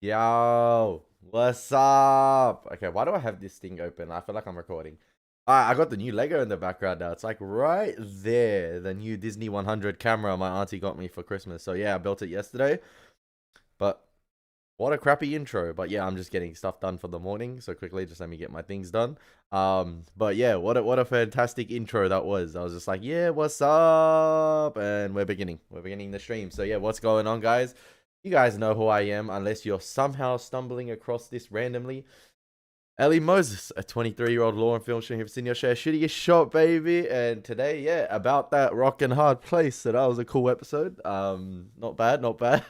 Yo, what's up? Okay, why do I have this thing open? I feel like I'm recording. I got the new Lego in the background now. It's like right there, the new Disney 100 camera my auntie got me for Christmas. So yeah, I built it yesterday. But what a crappy intro. But yeah, I'm just getting stuff done for the morning. So quickly, just let me get my things done. But yeah, what a fantastic intro that was. I was just like, yeah, what's up? And we're beginning. We're beginning the stream. So yeah, what's going on, guys? You guys know who I am, unless you're somehow stumbling across this randomly. Elie Moses, a 23-year-old law and film student here for Sydney, Australia, shooting a shot, baby. And today, yeah, about that rockin' hard place. So that was a cool episode. Not bad, not bad.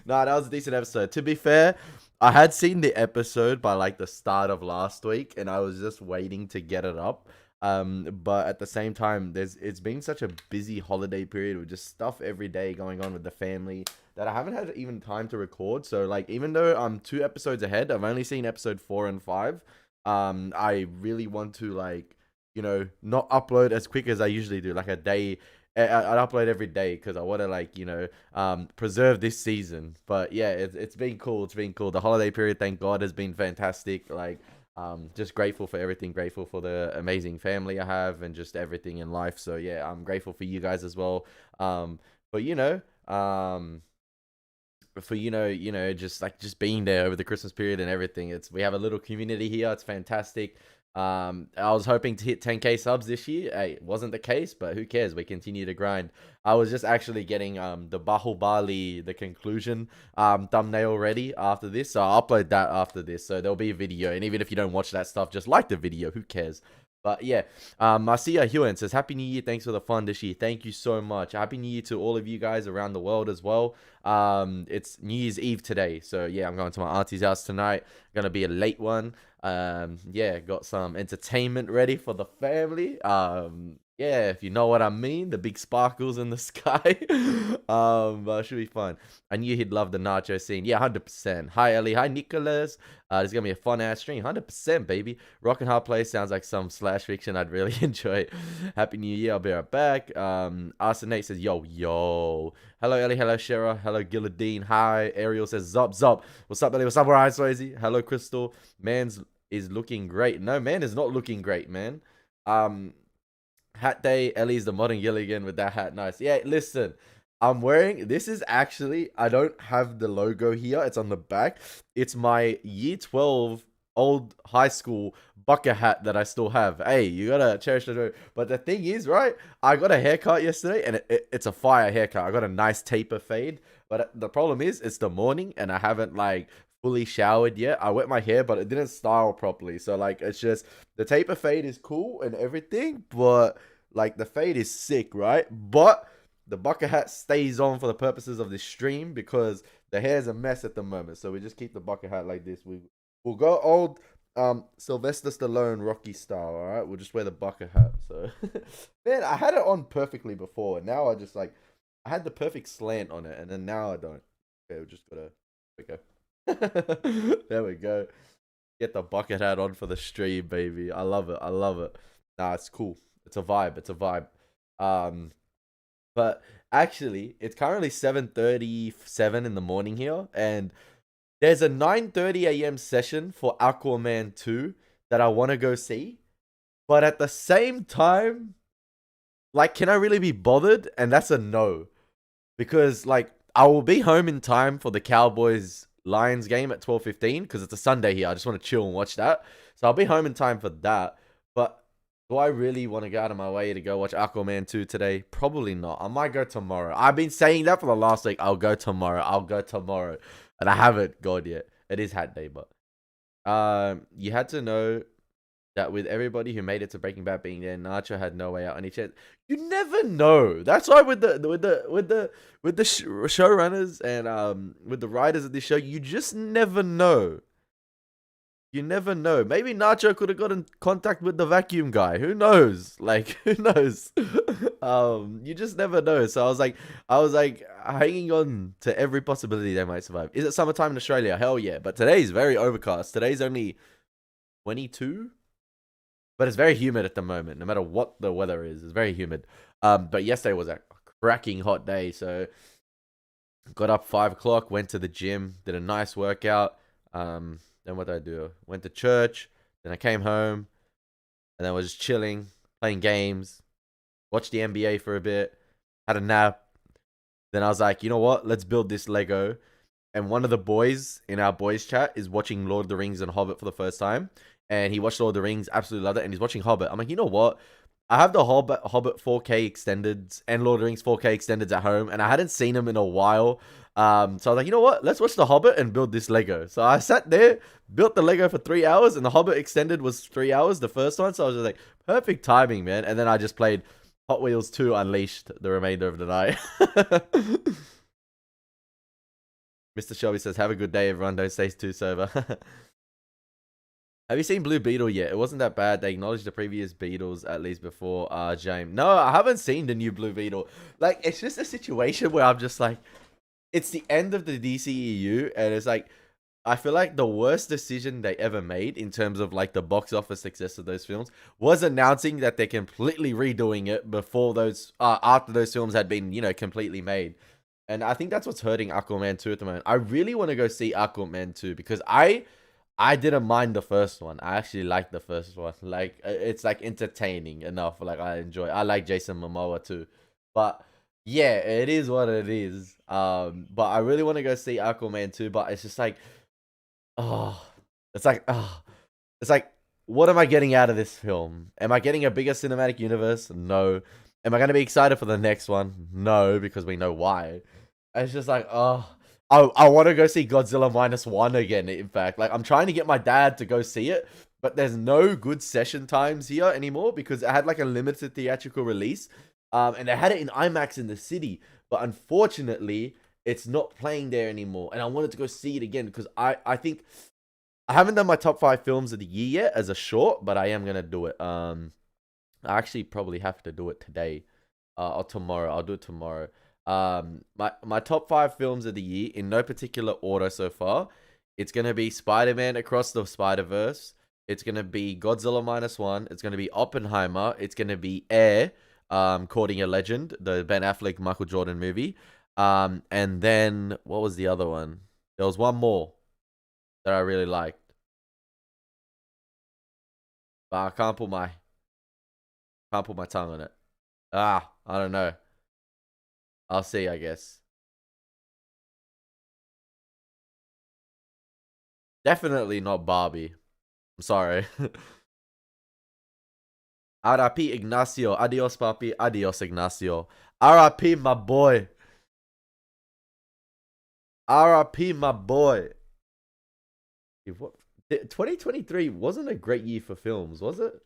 Nah, that was a decent episode. To be fair, I had seen the episode by like the start of last week, and I was just waiting to get it up. But at the same time, it's been such a busy holiday period with just stuff every day going on with the family that I haven't had even time to record. So like, even though I'm 2 episodes ahead, I've only seen episode 4 and 5. I really want to, like, not upload as quick as I usually do, like a day. I'd upload every day because I want to, like, preserve this season. But yeah, it's been cool. It's been cool. The holiday period, thank God, has been fantastic. Like, just grateful for everything, grateful for the amazing family I have and just everything in life. So yeah, I'm grateful for you guys as well. But for just being there over the Christmas period and everything. We have a little community here. It's fantastic. I was hoping to hit 10k subs this year. Hey, it wasn't the case, but who cares? We continue to grind. I was just actually getting the Bahubali, the conclusion thumbnail ready after this, so I'll upload that after this. So there'll be a video, and even if you don't watch that stuff, just like the video. Who cares? But yeah, Marcia Hewan says, Happy New Year. Thanks for the fun this year. Thank you so much. Happy New Year to all of you guys around the world as well. It's New Year's Eve today. So yeah, I'm going to my auntie's house tonight. Gonna be a late one. Yeah, got some entertainment ready for the family. Yeah, if you know what I mean, the big sparkles in the sky. Should be fun. I knew he'd love the nacho scene. Yeah, 100%. Hi, Ellie. Hi, Nicholas. This is gonna be a fun ass stream. 100%, baby. Rock and Hard Play sounds like some slash fiction I'd really enjoy. Happy New Year. I'll be right back. Arson Nate says, yo. Hello, Ellie. Hello, Shara. Hello, Gilladine. Hi. Ariel says, Zup. What's up, Ellie? What's up, alright, Swayze? Hello, Crystal. Man's is looking great. No, man is not looking great, man. Hat day. Ellie's the modern Gilligan with that hat. Nice. Yeah, listen. I'm wearing, this is actually, I don't have the logo here. It's on the back. It's my year 12 old high school bucket hat that I still have. Hey, you gotta cherish the. But the thing is, right? I got a haircut yesterday, and it's a fire haircut. I got a nice taper fade. But the problem is, it's the morning, and I haven't, like, fully showered yet. I wet my hair, but it didn't style properly. So, like, it's just, the taper fade is cool and everything, but like, the fade is sick, right? But the bucket hat stays on for the purposes of this stream because the hair is a mess at the moment. So we just keep the bucket hat like this. We'll go old Sylvester Stallone Rocky style, all right? We'll just wear the bucket hat. So man, I had it on perfectly before, and now I just, like, I had the perfect slant on it, and then now I don't. Okay, we just gotta. Okay. There we go. Get the bucket hat on for the stream, baby. I love it. Nah, it's cool. It's a vibe. But actually, it's currently 7:37 in the morning here, and there's a 9:30 a.m. session for Aquaman 2 that I want to go see. But at the same time, like, can I really be bothered? And that's a no. Because, like, I will be home in time for the Cowboys Lions game at 12:15 because it's a Sunday here. I just want to chill and watch that. So I'll be home in time for that. But do I really want to go out of my way to go watch Aquaman 2 today? Probably not. I might go tomorrow. I've been saying that for the last week. I'll go tomorrow. And I haven't gone yet. It is hat day, but you had to know that with everybody who made it to Breaking Bad being there, Nacho had no way out. And he said, "You never know." That's why with the showrunners and with the writers of this show, you just never know. You never know. Maybe Nacho could have got in contact with the vacuum guy. Who knows? Like, who knows? You just never know. So I was like hanging on to every possibility they might survive. Is it summertime in Australia? Hell yeah. But today's very overcast. Today's only 22. But it's very humid at the moment, no matter what the weather is. It's very humid. But yesterday was a cracking hot day, so Got up 5 o'clock, went to the gym, did a nice workout. Then what did I do? Went to church. Then I came home, and then was just chilling, playing games, watched the NBA for a bit, had a nap. Then I was like, you know what? Let's build this Lego. And one of the boys in our boys chat is watching Lord of the Rings and Hobbit for the first time. And he watched Lord of the Rings, absolutely loved it. And he's watching Hobbit. I'm like, you know what? I have the Hobbit 4K extended and Lord of the Rings 4K extended at home, and I hadn't seen them in a while. So I was like, you know what? Let's watch the Hobbit and build this Lego. So I sat there, built the Lego for 3 hours, and the Hobbit extended was 3 hours, the first one. So I was just like, perfect timing, man. And then I just played Hot Wheels 2 Unleashed the remainder of the night. Mr. Shelby says, have a good day, everyone. Don't stay too sober. Have you seen Blue Beetle yet? It wasn't that bad. They acknowledged the previous Beetles at least before James. No, I haven't seen the new Blue Beetle. Like, it's just a situation where I'm just like, it's the end of the DCEU, and it's like, I feel like the worst decision they ever made in terms of like the box office success of those films was announcing that they're completely redoing it before those, after those films had been, you know, completely made. And I think that's what's hurting Aquaman 2 at the moment. I really want to go see Aquaman 2 because I didn't mind the first one. I actually liked the first one. Like, it's like entertaining enough. Like, I like Jason Momoa too. But yeah, it is what it is. But I really want to go see Aquaman 2, but it's just like, oh, it's like, what am I getting out of this film? Am I getting a bigger cinematic universe? No. Am I going to be excited for the next one? No, because we know why. It's just like, oh, I want to go see Godzilla -1 again, in fact. Like, I'm trying to get my dad to go see it, but there's no good session times here anymore because it had like a limited theatrical release. And they had it in IMAX in the city, but unfortunately, it's not playing there anymore. And I wanted to go see it again because I think I haven't done my top 5 films of the year yet as a short, but I am going to do it. I actually probably have to do it today or tomorrow. I'll do it tomorrow. My top 5 films of the year in no particular order so far. It's gonna be Spider-Man Across the Spider-Verse. It's gonna be Godzilla -1. It's gonna be Oppenheimer. It's gonna be Air, Courting a Legend, the Ben Affleck Michael Jordan movie. And then what was the other one? There was one more that I really liked, but I can't put my tongue on it. I don't know. I'll see, I guess. Definitely not Barbie. I'm sorry. R.I.P. Ignacio. Adios, papi. Adios, Ignacio. R.I.P. my boy. R.I.P. my boy. 2023 wasn't a great year for films, was it?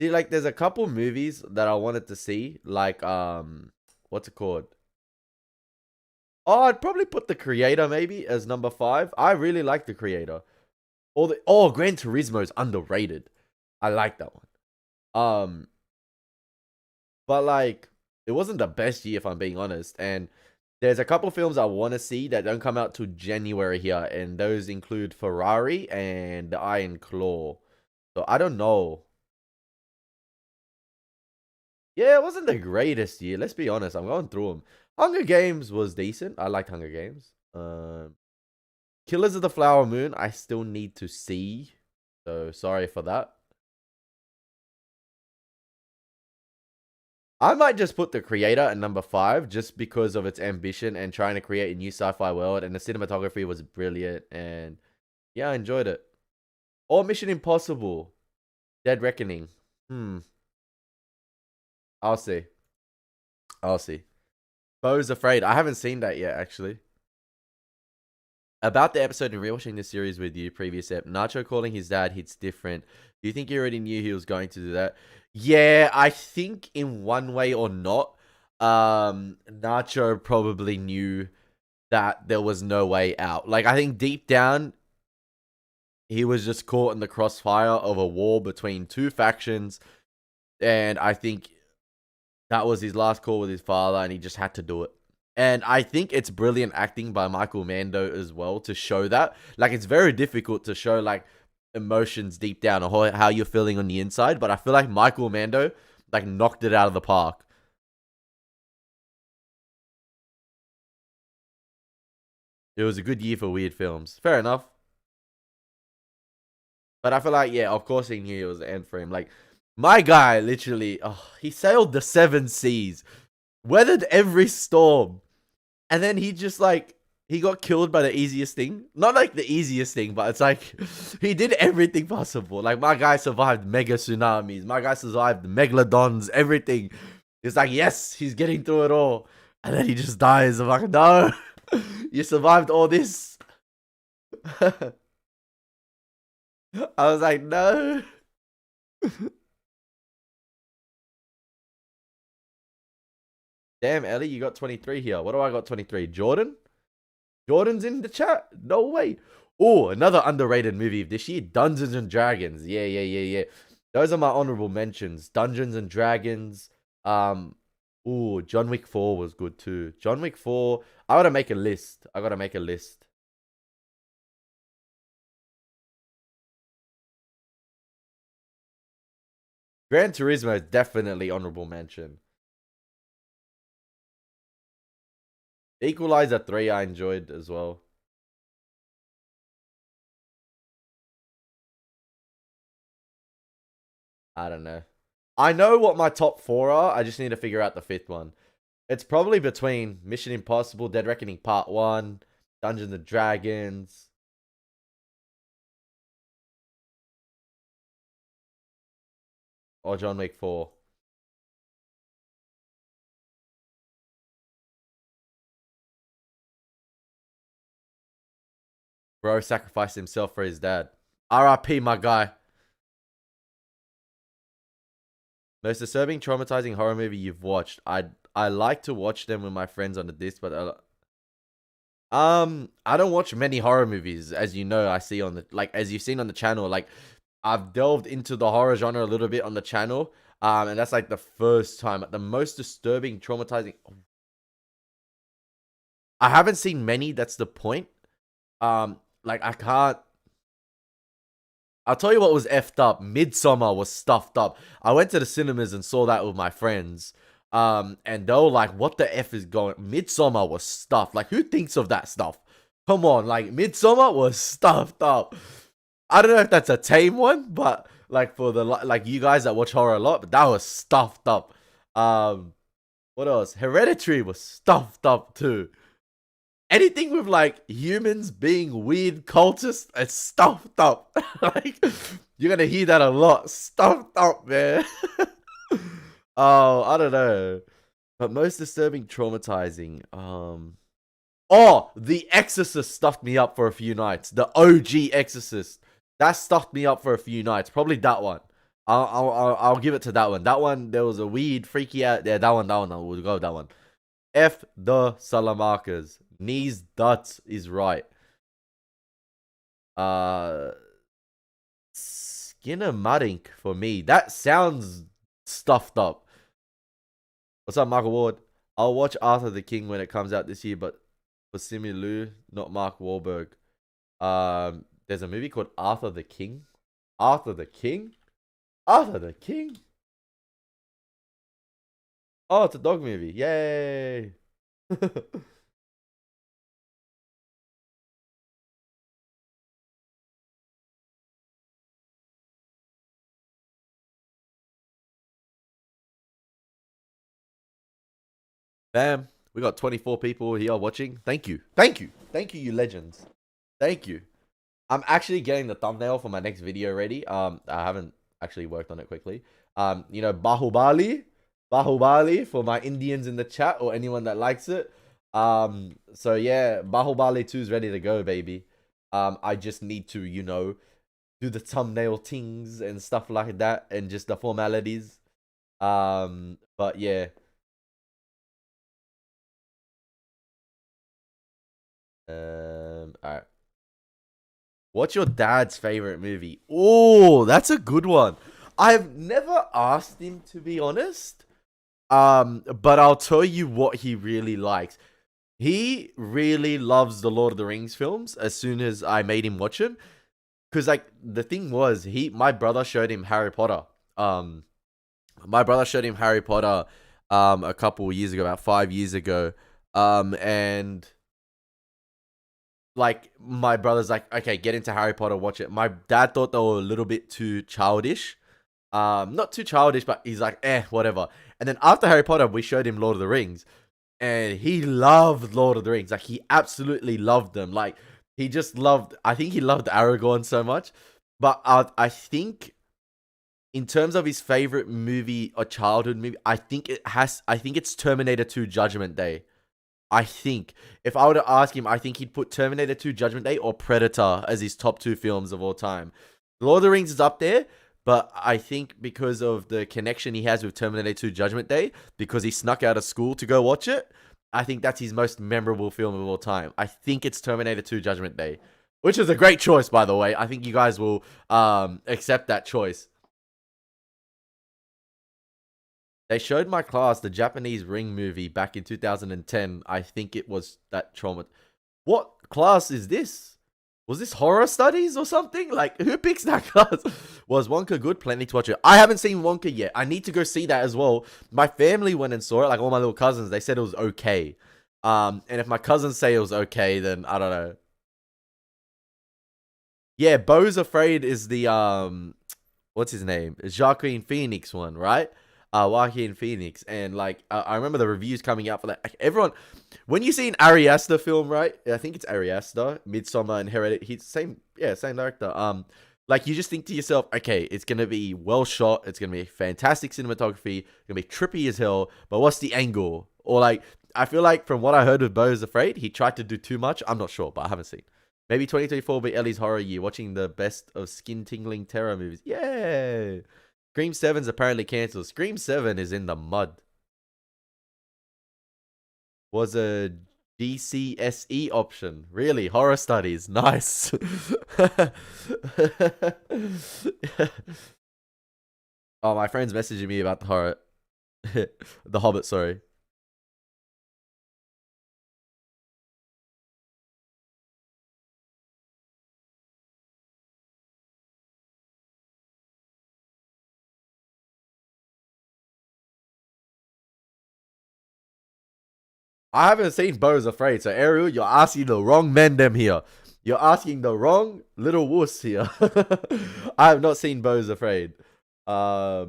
See, like, there's a couple movies that I wanted to see, like, what's it called? Oh, I'd probably put The Creator maybe as number 5. I really like The Creator. Gran Turismo is underrated. I like that one. But like, it wasn't the best year if I'm being honest. And there's a couple films I want to see that don't come out till January here, and those include Ferrari and The Iron Claw. So I don't know. Yeah, it wasn't the greatest year. Let's be honest. I'm going through them. Hunger Games was decent. I liked Hunger Games. Killers of the Flower Moon, I still need to see. So sorry for that. I might just put The Creator at number 5 just because of its ambition and trying to create a new sci-fi world. And the cinematography was brilliant. And yeah, I enjoyed it. Or Mission Impossible. Dead Reckoning. I'll see. I'll see. Beau's Afraid. I haven't seen that yet, actually. About the episode and rewatching this series with you, previous ep, Nacho calling his dad hits different. Do you think he already knew he was going to do that? Yeah, I think in one way or not, Nacho probably knew that there was no way out. Like, I think deep down, he was just caught in the crossfire of a war between two factions. And I think that was his last call with his father, and he just had to do it. And I think it's brilliant acting by Michael Mando as well to show that. Like, it's very difficult to show, like, emotions deep down or how you're feeling on the inside. But I feel like Michael Mando, like, knocked it out of the park. It was a good year for weird films. Fair enough. But I feel like, yeah, of course he knew it was the end for him. Like, my guy literally, oh, he sailed the 7 seas, weathered every storm, and then he just like, he got killed by the easiest thing. Not like the easiest thing, but it's like, he did everything possible. Like, my guy survived mega tsunamis. My guy survived megalodons, everything. It's like, yes, he's getting through it all. And then he just dies. I'm like, no, you survived all this. I was like, no. Damn, Ellie, you got 23 here. What do I got 23? Jordan? Jordan's in the chat? No way. Oh, another underrated movie of this year, Dungeons and Dragons. Yeah. Those are my honorable mentions. Dungeons and Dragons. Oh, John Wick 4 was good too. John Wick 4. I gotta make a list. Gran Turismo is definitely honorable mention. Equalizer 3 I enjoyed as well. I don't know. I know what my top 4 are. I just need to figure out the 5th one. It's probably between Mission Impossible, Dead Reckoning Part 1, Dungeons and Dragons, or John Wick 4. Bro sacrificed himself for his dad. RIP, my guy. Most disturbing, traumatizing horror movie you've watched. I like to watch them with my friends on the disc, but I don't watch many horror movies, as you know. I see on the as you've seen on the channel. Like, I've delved into the horror genre a little bit on the channel. And that's like the first time. The most disturbing, traumatizing. I haven't seen many. That's the point. Like, I can't. I'll tell you what was effed up. Midsummer was stuffed up. I went to the cinemas and saw that with my friends. And they were like, what the F is going? Midsummer was stuffed. Like, who thinks of that stuff? Come on, like, Midsummer was stuffed up. I don't know if that's a tame one, but like, for the like you guys that watch horror a lot, but that was stuffed up. What else? Hereditary was stuffed up too. Anything with like humans being weird cultists, it's stuffed up. Like, you're gonna hear that a lot. Stuffed up, man. Oh, I don't know. But most disturbing, traumatizing. Oh, The Exorcist stuffed me up for a few nights. The OG Exorcist. That stuffed me up for a few nights. Probably that one. I'll give it to that one. That one, there was a weird, freaky out there. That one. We'll go with that one. F the Salamakers. Knees Duts is right. Skinner Muddink for me. That sounds stuffed up. What's up, Michael Ward? I'll watch Arthur the King when it comes out this year, but for Simu Liu, not Mark Wahlberg. There's a movie called Arthur the King. Arthur the King? Arthur the King? Oh, it's a dog movie. Yay! Bam. We got 24 people here watching. Thank you. Thank you. Thank you, you legends. Thank you. I'm actually getting the thumbnail for my next video ready. I haven't actually worked on it quickly. You know, Bahubali. Bahubali for my Indians in the chat or anyone that likes it. So yeah, Bahubali 2 is ready to go, baby. I just need to, you know, do the thumbnail things and stuff like that and just the formalities. But yeah. Alright. What's your dad's favorite movie? Oh, that's a good one. I've never asked him, to be honest. But I'll tell you what he really likes. He really loves the Lord of the Rings films as soon as I made him watch them. Cause like the thing was, my brother showed him Harry Potter. My brother showed him Harry Potter a couple of years ago, about 5 years ago. And like my brother's like, okay, get into Harry Potter, watch it. My dad thought they were a little bit too childish. Not too childish, but he's like, whatever. And then after Harry Potter, we showed him Lord of the Rings, and he loved Lord of the Rings. Like, he absolutely loved them. Like, he just loved. I think he loved Aragorn so much. But I think in terms of his favorite movie or childhood movie, I think it's Terminator 2 Judgment Day. I think if I were to ask him, I think he'd put Terminator 2 Judgment Day or Predator as his top two films of all time. Lord of the Rings is up there, but I think because of the connection he has with Terminator 2 Judgment Day, because he snuck out of school to go watch it, I think that's his most memorable film of all time. I think it's Terminator 2 Judgment Day, which is a great choice, by the way. I think you guys will accept that choice. They showed my class the Japanese Ring movie back in 2010. I think it was that trauma. What class is this? Was this horror studies or something? Like, who picks that class? Was Wonka good? Plenty to watch it. I haven't seen Wonka yet. I need to go see that as well. My family went and saw it. Like, all my little cousins, they said it was okay. And if my cousins say it was okay, then I don't know. Yeah, Beau's Afraid is the what's his name? Joaquin Phoenix one, right? Joaquin Phoenix, and like I remember the reviews coming out for that. Like, everyone, when you see an Ari Aster film, right? I think it's Ari Aster, Midsommar and Hereditary. He's same director. Like, you just think to yourself, okay, it's gonna be well shot, it's gonna be fantastic cinematography, it's gonna be trippy as hell. But what's the angle? Or like, I feel like from what I heard with Beau's Afraid, he tried to do too much. I'm not sure, but I haven't seen. Maybe 2024 will be Ellie's horror year, watching the best of skin-tingling terror movies. Yay! Scream 7's apparently cancelled. Scream 7 is in the mud. Was a GCSE option. Really? Horror studies. Nice. Oh, my friend's messaging me about the horror. The Hobbit, sorry. I haven't seen Beau's Afraid, so Ariel, you're asking the wrong men them here. You're asking the wrong little wuss here. I have not seen Beau's Afraid. To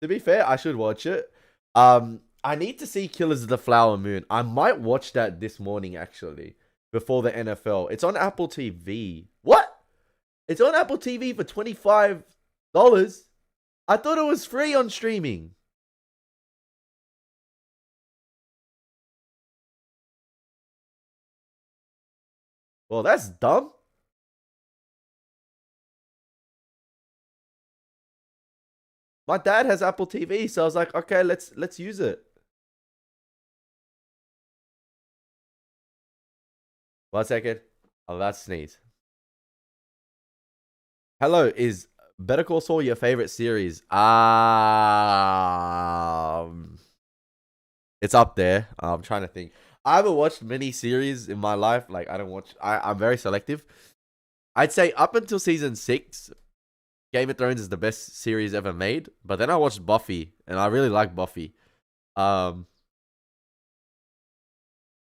be fair, I should watch it. I need to see Killers of the Flower Moon. I might watch that this morning, actually, before the NFL. It's on Apple TV. What? It's on Apple TV for $25? I thought it was free on streaming. Well, that's dumb. My dad has Apple TV, so I was like, okay, let's use it. One second. Oh, that's sneeze. Hello, is Better Call Saul your favorite series? It's up there. I'm trying to think. I haven't watched many series in my life. Like, I don't watch. I'm very selective. I'd say up until season 6, Game of Thrones is the best series ever made. But then I watched Buffy, and I really like Buffy. Um,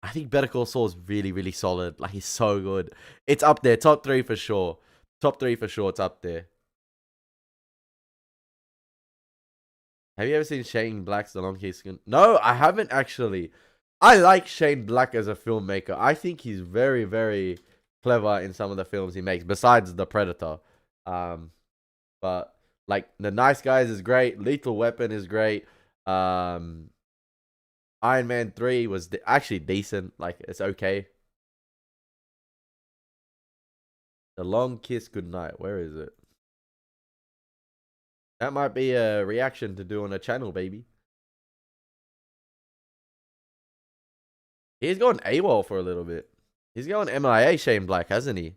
I think Better Call Saul is really, really solid. Like, he's so good. It's up there, top 3 for sure. Top 3 for sure. It's up there. Have you ever seen Shane Black's The Long Kiss? No, I haven't actually. I like Shane Black as a filmmaker. I think he's very, very clever in some of the films he makes, besides The Predator. Um, but like The Nice Guys is great. Lethal Weapon is great. Um, Iron Man 3 was actually decent. Like, it's okay. The Long Kiss Goodnight. Where is it? That might be a reaction to do on a channel, baby. He's gone AWOL for a little bit. He's going MIA, Shane Black, hasn't he?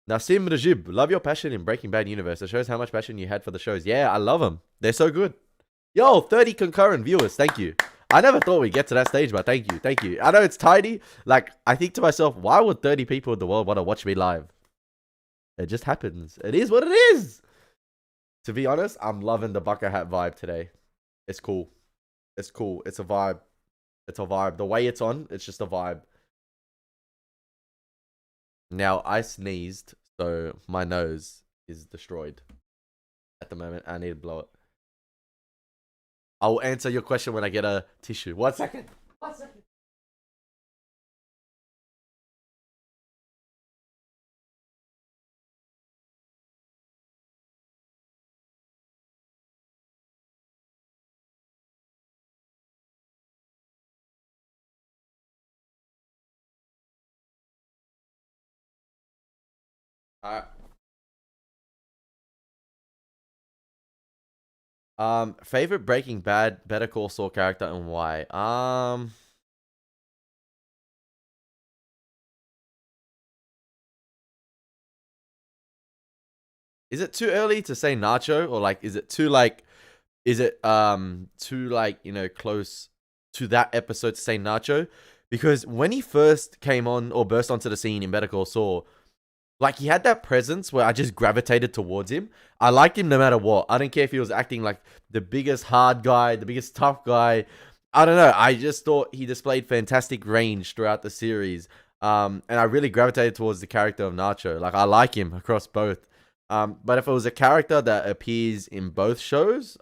Nassim Rajib, love your passion in Breaking Bad universe. It shows how much passion you had for the shows. Yeah, I love them. They're so good. Yo, 30 concurrent viewers. Thank you. I never thought we'd get to that stage, but thank you. Thank you. I know it's tiny. Like, I think to myself, why would 30 people in the world want to watch me live? It just happens. It is what it is. To be honest, I'm loving the bucket hat vibe today. It's cool. It's cool. It's a vibe. It's a vibe. The way it's on, it's just a vibe. Now, I sneezed, so my nose is destroyed at the moment. I need to blow it. I'll answer your question when I get a tissue. 1 second. 1 second. Alright. Favorite Breaking Bad Better Call Saul character and why? Is it too early to say Nacho, or like is it too like too like, you know, close to that episode to say Nacho? Because when he first came on or burst onto the scene in Better Call Saul, like he had that presence where I just gravitated towards him. I liked him no matter what. I don't care if he was acting like the biggest hard guy, the biggest tough guy. I don't know. I just thought he displayed fantastic range throughout the series. And I really gravitated towards the character of Nacho. Like I like him across both. But if it was a character that appears in both shows,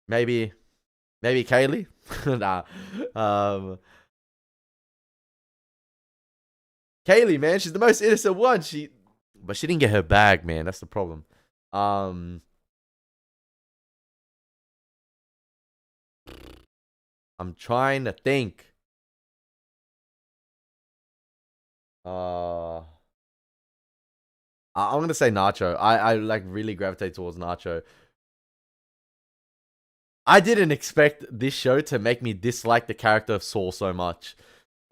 maybe Kaylee. Nah. Um, Kaylee, man, she's the most innocent one. But she didn't get her bag, man. That's the problem. Um, I'm trying to think. Uh, I'm gonna say Nacho. I like really gravitate towards Nacho. I didn't expect this show to make me dislike the character of Saul so much.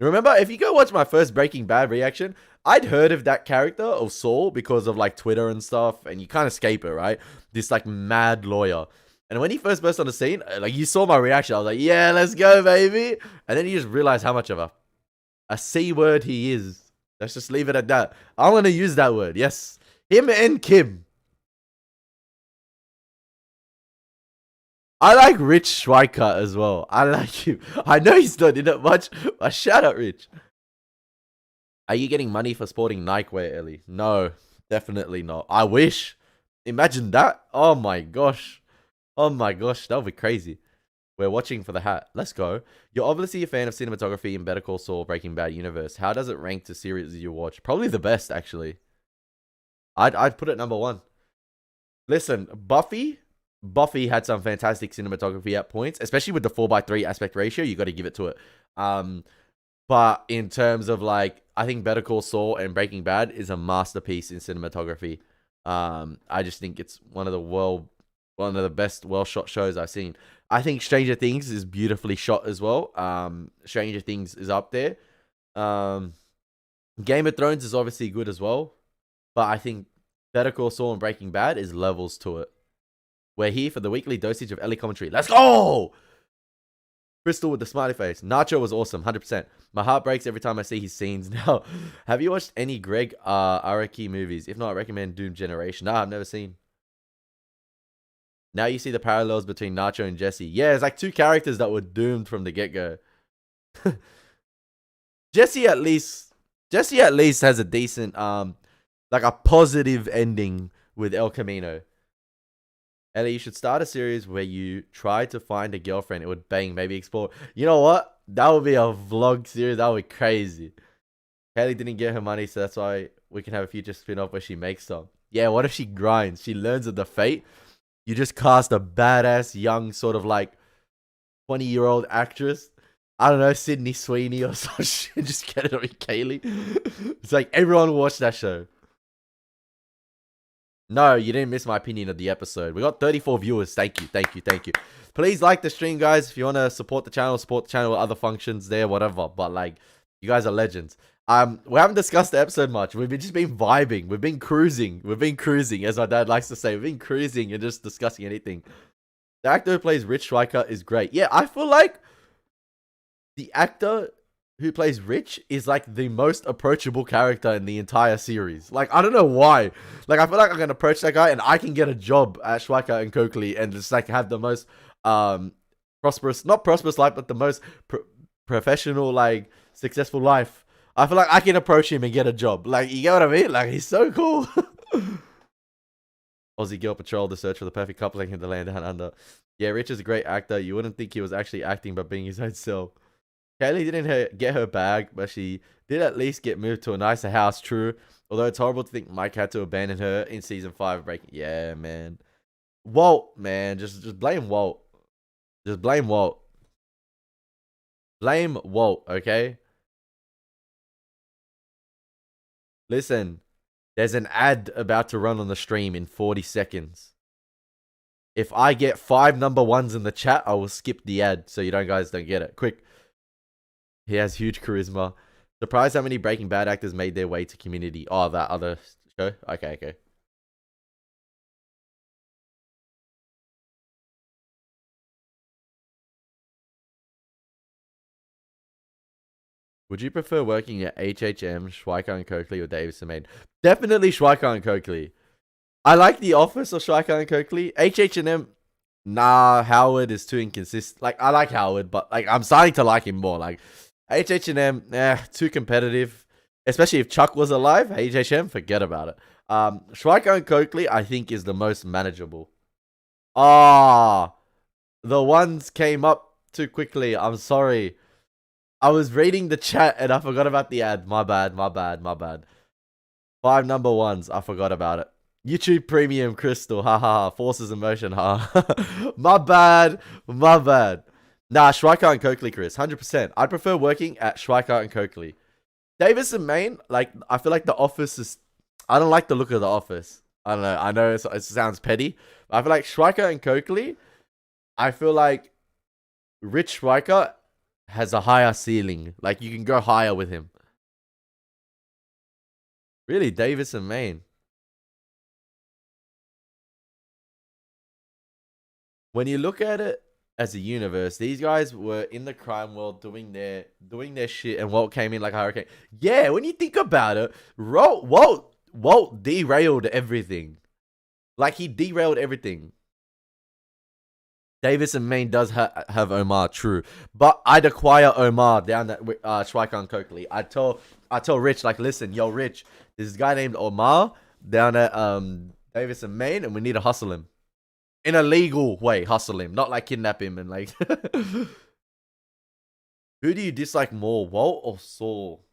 Remember, if you go watch my first Breaking Bad reaction, I'd heard of that character of Saul because of like Twitter and stuff, and you can't escape it, right? This like mad lawyer. And when he first burst on the scene, like you saw my reaction, I was like, yeah, let's go, baby. And then you just realize how much of a C word he is. Let's just leave it at that. I'm gonna use that word. Yes. Him and Kim. I like Rich Schweikart as well. I like him. I know he's not in it much, but shout out Rich. Are you getting money for sporting Nike wear, Ellie? No, definitely not. I wish. Imagine that. Oh my gosh. Oh my gosh, that would be crazy. We're watching for the hat. Let's go. You're obviously a fan of cinematography in Better Call Saul Breaking Bad universe. How does it rank to series you watch? Probably the best, actually. I'd put it number one. Listen, Buffy had some fantastic cinematography at points, especially with the 4:3 aspect ratio. You got to give it to it. But in terms of like, I think Better Call Saul and Breaking Bad is a masterpiece in cinematography. I just think it's one of the best well shot shows I've seen. I think Stranger Things is beautifully shot as well. Stranger Things is up there. Game of Thrones is obviously good as well, but I think Better Call Saul and Breaking Bad is levels to it. We're here for the weekly dosage of Elie commentary. Let's go! Crystal with the smiley face. Nacho was awesome, 100%. My heart breaks every time I see his scenes now. Have you watched any Greg Araki movies? If not, I recommend Doom Generation. Nah, I've never seen. Now you see the parallels between Nacho and Jesse. Yeah, it's like two characters that were doomed from the get-go. Jesse at least has a decent, like a positive ending with El Camino. Ellie, you should start a series where you try to find a girlfriend. It would bang, maybe explore. You know what? That would be a vlog series. That would be crazy. Haley didn't get her money, so that's why we can have a future spin-off where she makes some. Yeah, what if she grinds? She learns of the fate. You just cast a badass, young, sort of like 20-year-old actress. I don't know, Sydney Sweeney or some shit. Just get it on Kaylee. It's like everyone will watch that show. No, you didn't miss my opinion of the episode. We got 34 viewers. Thank you. Please like the stream, guys. If you want to support the channel with other functions there, whatever. But like, you guys are legends. We haven't discussed the episode much. We've just been vibing. We've been cruising. As my dad likes to say. We've been cruising and just discussing anything. The actor who plays Rich Schweikart is great. Yeah, I feel like the actor who plays Rich, is like the most approachable character in the entire series. Like, I don't know why. Like, I feel like I can approach that guy and I can get a job at Schweiker and Coakley and just like have the most prosperous, not prosperous life, but the most professional, like successful life. I feel like I can approach him and get a job. Like, you get what I mean? Like, he's so cool. Aussie Girl Patrol, the search for the perfect coupling in the land down under. Yeah, Rich is a great actor. You wouldn't think he was actually acting, but being his own self. Kaylee didn't get her bag, but she did at least get moved to a nicer house, true. Although it's horrible to think Mike had to abandon her in season 5 breaking. Yeah, man. Walt, man. Just blame Walt. Just blame Walt. Blame Walt, okay? Listen, there's an ad about to run on the stream in 40 seconds. If I get 5 number 1s in the chat, I will skip the ad so you guys don't get it. Quick. He has huge charisma. Surprised how many Breaking Bad actors made their way to Community. Oh, that other show? Okay. Would you prefer working at HHM, Schweiker and Coakley, or Davis and Main? Definitely Schweiker and Coakley. I like the office of Schweiker and Coakley. HHM, nah, Howard is too inconsistent. Like, I like Howard, but like I'm starting to like him more. Like, HHM, too competitive. Especially if Chuck was alive. HHM, forget about it. Schweiker and Coakley, I think, is the most manageable. Ah, the ones came up too quickly. I'm sorry. I was reading the chat and I forgot about the ad. My bad. 5 number 1s. I forgot about it. YouTube Premium Crystal. Ha. Forces Emotion. Ha. My bad. Nah, Schweiker and Coakley, Chris. 100%. I prefer working at Schweiker and Coakley. Davis and Main, like, I feel like the office is... I don't like the look of the office. I don't know. I know it sounds petty. But I feel like Schweiker and Coakley, I feel like Rich Schweiker has a higher ceiling. Like, you can go higher with him. Really, Davis and Main. When you look at it as a universe, these guys were in the crime world doing their shit, and Walt came in like a hurricane. Yeah, when you think about it, Walt derailed everything. Like, he derailed everything. Davis and Main does have Omar, true. But I'd acquire Omar down at Schweiker and Coakley. I tell Rich, like, listen, yo, Rich, there's this guy named Omar down at Davis and Main, and we need to hustle him. In a legal way, hustle him. Not like kidnap him and like... Who do you dislike more, Walt or Saul?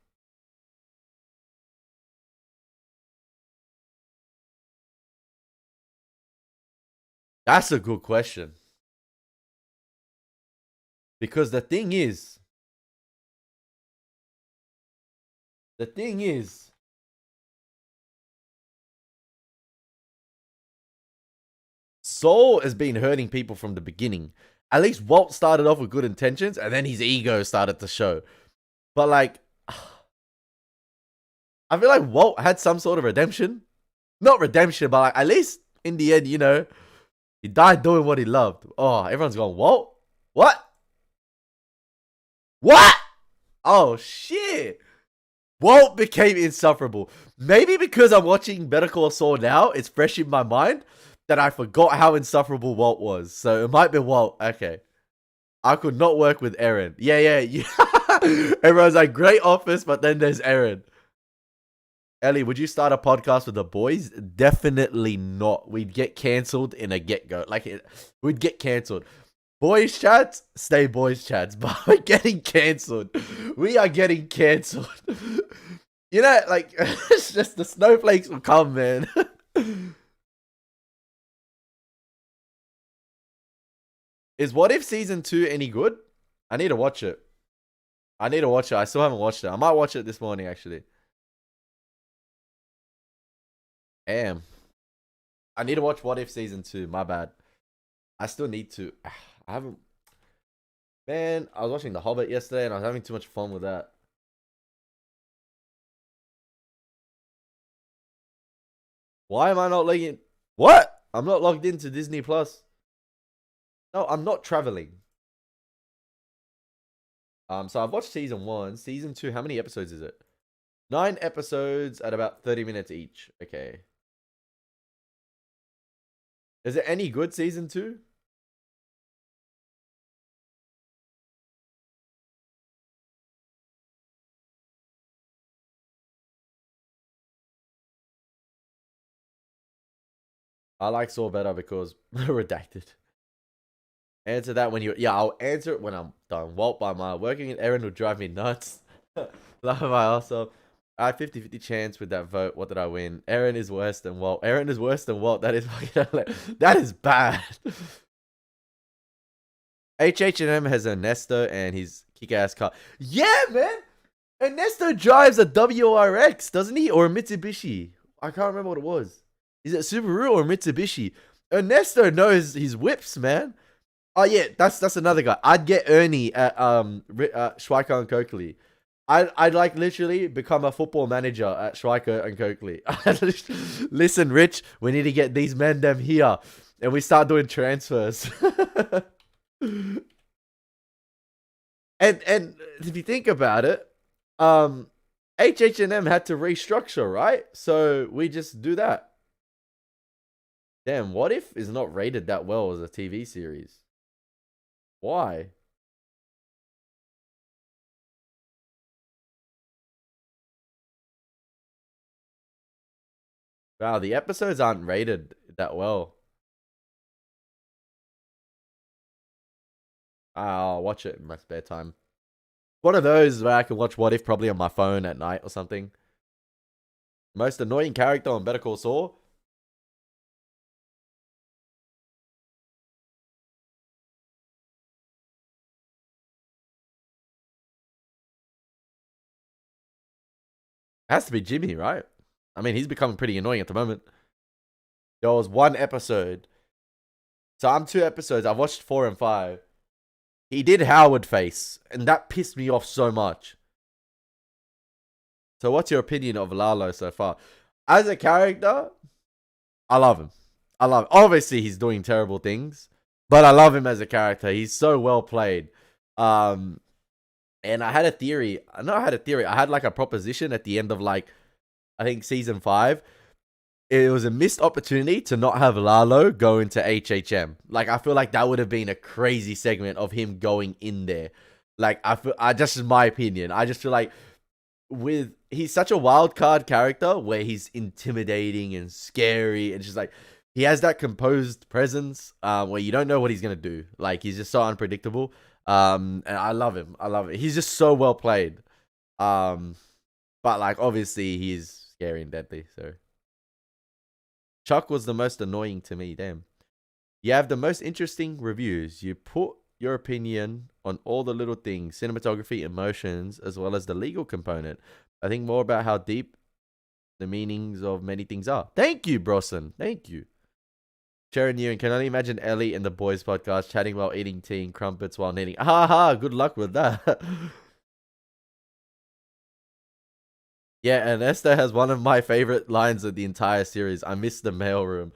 That's a good question. Because the thing is, Saul has been hurting people from the beginning. At least Walt started off with good intentions, and then his ego started to show. But like, I feel like Walt had some sort of redemption. Not redemption, but like, at least in the end, you know, he died doing what he loved. Oh, everyone's going, Walt? What? Oh, shit. Walt became insufferable. Maybe because I'm watching Better Call Saul now, it's fresh in my mind that I forgot how insufferable Walt was. So it might be Walt. Okay. I could not work with Aaron. Yeah. Everyone's like, great office, but then there's Aaron. Ellie, would you start a podcast with the boys? Definitely not. We'd get cancelled in a get-go. We'd get cancelled. Boys chats, stay boys chats, but we're getting cancelled. We are getting cancelled. You know, like, it's just the snowflakes will come, man. Is What If Season 2 any good? I need to watch it. I still haven't watched it. I might watch it this morning, actually. Damn. I need to watch What If Season 2. My bad. I still need to. I haven't. Man, I was watching The Hobbit yesterday and I was having too much fun with that. Why am I not logging in? What? I'm not logged into Disney Plus. No, I'm not traveling. So I've watched season 1. Season 2, how many episodes is it? 9 episodes at about 30 minutes each. Okay. Is it any good, season 2? I like Saw better because redacted. Answer that when you... Yeah, I'll answer it when I'm done. Walt by mile. Working in Aaron will drive me nuts. Laugh my ass off. I had 50-50 chance with that vote. What did I win? Aaron is worse than Walt. Aaron is worse than Walt. That is fucking... That is bad. HH&M has Ernesto and his kick-ass car. Yeah, man! Ernesto drives a WRX, doesn't he? Or a Mitsubishi. I can't remember what it was. Is it Subaru or Mitsubishi? Ernesto knows his whips, man. Oh yeah, that's another guy. I'd get Ernie at Schweiker and Coakley. I'd like literally become a football manager at Schweiker and Coakley. Listen, Rich, we need to get these men them here, and we start doing transfers. and if you think about it, HH&M had to restructure, right? So we just do that. Damn, What If is not rated that well as a TV series. Why? Wow, the episodes aren't rated that well. I'll watch it in my spare time. One of those where I can watch What If probably on my phone at night or something. Most annoying character on Better Call Saul? It has to be Jimmy, right? I mean, he's becoming pretty annoying at the moment. There was one episode. So I'm 2 episodes. I've watched 4 and 5. He did Howard face, and that pissed me off so much. So what's your opinion of Lalo so far? As a character, I love him. I love him. Obviously, he's doing terrible things, but I love him as a character. He's so well played. And I had a theory. I had like a proposition at the end of like, I think season 5. It was a missed opportunity to not have Lalo go into HHM. Like, I feel like that would have been a crazy segment of him going in there. Like, just is my opinion. I just feel like he's such a wild card character where he's intimidating and scary and just like, he has that composed presence where you don't know what he's gonna do. Like, he's just so unpredictable. And I love him. I love it. He's just so well played. But like, obviously he's scary and deadly. So Chuck was the most annoying to me. Damn. You have the most interesting reviews. You put your opinion on all the little things, cinematography, emotions, as well as the legal component. I think more about how deep the meanings of many things are. Thank you, Broson. Thank you. Sharon Ewan, can only imagine Ellie and the boys podcast chatting while eating tea and crumpets while knitting. Ha ha, good luck with that. Yeah, and Esther has one of my favorite lines of the entire series. I miss the mailroom.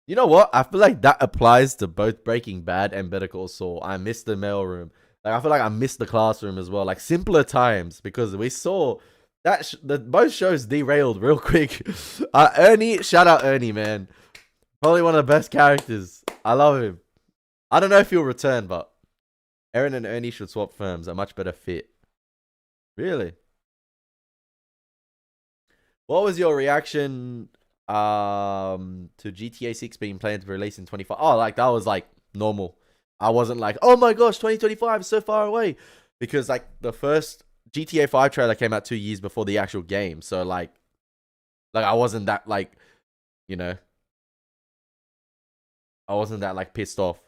You know what? I feel like that applies to both Breaking Bad and Better Call Saul. I miss the mailroom. Like, I feel like I miss the classroom as well. Like, simpler times, because we saw that both shows derailed real quick. Ernie, shout out Ernie, man. Probably one of the best characters. I love him. I don't know if he'll return, but Aaron and Ernie should swap firms. A much better fit. Really? What was your reaction to GTA 6 being planned to release in 25? Oh, like, that was like normal. I wasn't like, oh my gosh, 2025 is so far away, because like the first GTA 5 trailer came out 2 years before the actual game. So like I wasn't that like, you know, I wasn't that like pissed off.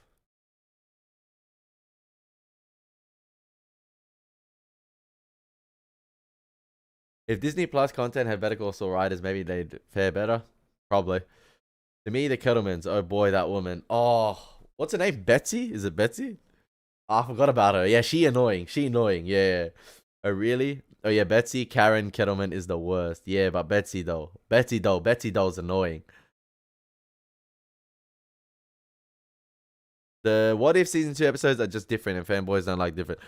If Disney Plus content had Better Call Saul writers, maybe they'd fare better. Probably. To me, the Kettlemans. Oh boy, that woman. Oh, what's her name? Betsy? Is it Betsy? Oh, I forgot about her. Yeah, she annoying. She annoying. Yeah. Oh really? Oh yeah, Betsy Karen Kettleman is the worst. Yeah, but Betsy doll's annoying. The What If season 2 episodes are just different, and fanboys don't like different.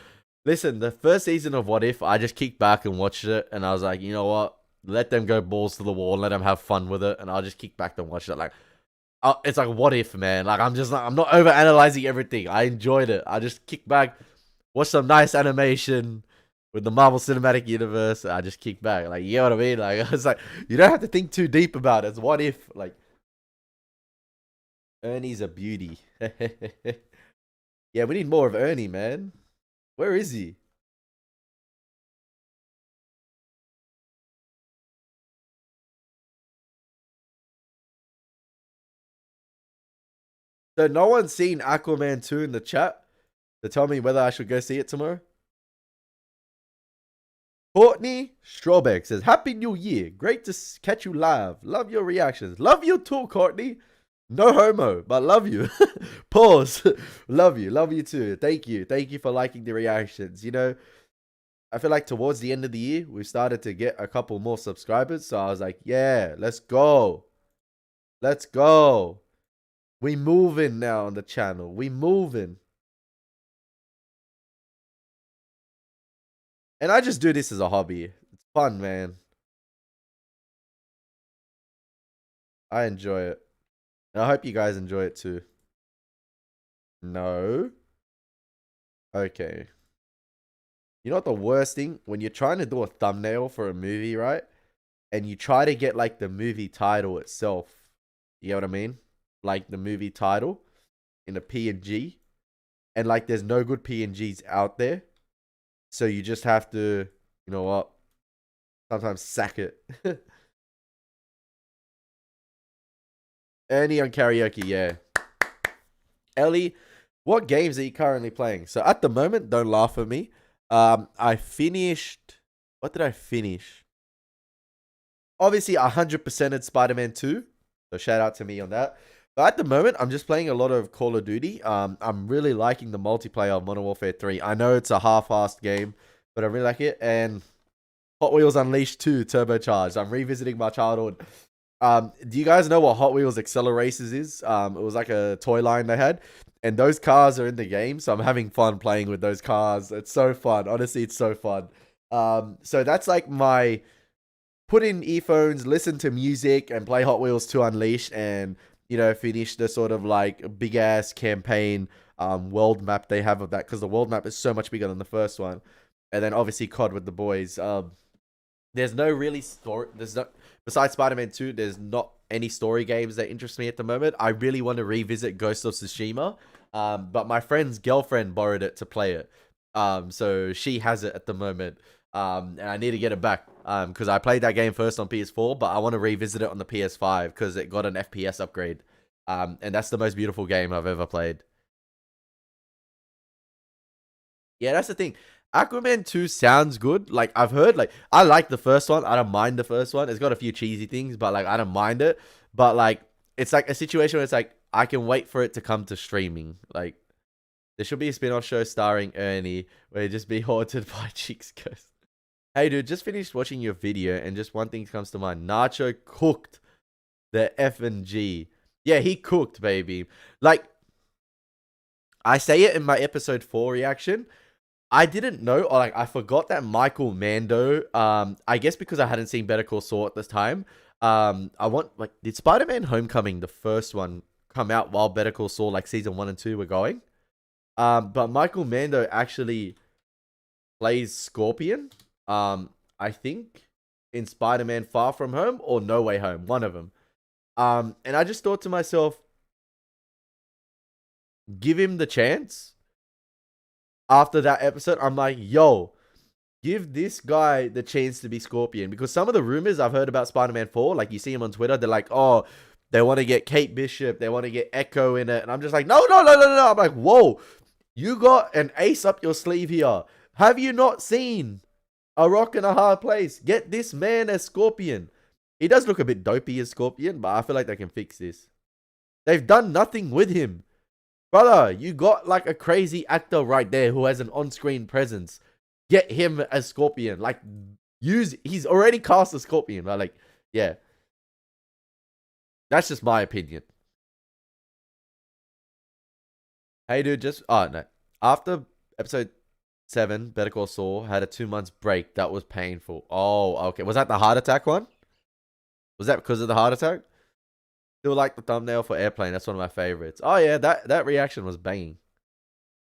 Listen, the first season of What If, I just kicked back and watched it, and I was like, you know what? Let them go balls to the wall, let them have fun with it, and I'll just kick back and watch it. Like, it's like What If, man. Like, I'm not over analyzing everything. I enjoyed it. I just kick back, watch some nice animation with the Marvel Cinematic Universe. I just kick back. Like, you know what I mean? Like, it's like you don't have to think too deep about it. It's What If. Like, Ernie's a beauty. Yeah, we need more of Ernie, man. Where is he? So no one's seen Aquaman 2 in the chat to tell me whether I should go see it tomorrow. Courtney Strawbeck says, Happy New Year. Great to catch you live. Love your reactions. Love you too, Courtney. No homo, but love you. Pause. Love you. Love you too. Thank you. Thank you for liking the reactions. You know, I feel like towards the end of the year, we started to get a couple more subscribers. So I was like, yeah, let's go. Let's go. We moving now on the channel. We moving. And I just do this as a hobby. It's fun, man. I enjoy it. And I hope you guys enjoy it too. No. Okay. You know what the worst thing? When you're trying to do a thumbnail for a movie, right? And you try to get like the movie title itself. You know what I mean? Like the movie title in a PNG. And like there's no good PNGs out there. So you just have to, you know what? Sometimes sack it. Ernie on karaoke, yeah. Elie, what games are you currently playing? So at the moment, don't laugh at me. I finished. What did I finish? Obviously, 100%ed Spider-Man 2. So shout out to me on that. But at the moment, I'm just playing a lot of Call of Duty. I'm really liking the multiplayer of Modern Warfare 3. I know it's a half-assed game, but I really like it. And Hot Wheels Unleashed 2 Turbocharged. I'm revisiting my childhood. Do you guys know what Hot Wheels Accelerations is? It was like a toy line they had, and those cars are in the game, so I'm having fun playing with those cars. It's so fun. Honestly, it's so fun. So that's like my put in earphones, listen to music, and play Hot Wheels 2 Unleashed, and you know, finish the sort of like big ass campaign world map they have of that, because the world map is so much bigger than the first one. And then obviously COD with the boys. There's no really story. There's not besides Spider-Man 2. There's not any story games that interest me at the moment. I really want to revisit Ghost of Tsushima, but my friend's girlfriend borrowed it to play it. So she has it at the moment. And I need to get it back. Because I played that game first on PS4, but I want to revisit it on the PS5 because it got an FPS upgrade. And that's the most beautiful game I've ever played. Yeah, that's the thing. Aquaman 2 sounds good. Like, I've heard, like, I like the first one. I don't mind the first one. It's got a few cheesy things, but, like, I don't mind it. But, like, it's like a situation where it's like, I can wait for it to come to streaming. Like, there should be a spin-off show starring Ernie where he just be haunted by Chick's ghost. Hey, dude, just finished watching your video and just one thing comes to mind. Nacho cooked the F and G. Yeah, he cooked, baby. Like, I say it in my episode 4 reaction. I didn't know, or like I forgot that Michael Mando. I guess because I hadn't seen Better Call Saul at this time. I want like did Spider-Man Homecoming, the first one, come out while Better Call Saul like season 1 and 2 were going? But Michael Mando actually plays Scorpion. I think in Spider-Man Far From Home or No Way Home, one of them. And I just thought to myself, give him the chance. After that episode, I'm like, yo, give this guy the chance to be Scorpion. Because some of the rumors I've heard about Spider-Man 4, like you see him on Twitter, they're like, oh, they want to get Kate Bishop, they want to get Echo in it. And I'm just like, no, no, no, no, no. I'm like, whoa, you got an ace up your sleeve here. Have you not seen A Rock in a Hard Place? Get this man as Scorpion. He does look a bit dopey as Scorpion, but I feel like they can fix this. They've done nothing with him. Brother, you got like a crazy actor right there who has an on-screen presence. Get him as Scorpion. Like, he's already cast as Scorpion. But like, yeah. That's just my opinion. Hey, dude, oh, no. After episode 7, Better Call Saul, had a 2 months break. That was painful. Oh, okay. Was that the heart attack one? Was that because of the heart attack? Still like the thumbnail for Airplane. That's one of my favorites. Oh yeah, that reaction was banging.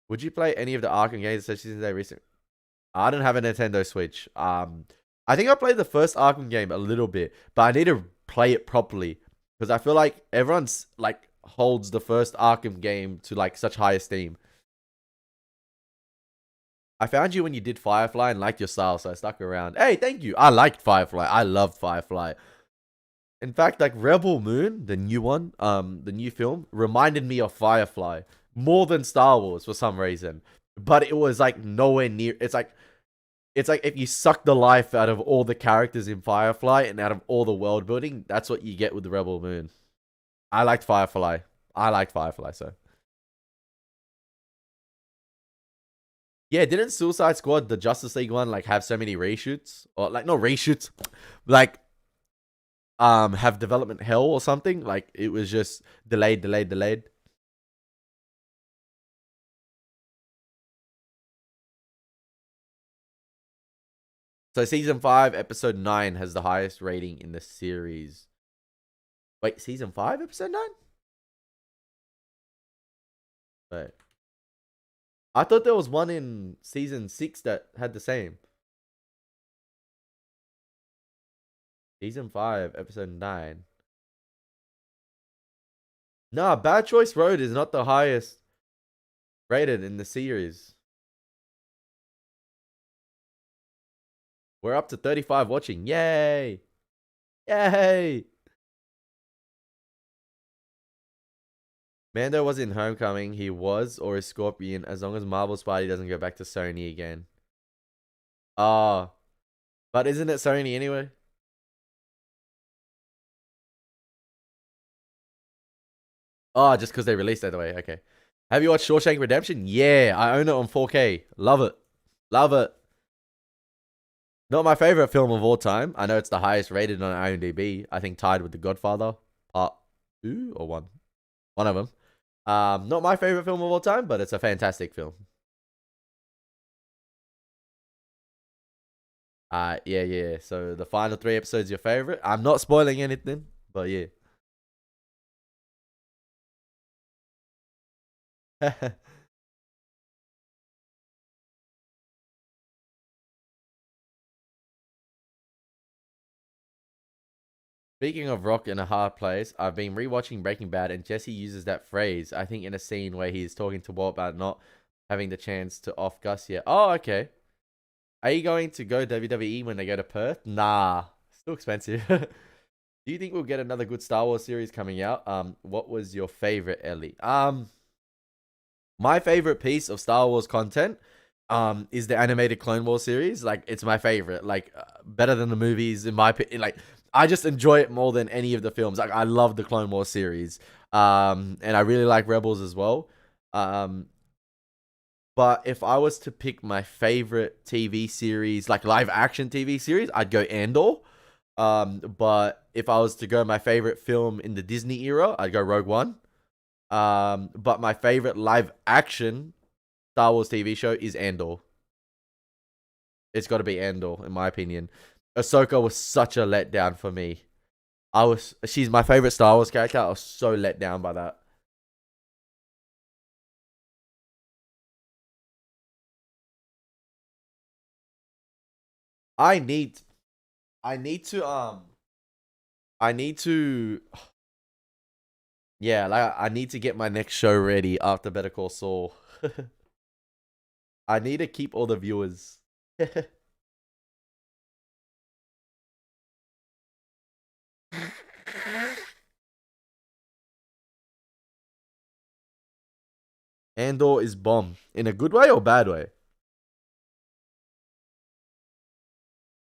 Would you play any of the Arkham games, especially since they recent? I don't have a Nintendo Switch. I think I played the first Arkham game a little bit, but I need to play it properly because I feel like everyone's like holds the first Arkham game to like such high esteem. I found you when you did Firefly and liked your style, so I stuck around. Hey, thank you. I liked Firefly. I loved Firefly. In fact, like Rebel Moon, the new one, the new film, reminded me of Firefly more than Star Wars for some reason. But it was like nowhere near. It's like if you suck the life out of all the characters in Firefly and out of all the world building, that's what you get with the Rebel Moon. I liked Firefly. So yeah, didn't Suicide Squad, the Justice League one, like have so many reshoots? Or like not reshoots, like have development hell or something? Like it was just delayed. So season 5, episode 9 has the highest rating in the series. Wait, season 5, episode 9? Wait. I thought there was one in season 6 that had the same. Season 5, episode 9. Nah, Bad Choice Road is not the highest rated in the series. We're up to 35 watching. Yay! Yay! Mando was in Homecoming. He was, or is Scorpion, as long as Marvel Spidey doesn't go back to Sony again. Oh. But isn't it Sony anyway? Oh, just because they released it the way. Okay. Have you watched Shawshank Redemption? Yeah, I own it on 4K. Love it. Love it. Not my favorite film of all time. I know it's the highest rated on IMDb. I think tied with The Godfather Part 2 or 1. One of them. Not my favorite film of all time, but it's a fantastic film. Yeah. So the final 3 episodes your favorite. I'm not spoiling anything, but yeah. Speaking of rock in a hard place, I've been rewatching Breaking Bad, and Jesse uses that phrase, I think in a scene where he's talking to Walt about not having the chance to off Gus yet. Oh, okay. Are you going to go WWE when they go to Perth? Nah, still expensive. Do you think we'll get another good Star Wars series coming out? What was your favorite, Ellie? My favorite piece of Star Wars content is the animated Clone Wars series. Like, it's my favorite. Like, better than the movies in my opinion. Like, I just enjoy it more than any of the films. Like, I love the Clone Wars series. And I really like Rebels as well. But if I was to pick my favorite TV series, like live action TV series, I'd go Andor. But if I was to go my favorite film in the Disney era, I'd go Rogue One. But my favorite live action Star Wars TV show is Andor. It's got to be Andor, in my opinion. Ahsoka was such a letdown for me. She's my favorite Star Wars character. I was so let down by that. I need, I need to, I need to, yeah, like I need to get my next show ready after Better Call Saul. I need to keep all the viewers. Andor is bomb in a good way or bad way.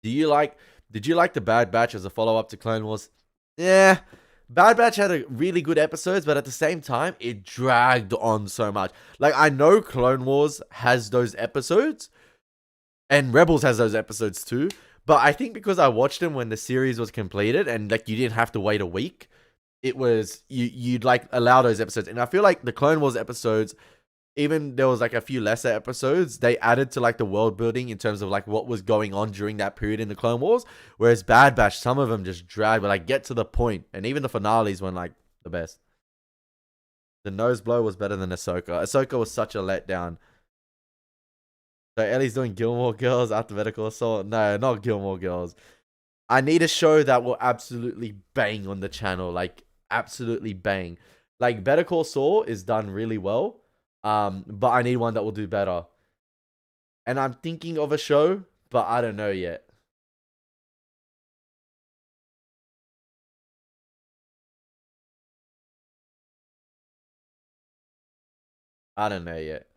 Do you like? Did you like the Bad Batch as a follow up to Clone Wars? Yeah, Bad Batch had a really good episodes, but at the same time, it dragged on so much. Like I know Clone Wars has those episodes, and Rebels has those episodes too. But I think because I watched them when the series was completed, and like you didn't have to wait a week, it was you'd like allow those episodes, and I feel like the Clone Wars episodes even there was like a few lesser episodes, they added to like the world building in terms of like what was going on during that period in the Clone Wars. Whereas Bad Batch, some of them just drag, but like get to the point, and even the finales weren't like the best. The nose blow was better than Ahsoka. Ahsoka was such a letdown. So Ellie's doing Gilmore Girls after Better Call Saul. No, not Gilmore Girls. I need a show that will absolutely bang on the channel, like absolutely bang. Like Better Call Saul is done really well, but I need one that will do better. And I'm thinking of a show, but I don't know yet. I don't know yet.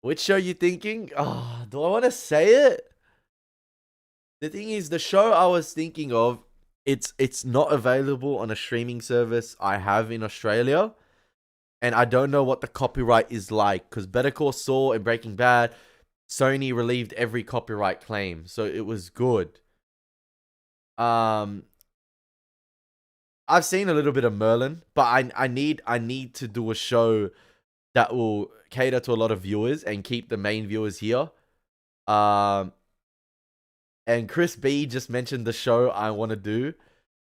Which show you thinking? Oh, do I want to say it? The thing is, the show I was thinking of, it's not available on a streaming service I have in Australia. And I don't know what the copyright is like, because Better Call Saul and Breaking Bad, Sony relieved every copyright claim, so it was good. Um, I've seen a little bit of Merlin, but I need to do a show that will cater to a lot of viewers and keep the main viewers here. Um, and Chris B just mentioned the show I want to do,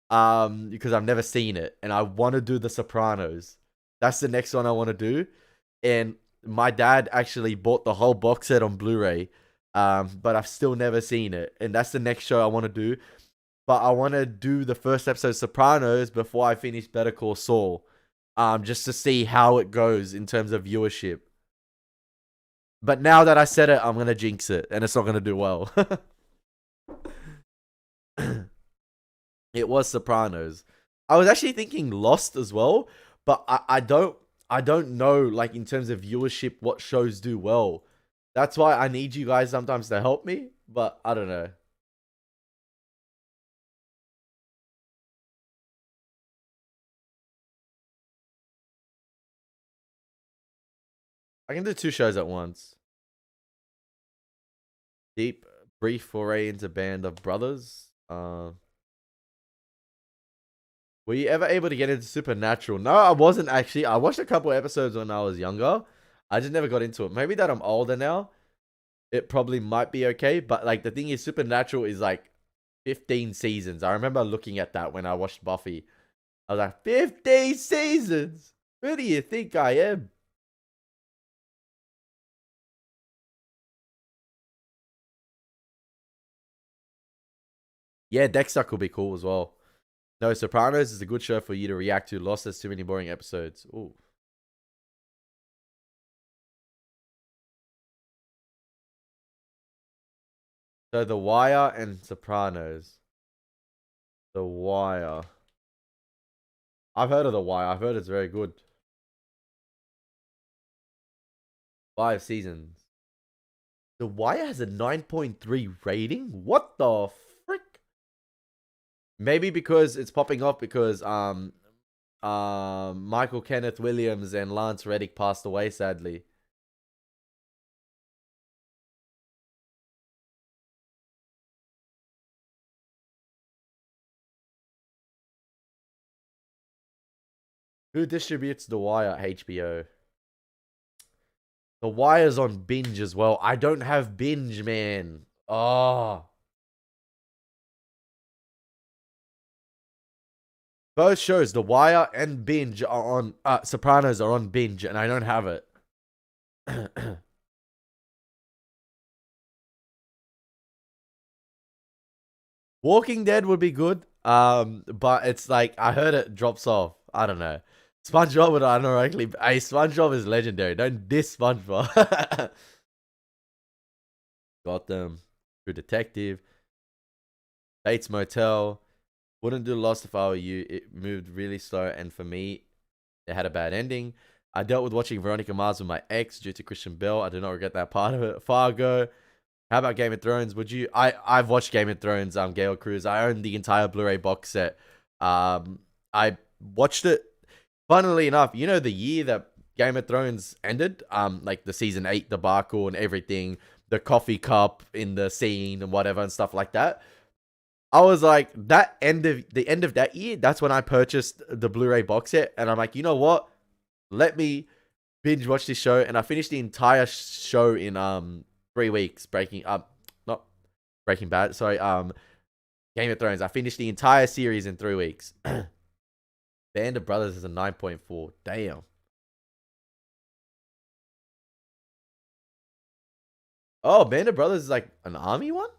because I've never seen it, and I want to do The Sopranos. That's the next one I want to do. And my dad actually bought the whole box set on Blu-ray, but I've still never seen it. And that's the next show I want to do. But I want to do the first episode of Sopranos before I finish Better Call Saul, just to see how it goes in terms of viewership. But now that I said it, I'm gonna jinx it, and it's not gonna do well. It was Sopranos. I was actually thinking Lost as well, but I don't know, like, in terms of viewership, what shows do well. That's why I need you guys sometimes to help me, but I don't know. I can do two shows at once. Deep, brief foray into Band of Brothers. Were you ever able to get into Supernatural? No, I wasn't actually. I watched a couple episodes when I was younger. I just never got into it. Maybe that I'm older now, it probably might be okay. But like the thing is, Supernatural is like 15 seasons. I remember looking at that when I watched Buffy. I was like, 15 seasons? Who do you think I am? Yeah, Dexter could be cool as well. No, Sopranos is a good show for you to react to. Lost has too many boring episodes. Ooh. So The Wire and Sopranos. The Wire. I've heard of The Wire. I've heard it's very good. 5 seasons. The Wire has a 9.3 rating? What the frick? Maybe because it's popping up because Michael Kenneth Williams and Lance Reddick passed away, sadly. Who distributes The Wire? HBO. The Wire's on Binge as well. I don't have Binge, man. Oh. Both shows, The Wire and Binge, are on. Sopranos are on Binge, and I don't have it. Walking Dead would be good. But it's like I heard it drops off. I don't know. SpongeBob would unironically. Hey, SpongeBob is legendary. Don't diss SpongeBob. Gotham, True Detective, Bates Motel. Wouldn't do Lost if I were you. It moved really slow, and for me, it had a bad ending. I dealt with watching Veronica Mars with my ex due to Christian Bale. I do not regret that part of it. Fargo. How about Game of Thrones? Would you? I've watched Game of Thrones. Gale Cruise. I own the entire Blu-ray box set. I watched it. Funnily enough, you know the year that Game of Thrones ended. Like the season 8 debacle and everything, the coffee cup in the scene and whatever and stuff like that. I was like, the end of that year, that's when I purchased the Blu-ray box set, and I'm like, you know what? Let me binge watch this show, and I finished the entire show in 3 weeks. Not Breaking Bad, sorry, Game of Thrones. I finished the entire series in 3 weeks. Band of Brothers is a 9.4. Damn. Oh, Band of Brothers is like an army one?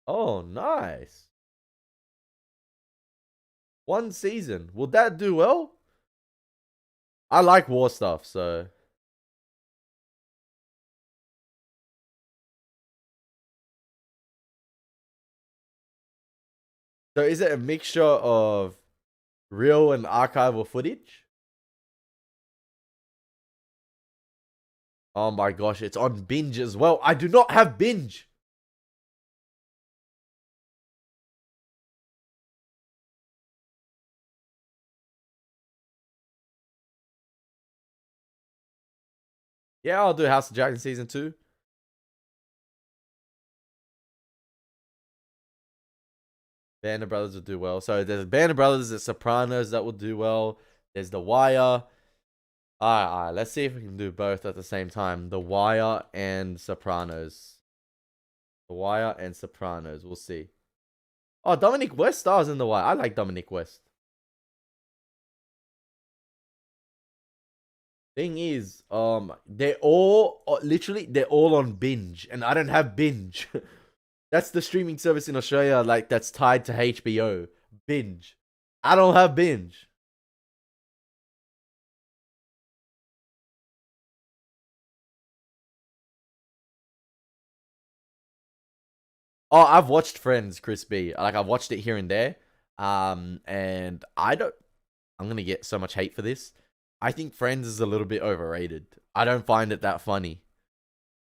Oh, nice. One season. Will that do well? I like war stuff, so. So is it a mixture of real and archival footage? Oh my gosh, it's on binge as well. I do not have binge. Yeah, I'll do House of Dragon season 2. Band of Brothers will do well. So there's Band of Brothers, there's Sopranos that will do well. There's The Wire. Alright, let's see if we can do both at the same time. The Wire and Sopranos. The Wire and Sopranos. We'll see. Oh, Dominic West stars in The Wire. I like Dominic West. Thing is, they're all literally they're all on binge, and I don't have binge. That's the streaming service in Australia, like that's tied to HBO. Binge. I don't have binge. Oh, I've watched Friends, Chris B. Like I've watched it here and there. And I don't. I'm gonna get so much hate for this. I think Friends is a little bit overrated. I don't find it that funny.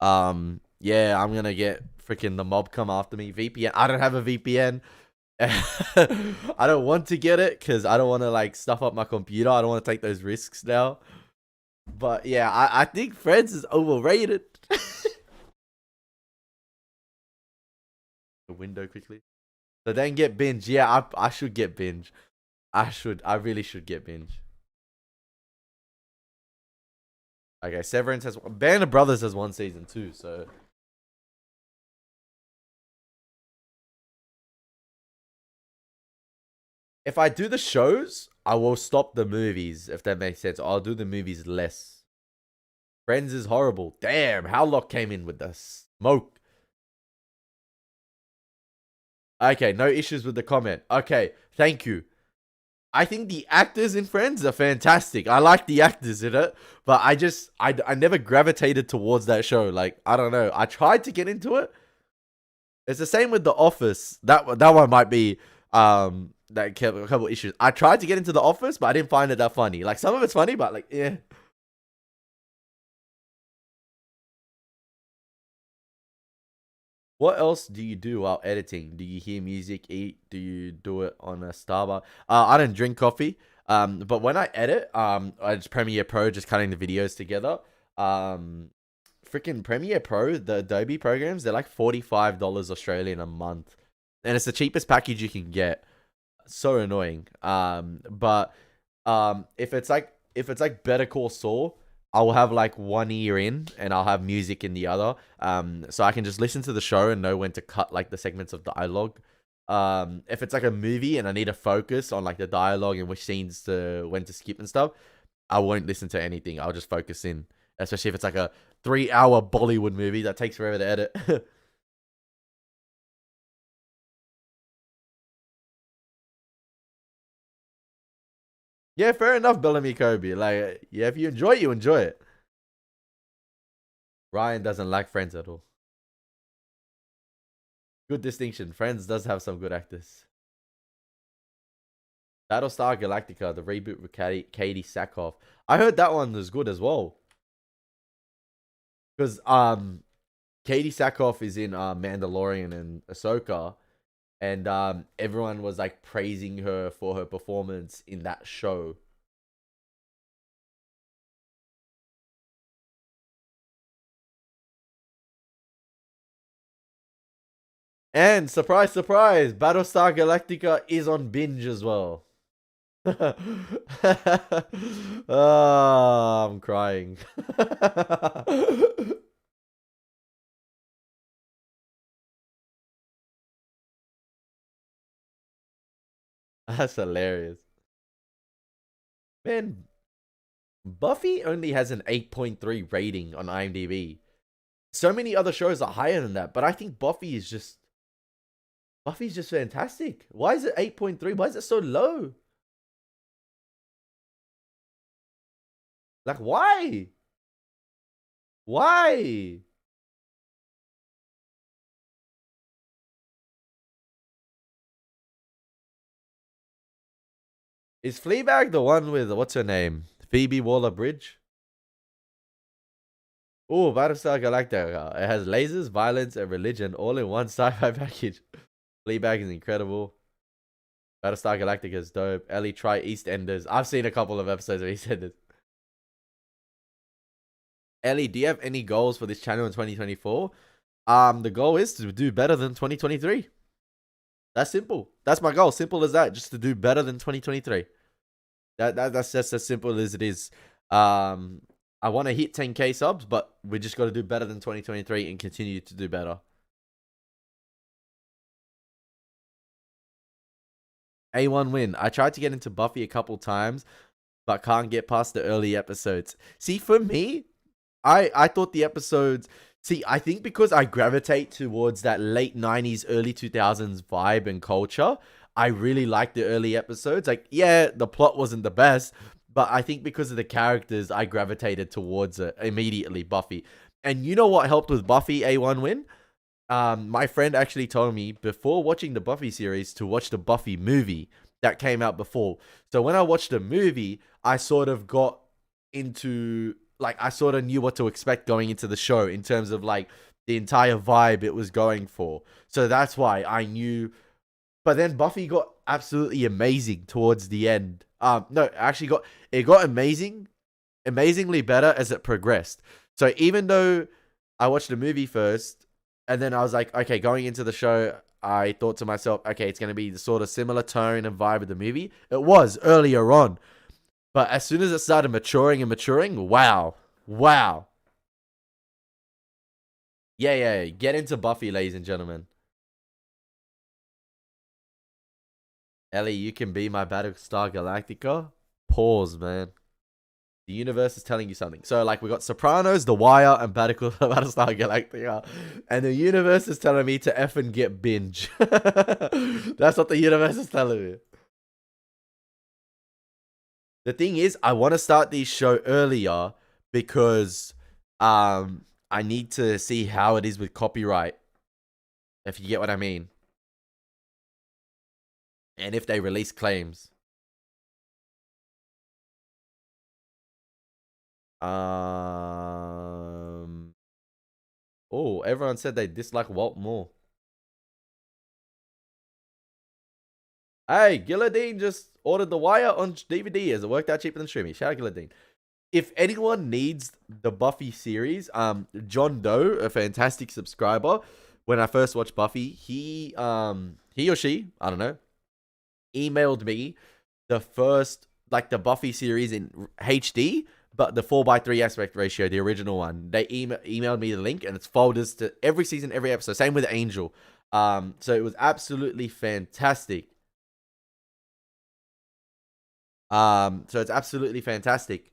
Yeah, I'm gonna get freaking the mob come after me. VPN. I don't have a VPN. I don't want to get it because I don't want to like stuff up my computer. I don't want to take those risks now. But yeah, I think Friends is overrated. The window quickly. So then get binge. Yeah, I should get binge. I really should get binge. Okay, Severance has Band of Brothers has one season too, so if I do the shows, I will stop the movies, if that makes sense. I'll do the movies less. Friends is horrible. Damn, Howlock came in with the smoke. Okay, no issues with the comment. Okay, thank you. I think the actors in Friends are fantastic. I like the actors in it, but I never gravitated towards that show. Like, I don't know. I tried to get into it. It's the same with The Office. That one might be that a couple issues. I tried to get into The Office, but I didn't find it that funny. Like some of it's funny, but like yeah. What else do you do while editing? Do you hear music, eat? Do you do it on a Starbucks? I don't drink coffee. But when I edit, I just Premiere Pro, just cutting the videos together. Um, Freaking Premiere Pro, the Adobe programs, they're like $45 Australian a month, and it's the cheapest package you can get. So annoying. But if it's like Better Call Saul, I'll have like one ear in and I'll have music in the other. So I can just listen to the show and know when to cut like the segments of dialogue. If it's like a movie and I need to focus on like the dialogue and which scenes to when to skip and stuff, I won't listen to anything. I'll just focus in. Especially if it's like a 3 hour Bollywood movie that takes forever to edit. Yeah, fair enough, Bellamy Kobe. Like, yeah, if you enjoy it, you enjoy it. Ryan doesn't like Friends at all. Good distinction. Friends does have some good actors. Battlestar Galactica, the reboot with Katie Sackhoff. I heard that one was good as well. Because Katie Sackhoff is in Mandalorian and Ahsoka, and everyone was like praising her for her performance in that show. And surprise, surprise, Battlestar Galactica is on binge as well. Oh, I'm crying. That's hilarious. Man, Buffy only has an 8.3 rating on IMDb. So many other shows are higher than that, but I think Buffy's just fantastic. Why is it 8.3? Why is it so low? Like, why? Why? Is Fleabag the one with, what's her name? Phoebe Waller-Bridge? Oh, Battlestar Galactica. It has lasers, violence, and religion all in one sci-fi package. Fleabag is incredible. Battlestar Galactica is dope. Ellie, try EastEnders. I've seen a couple of episodes of EastEnders. Ellie, do you have any goals for this channel in 2024? The goal is to do better than 2023. That's simple. That's my goal. Simple as that. Just to do better than 2023. That's just as simple as it is. I want to hit 10k subs, but we just got to do better than 2023 and continue to do better. A1 win. I tried to get into Buffy a couple times, but can't get past the early episodes. See, for me, I thought the episodes... See, I think because I gravitate towards that late 90s, early 2000s vibe and culture, I really like the early episodes. Like, yeah, the plot wasn't the best, but I think because of the characters, I gravitated towards it immediately, Buffy. And you know what helped with Buffy A1 win? My friend actually told me before watching the Buffy series to watch the Buffy movie that came out before. So when I watched the movie, I sort of got into... Like, I sort of knew what to expect going into the show in terms of, like, the entire vibe it was going for. So that's why I knew. But then Buffy got absolutely amazing towards the end. No, actually it got amazingly better as it progressed. So even though I watched the movie first, and then I was like, okay, going into the show, I thought to myself, okay, it's going to be the sort of similar tone and vibe of the movie. It was earlier on. But as soon as it started maturing and maturing, wow. Wow. Yeah. Get into Buffy, ladies and gentlemen. Ellie, you can be my Battlestar Galactica. Pause, man. The universe is telling you something. So, like, we got Sopranos, The Wire, and Battlestar Galactica. And the universe is telling me to effing get binge. That's what the universe is telling me. The thing is, I want to start these show earlier because I need to see how it is with copyright, if you get what I mean. And if they release claims. Oh, everyone said they dislike Walt more. Hey, Guillotine just ordered The Wire on DVD as it worked out cheaper than streaming. Shout out Guillotine. If anyone needs the Buffy series, John Doe, a fantastic subscriber, when I first watched Buffy, he or she, I don't know, emailed me the first, like, the Buffy series in HD, but the 4:3 aspect ratio, the original one. They emailed me the link, and it's folders to every season, every episode. Same with Angel. So it was absolutely fantastic. So it's absolutely fantastic.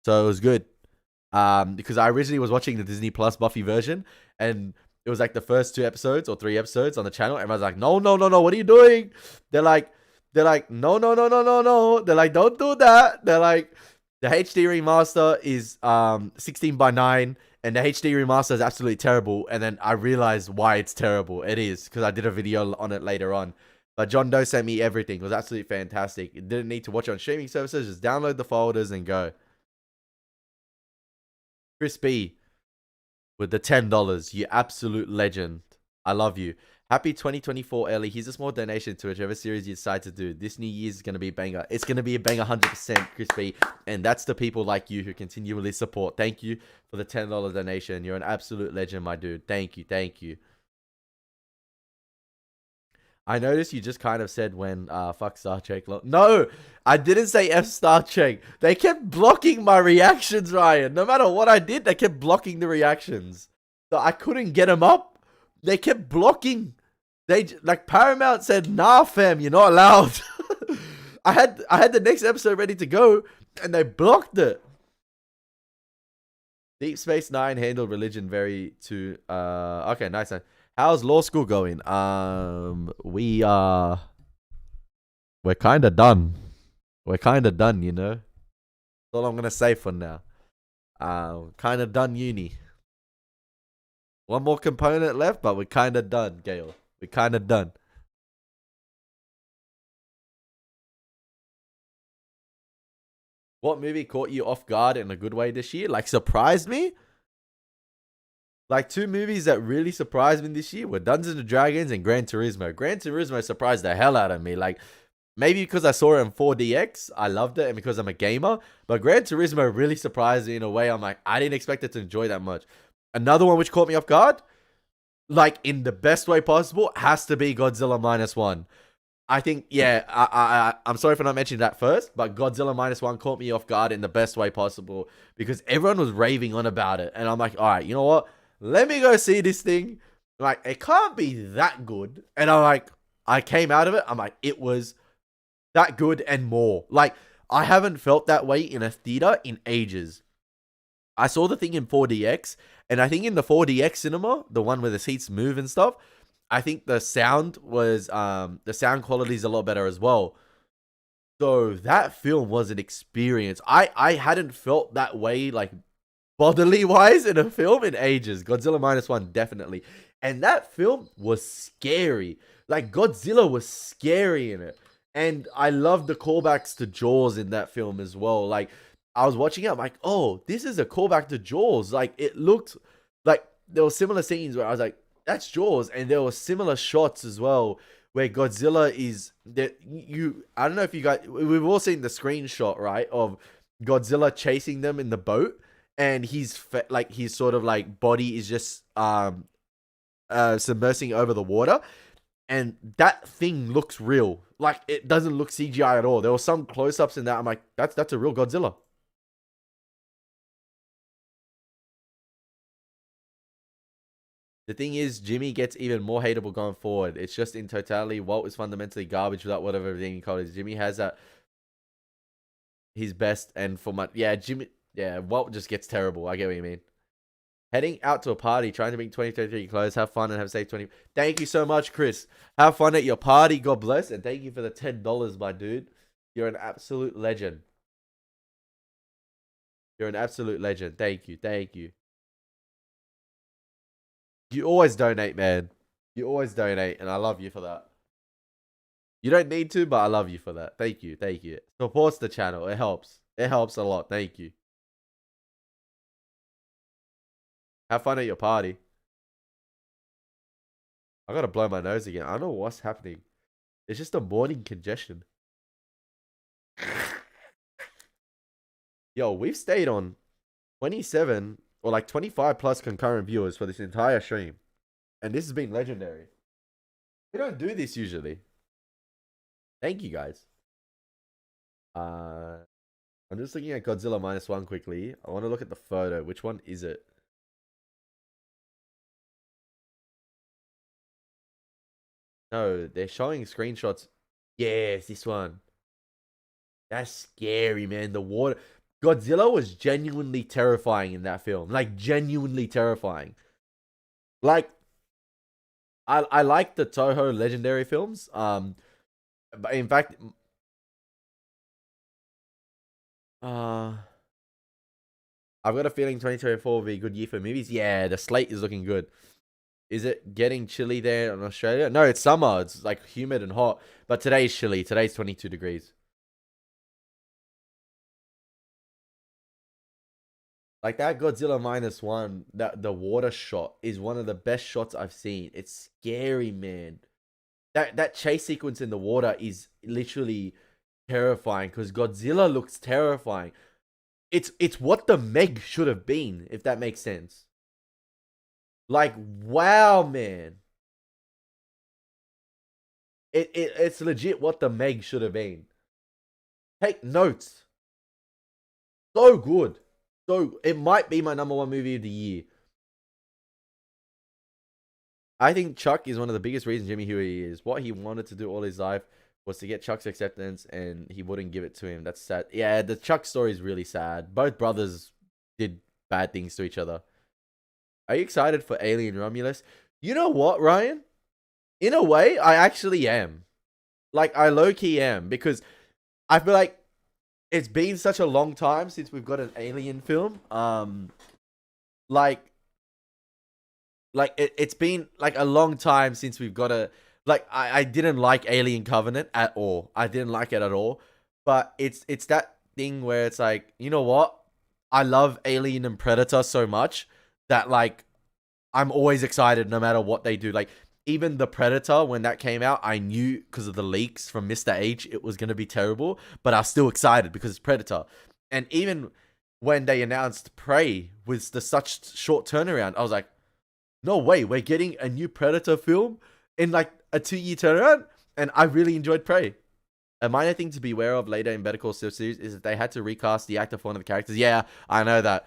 So it was good. Because I originally was watching the Disney Plus Buffy version, and it was like the first 2 episodes or 3 episodes on the channel. Everyone's like, no, what are you doing? They're like, no. They're like, don't do that. They're like, the HD remaster is 16:9, and the HD remaster is absolutely terrible. And then I realized why it's terrible. It is because I did a video on it later on. But John Doe sent me everything. It was absolutely fantastic. You didn't need to watch it on streaming services. Just download the folders and go. Chris B with the $10. You absolute legend. I love you. Happy 2024, Ellie. Here's a small donation to whichever series you decide to do. This New Year's is going to be a banger. It's going to be a banger 100%, Chris B. And that's the people like you who continually support. Thank you for the $10 donation. You're an absolute legend, my dude. Thank you. I noticed you just kind of said when fuck Star Trek. No, I didn't say F Star Trek. They kept blocking my reactions, Ryan. No matter what I did, they kept blocking the reactions. So I couldn't get them up. They kept blocking. Like Paramount said, nah, fam, you're not allowed. I had the next episode ready to go, and they blocked it. Deep Space Nine handled religion very too. Okay, nice. How's law school going? We're kind of done. We're kind of done, you know. That's all I'm gonna say for now. Kind of done uni. One more component left, but we're kind of done, Gail. We're kind of done. What movie caught you off guard in a good way this year? Like, surprised me? Like, two movies that really surprised me this year were Dungeons and Dragons and Gran Turismo. Gran Turismo surprised the hell out of me. Like, maybe because I saw it in 4DX, I loved it, and because I'm a gamer. But Gran Turismo really surprised me in a way. I'm like, I didn't expect it to enjoy that much. Another one which caught me off guard, like in the best way possible, has to be Godzilla Minus One. I think, yeah, I'm sorry for not mentioning that first, but Godzilla Minus One caught me off guard in the best way possible because everyone was raving on about it. And I'm like, all right, you know what? Let me go see this thing. Like, it can't be that good. And I'm like, I came out of it. I'm like, it was that good and more. Like, I haven't felt that way in a theater in ages. I saw the thing in 4DX, and I think in the 4DX cinema, the one where the seats move and stuff, I think the sound quality is a lot better as well. So that film was an experience. I hadn't felt that way, like, bodily wise in a film in ages. Godzilla Minus One, definitely. And that film was scary. Like, Godzilla was scary in it. And I love the callbacks to Jaws in that film as well. Like, I was watching it, I'm like, oh, this is a callback to Jaws. Like, it looked like there were similar scenes where I was like, that's Jaws. And there were similar shots as well where Godzilla is that I don't know if you guys, we've all seen the screenshot, right, of Godzilla chasing them in the boat, and his sort of like body is just submersing over the water, and that thing looks real. Like, it doesn't look CGI at all. There were some close-ups in that. I'm like, that's a real Godzilla. The thing is, Jimmy gets even more hateable going forward. It's just in totality, Walt is fundamentally garbage without whatever everything you call it. Jimmy has that his best, and for my Walt just gets terrible. I get what you mean. Heading out to a party, trying to make 2023 close. Have fun and have a safe 20. Thank you so much, Chris. Have fun at your party. God bless, and thank you for the $10, my dude. You're an absolute legend. You're an absolute legend. Thank you. Thank you. You always donate, man. You always donate, and I love you for that. You don't need to, but I love you for that. Thank you. Thank you. Supports the channel. It helps. It helps a lot. Thank you. Have fun at your party. I gotta blow my nose again. I don't know what's happening. It's just a morning congestion. Yo, we've stayed on 27 or like 25 plus concurrent viewers for this entire stream. And this has been legendary. We don't do this usually. Thank you, guys. I'm just looking at Godzilla Minus One quickly. I want to look at the photo. Which one is it? No, they're showing screenshots. Yes, this one. That's scary, man. The water. Godzilla was genuinely terrifying in that film. Like, genuinely terrifying. Like, I like the Toho legendary films. But in fact, I've got a feeling 2024 will be a good year for movies. Yeah, the slate is looking good. Is it getting chilly there in Australia? No, it's summer. It's like humid and hot. But today's chilly. Today's 22 degrees. Like, that Godzilla Minus One, that the water shot is one of the best shots I've seen. It's scary, man. That chase sequence in the water is literally terrifying because Godzilla looks terrifying. It's what the Meg should have been, if that makes sense. Like, wow, man. It's legit what the Meg should have been. Take notes. So good. So it might be my number one movie of the year. I think Chuck is one of the biggest reasons Jimmy Huey is. What he wanted to do all his life was to get Chuck's acceptance, and he wouldn't give it to him. That's sad. Yeah, the Chuck story is really sad. Both brothers did bad things to each other. Are you excited for Alien Romulus? You know what, Ryan? In a way, I actually am. Like, I low-key am, because I feel like it's been such a long time since we've got an Alien film. Like, it's been like a long time since we've got a like I didn't like Alien Covenant at all. I didn't like it at all. But it's that thing where it's like, you know what? I love Alien and Predator so much that like I'm always excited no matter what they do. Like even the Predator, when that came out, I knew because of the leaks from Mr. H it was gonna be terrible, but I was still excited because it's Predator. And even when they announced Prey with the such short turnaround, I was like, no way, we're getting a new Predator film in like a 2-year turnaround, and I really enjoyed Prey. A minor thing to be aware of later in Better Call Saul series is that they had to recast the actor for one of the characters. Yeah, I know that.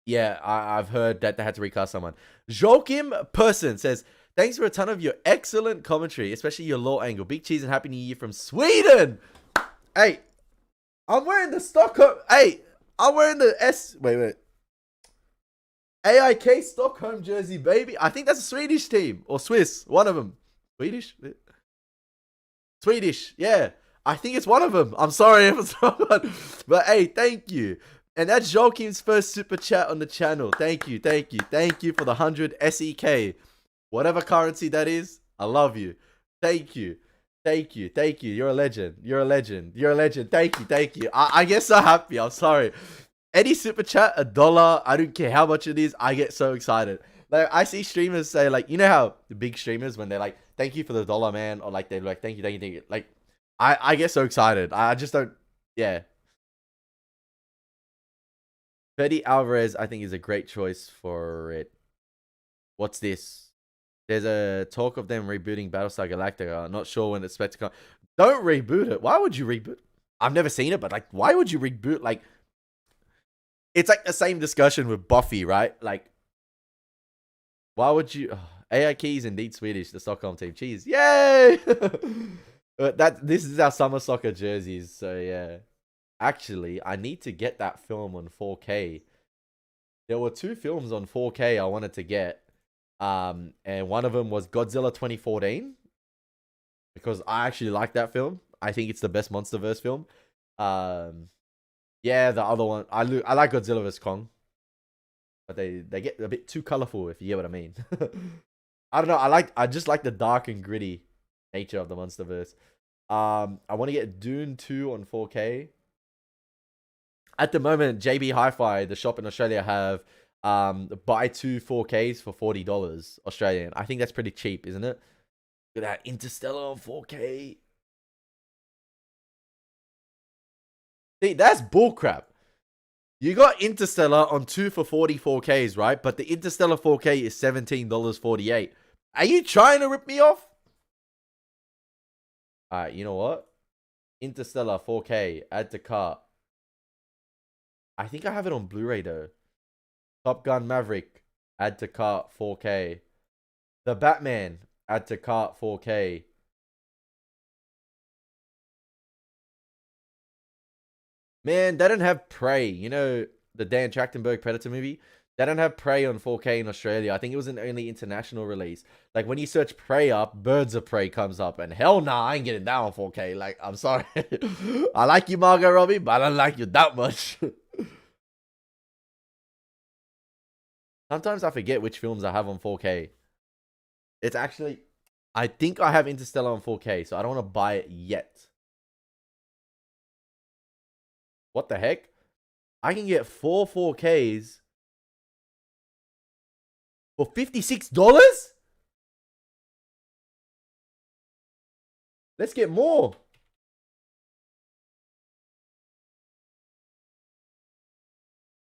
Yeah, I've heard that they had to recast someone. Joachim Person says, thanks for a ton of your excellent commentary, especially your law angle. Big cheese and happy new year from Sweden. Hey, I'm wearing the Stockholm. Hey, I'm wearing the Wait. AIK Stockholm jersey, baby. I think that's a Swedish team. Or Swiss. One of them. Swedish? Swedish. Yeah. I think it's one of them. I'm sorry if it's wrong. But hey, thank you. And that's Joachim's first super chat on the channel. Thank you. Thank you for the 100 SEK. Whatever currency that is, I love you. Thank you. You're a legend. Thank you. I get so happy. I'm sorry. Any super chat, $1, I don't care how much it is, I get so excited. Like, I see streamers say, like, you know how the big streamers, when they're like, thank you for the $1, man, or like, they're like, thank you. Like, I get so excited. I just don't, yeah. Fede Alvarez, I think, is a great choice for it. What's this? There's a talk of them rebooting Battlestar Galactica. I'm not sure when it's expected to come. Don't reboot it. Why would you reboot? I've never seen it, but like, why would you reboot? Like, it's like the same discussion with Buffy, right? Like, why would you? AIK is indeed Swedish, the Stockholm team. Cheese. Yay! This is our summer soccer jerseys, so yeah. Actually, I need to get that film on 4K. There were 2 films on 4K I wanted to get. And one of them was Godzilla 2014. Because I actually like that film. I think it's the best MonsterVerse film. Yeah, the other one. I like Godzilla vs. Kong. But they get a bit too colorful, if you get what I mean. I don't know. I just like the dark and gritty nature of the MonsterVerse. I want to get Dune 2 on 4K. At the moment, JB Hi-Fi, the shop in Australia, have buy 2 4Ks for $40 Australian. I think that's pretty cheap, isn't it? Look at that Interstellar on 4K. See, that's bullcrap. You got Interstellar on 2 for 44Ks, right? But the Interstellar 4K is $17.48. Are you trying to rip me off? Alright, you know what? Interstellar 4K, add to cart. I think I have it on Blu-ray though. Top Gun Maverick, add to cart 4K. The Batman, add to cart 4K. Man, they don't have Prey. You know, the Dan Trachtenberg Predator movie? They don't have Prey on 4K in Australia. I think it was an only international release. Like, when you search Prey up, Birds of Prey comes up. And hell nah, I ain't getting that on 4K. Like, I'm sorry. I like you, Margot Robbie, but I don't like you that much. Sometimes I forget which films I have on 4K. It's actually... I think I have Interstellar on 4K, so I don't want to buy it yet. What the heck? I can get 4 4Ks for $56? Let's get more.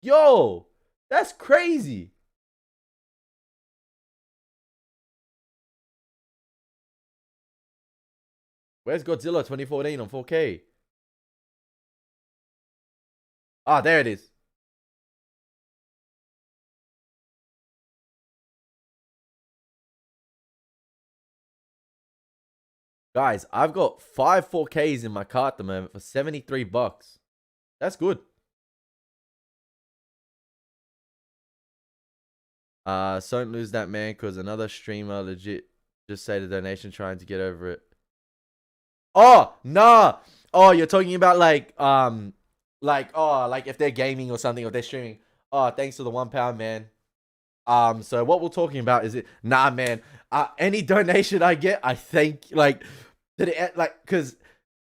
Yo, that's crazy. Where's Godzilla 2014 on 4K? Ah, there it is. Guys, I've got 5 4Ks in my cart at the moment for 73 bucks. That's good. So don't lose that, man, because another streamer legit just say the donation trying to get over it. Oh, nah. Oh, you're talking about like if they're gaming or something, or they're streaming. Oh, thanks for the £1, man. So what we're talking about is it? Nah, man. Any donation I get, I thank because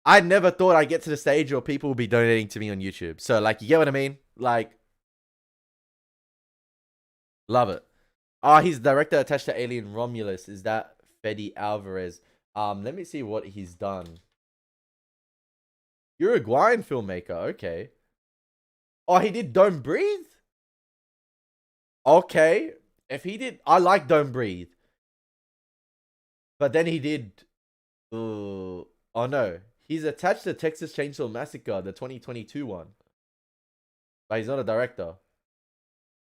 I never thought I'd get to the stage where people will be donating to me on YouTube. So like, you get what I mean? Like, love it. Oh, he's director attached to Alien Romulus. Is that Fede Alvarez? Let me see what he's done. Uruguayan filmmaker. Okay. Oh, he did Don't Breathe? Okay. If he did, I like Don't Breathe. But then he did. Oh no. He's attached to Texas Chainsaw Massacre, the 2022 one. But he's not a director.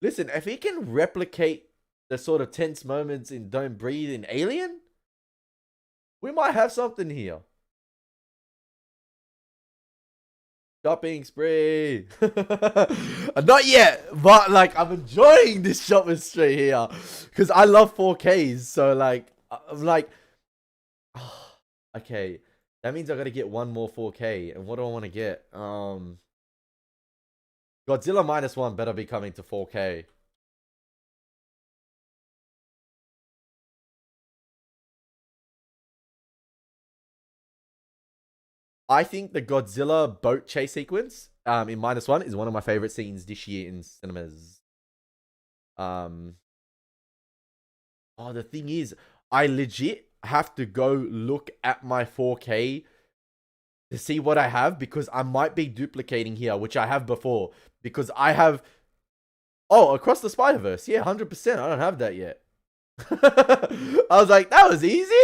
Listen, if he can replicate the sort of tense moments in Don't Breathe in Alien, we might have something here. Shopping spree. Not yet, but like, I'm enjoying this shopping spree here because I love 4Ks. So like, I'm like, okay, that means I gotta get one more 4K. And what do I want to get? Godzilla -1 better be coming to 4K. I think the Godzilla boat chase sequence in -1 is one of my favorite scenes this year in cinemas. Oh, the thing is, I legit have to go look at my 4K to see what I have, because I might be duplicating here, which I have before, because I have Across the Spider-Verse. Yeah, 100%. I don't have that yet. I was like, that was easy.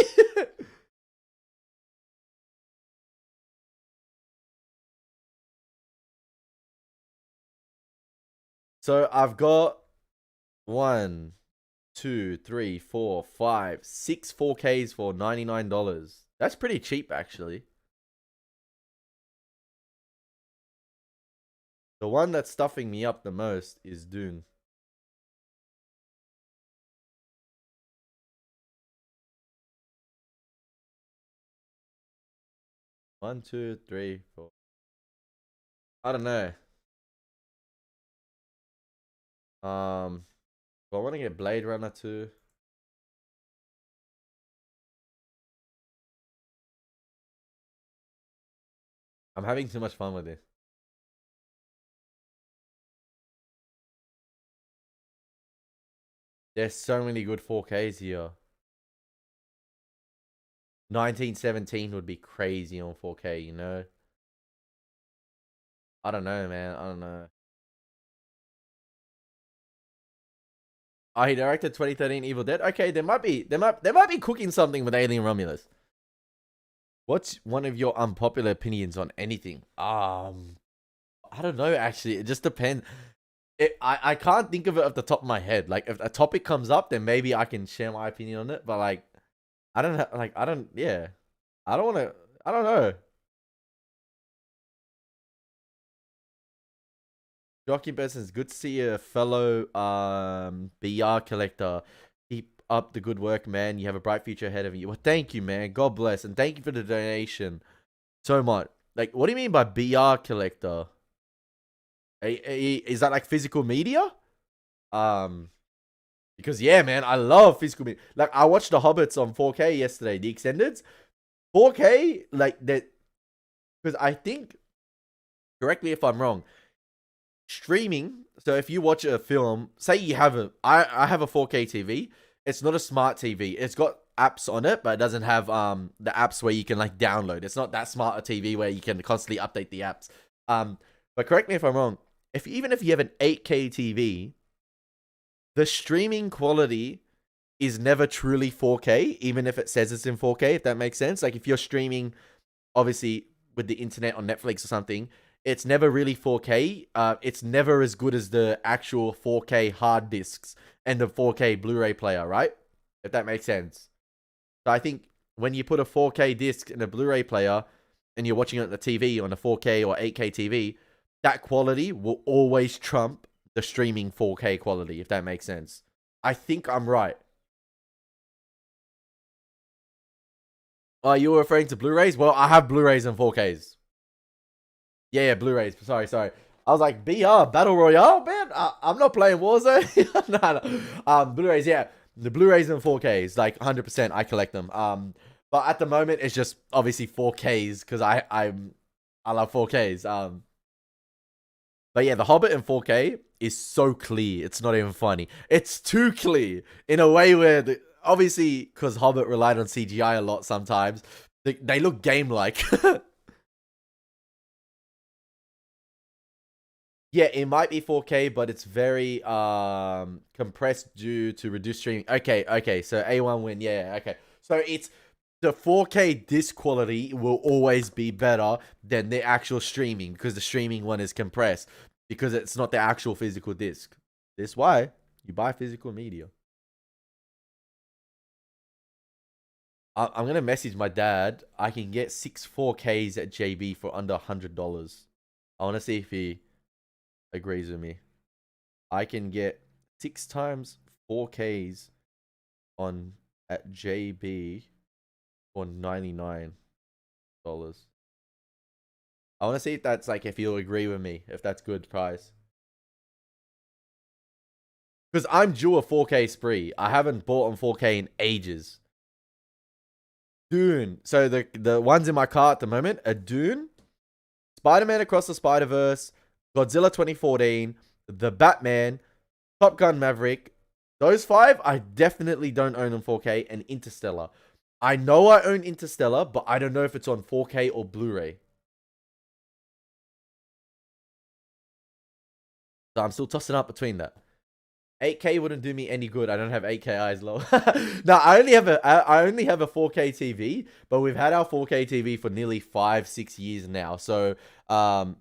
So I've got 1, 2, 3, 4, 5, 6 4Ks for $99. That's pretty cheap, actually. The one that's stuffing me up the most is Dune. One, two, three, four. I don't know. Do I want to get Blade Runner 2? I'm having too much fun with this. There's so many good 4Ks here. 1917 would be crazy on 4K, you know? I don't know, man. I don't know. Oh, he directed 2013 Evil Dead. Okay, they might be cooking something with Alien Romulus. What's one of your unpopular opinions on anything? I don't know, actually. It just depends. I can't think of it off the top of my head. Like, if a topic comes up, then maybe I can share my opinion on it. But like, I don't yeah. I don't know. Jockey Benson's good to see a fellow BR collector. Keep up the good work, man. You have a bright future ahead of you. Well, thank you, man. God bless, and thank you for the donation so much. Like, what do you mean by BR collector? Is that like physical media? Because yeah, man, I love physical media. Like, I watched The Hobbits on 4K yesterday, the extendeds. 4K, like that, because I think, correct me if I'm wrong, streaming. So if you watch a film, say you have I have a 4K TV. It's not a smart TV. It's got apps on it, but it doesn't have the apps where you can like download. It's not that smart a TV where you can constantly update the apps. But correct me if I'm wrong. Even if you have an 8K TV, the streaming quality is never truly 4K, even if it says it's in 4K, if that makes sense. Like, if you're streaming obviously with the internet on Netflix or something, it's never really 4K. It's never as good as the actual 4K hard discs and the 4K Blu-ray player, right? If that makes sense. So I think when you put a 4K disc in a Blu-ray player and you're watching it on the TV on a 4K or 8K TV, that quality will always trump the streaming 4K quality, if that makes sense. I think I'm right. Oh, you were referring to Blu-rays? Well, I have Blu-rays and 4Ks. Yeah, Blu-rays. Sorry. I was like, BR, Battle Royale? Man, I'm not playing Warzone. No. Blu-rays, yeah. The Blu-rays and 4Ks, like 100%, I collect them. But at the moment, it's just obviously 4Ks because I love 4Ks. But yeah, The Hobbit in 4K is so clear. It's not even funny. It's too clear in a way where, obviously, because Hobbit relied on CGI a lot sometimes, they look game-like. Yeah, it might be 4K, but it's very compressed due to reduced streaming. Okay. So A1 win. Yeah, okay. So it's the 4K disc quality will always be better than the actual streaming because the streaming one is compressed because it's not the actual physical disc. That's why you buy physical media. I'm gonna message my dad. I can get 6 4Ks at JB for under $100. I want to see if he agrees with me. I can get 6 times 4Ks on at JB for $99. I want to see if that's like if you'll agree with me, if that's good price. Because I'm due a 4K spree. I haven't bought on 4K in ages. Dune. So the ones in my car at the moment are Dune, Spider-Man Across the Spider-Verse, Godzilla 2014, The Batman, Top Gun Maverick. Those 5, I definitely don't own on 4K, and Interstellar. I know I own Interstellar, but I don't know if it's on 4K or Blu-ray. So I'm still tossing up between that. 8K wouldn't do me any good. I don't have 8K eyes low. No, I only have a 4K TV, but we've had our 4K TV for nearly 5-6 years now. So whoa.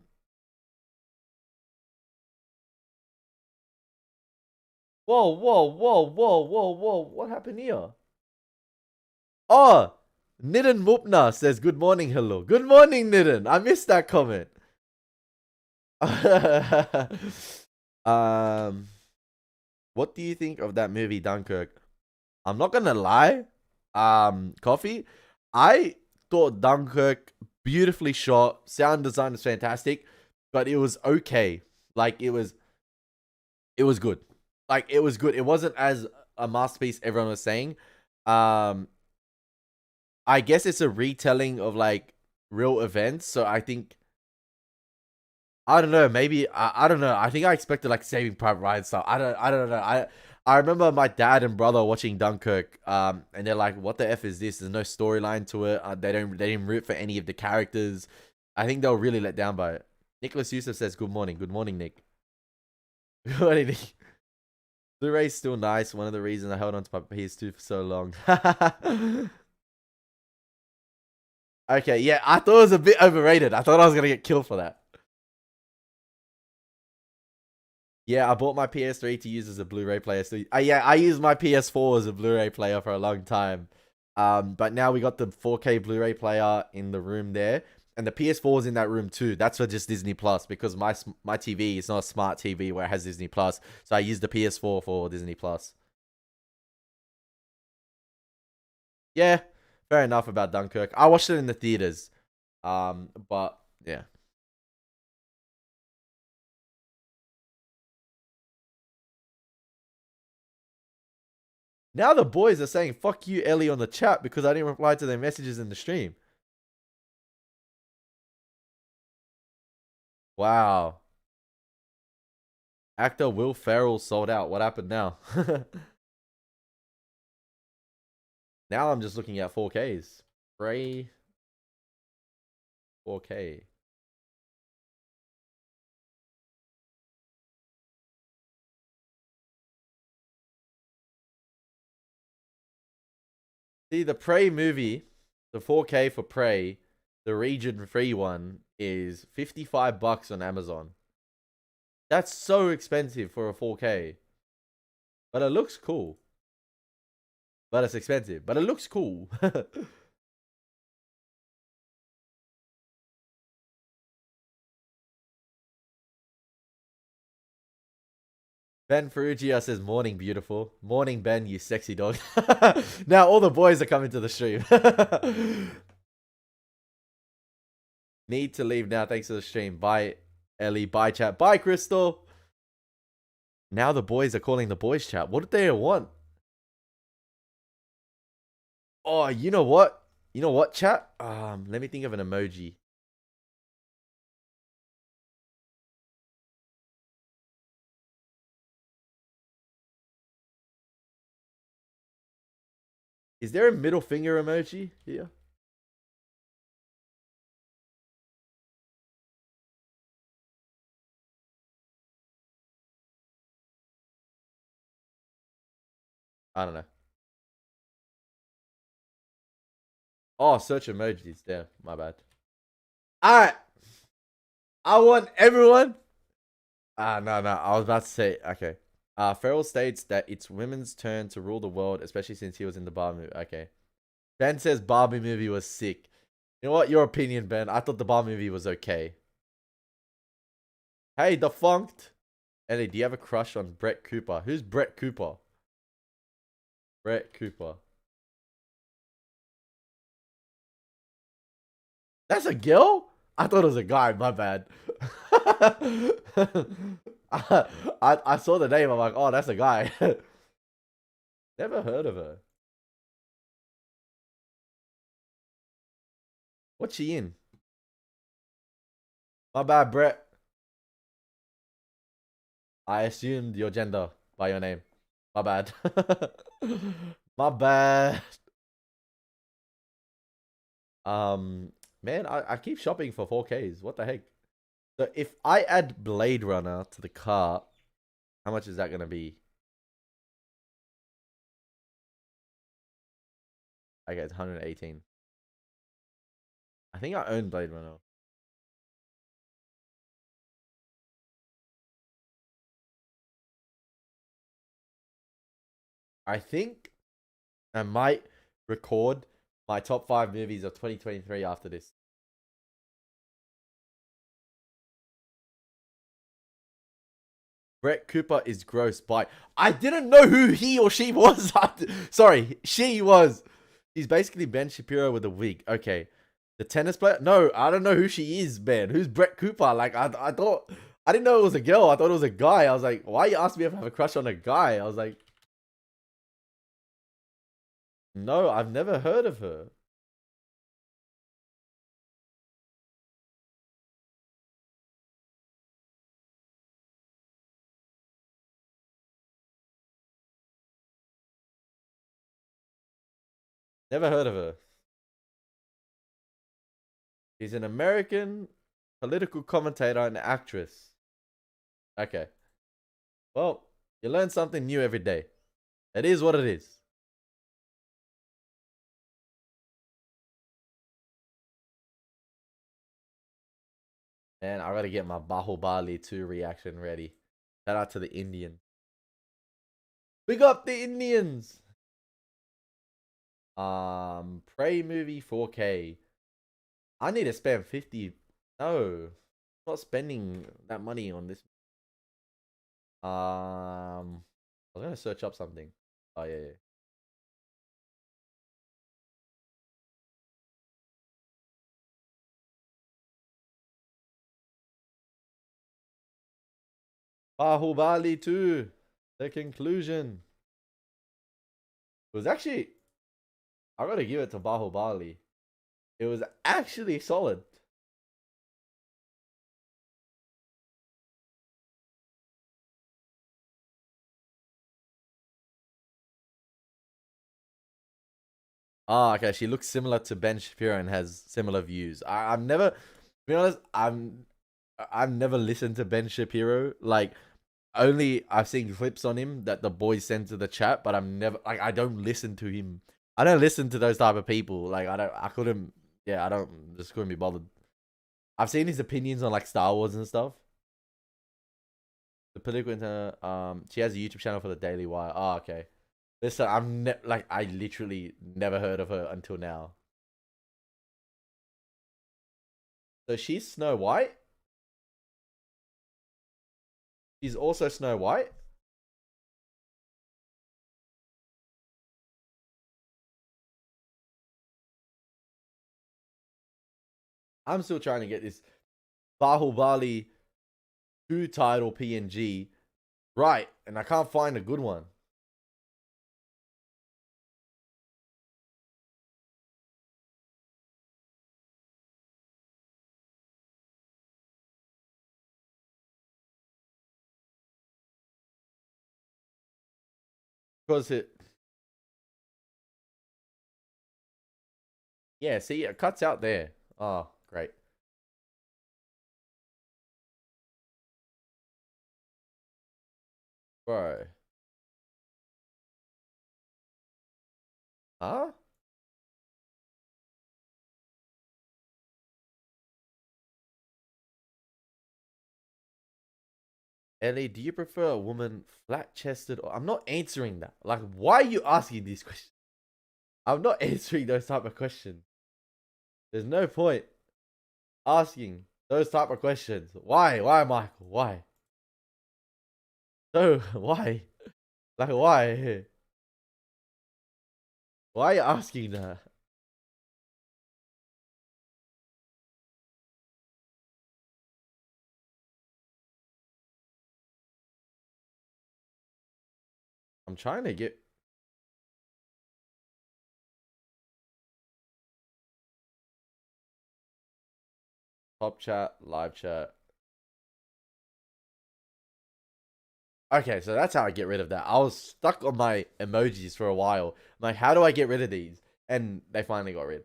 What happened here? Oh, Nidin Mupna says good morning, hello. Good morning, Nidin. I missed that comment. um what do you think of that movie Dunkirk? I'm not gonna lie. Coffee. I thought Dunkirk beautifully shot. Sound design is fantastic, but it was okay. Like it was good. Like it was good. It wasn't as a masterpiece everyone was saying. Um, I guess it's a retelling of like real events. So I think I don't know. Maybe I don't know. I think I expected like Saving Private Ryan stuff. I don't know. I remember my dad and brother watching Dunkirk. And they're like, "What the f is this? There's no storyline to it. They didn't root for any of the characters. I think they were really let down by it." Nicholas Yusuf says, "Good morning. Good morning, Nick." Good morning, Nick. Blu-ray's still nice. One of the reasons I held on to my PS2 for so long. Okay, yeah, I thought it was a bit overrated. I thought I was gonna get killed for that. Yeah, I bought my PS3 to use as a Blu-ray player. So, yeah, I used my PS4 as a Blu-ray player for a long time. But now we got the 4K Blu-ray player in the room there, and the PS4 is in that room too. That's for just Disney Plus because my TV is not a smart TV where it has Disney Plus. So I use the PS4 for Disney Plus. Yeah, fair enough about Dunkirk. I watched it in the theaters. But yeah. Now the boys are saying "fuck you, Ellie" on the chat because I didn't reply to their messages in the stream. Wow. Actor Will Ferrell sold out. What happened now? Now I'm just looking at 4Ks. Prey 4K. See, the Prey movie, the 4K for Prey The region free one is $55 on Amazon. That's so expensive for a 4K. But it looks cool. But it's expensive. But it looks cool. Ben Ferrugia says, morning, beautiful. Morning, Ben, you sexy dog. Now all the boys are coming to the stream. Need to leave now. Thanks for the stream. Bye, Ellie. Bye, chat. Bye, Crystal. Now the boys are calling the boys chat. What did they want? Oh, you know what? You know what, chat? Let me think of an emoji. Is there a middle finger emoji here? I don't know. Oh, search emojis. There, my bad. Alright. I want everyone. No. I was about to say, okay. Farrell states that it's women's turn to rule the world, especially since he was in the Barbie movie. Okay. Ben says Barbie movie was sick. You know what? Your opinion, Ben. I thought the Barbie movie was okay. Hey, defunct. Ellie, do you have a crush on Brett Cooper? Who's Brett Cooper? Brett Cooper. That's a girl? I thought it was a guy. My bad. I saw the name. I'm like, oh, that's a guy. Never heard of her. What's she in? My bad, Brett. I assumed your gender by your name. My bad. My bad. Man, I keep shopping for 4Ks. What the heck? So if I add Blade Runner to the cart, how much is that gonna be? Okay, it's 118. I think I own Blade Runner. I think I might record my top 5 movies of 2023 after this. Brett Cooper is gross. Bye. I didn't know who he or she was. Sorry, she was. He's basically Ben Shapiro with a wig. Okay. The tennis player? No, I don't know who she is, man. Who's Brett Cooper? Like, I thought, I didn't know it was a girl. I thought it was a guy. I was like, why you asked me if I have a crush on a guy? I was like, no, I've never heard of her. Never heard of her. She's an American political commentator and actress. Okay. Well, you learn something new every day. It is what it is. And I gotta get my Bahubali 2 reaction ready. Shout out to the Indian. Big up the Indians! Prey movie 4K. I need to spend 50. No. I'm not spending that money on this. I was gonna search up something. Oh yeah. Bahubali 2. The conclusion. It was actually, I gotta give it to Bahubali. It was actually solid. Ah, okay. She looks similar to Ben Shapiro and has similar views. I've never, to be honest, I've never listened to Ben Shapiro. Like, only I've seen clips on him that the boys send to the chat, but I'm never like I don't listen to him. I don't listen to those type of people. Like I couldn't Yeah, I don't just couldn't be bothered. I've seen his opinions on like Star Wars and stuff. The political she has a YouTube channel for the Daily Wire. Oh, okay. Listen, like I literally never heard of her until now. So she's Snow White. She's also Snow White. I'm still trying to get this Bahubali 2 title PNG right, and I can't find a good one. Because yeah, see, it cuts out there. Oh, great. Bro. Huh? Ellie, do you prefer a woman flat chested or I'm not answering that. Like, why are you asking these questions? I'm not answering those type of questions. There's no point asking those type of questions. Why? Why, Michael? Why? So why? Like why? Why are you asking that? I'm trying to get top chat, live chat. Okay, so that's how I get rid of that. I was stuck on my emojis for a while. I'm like, how do I get rid of these? And they finally got rid.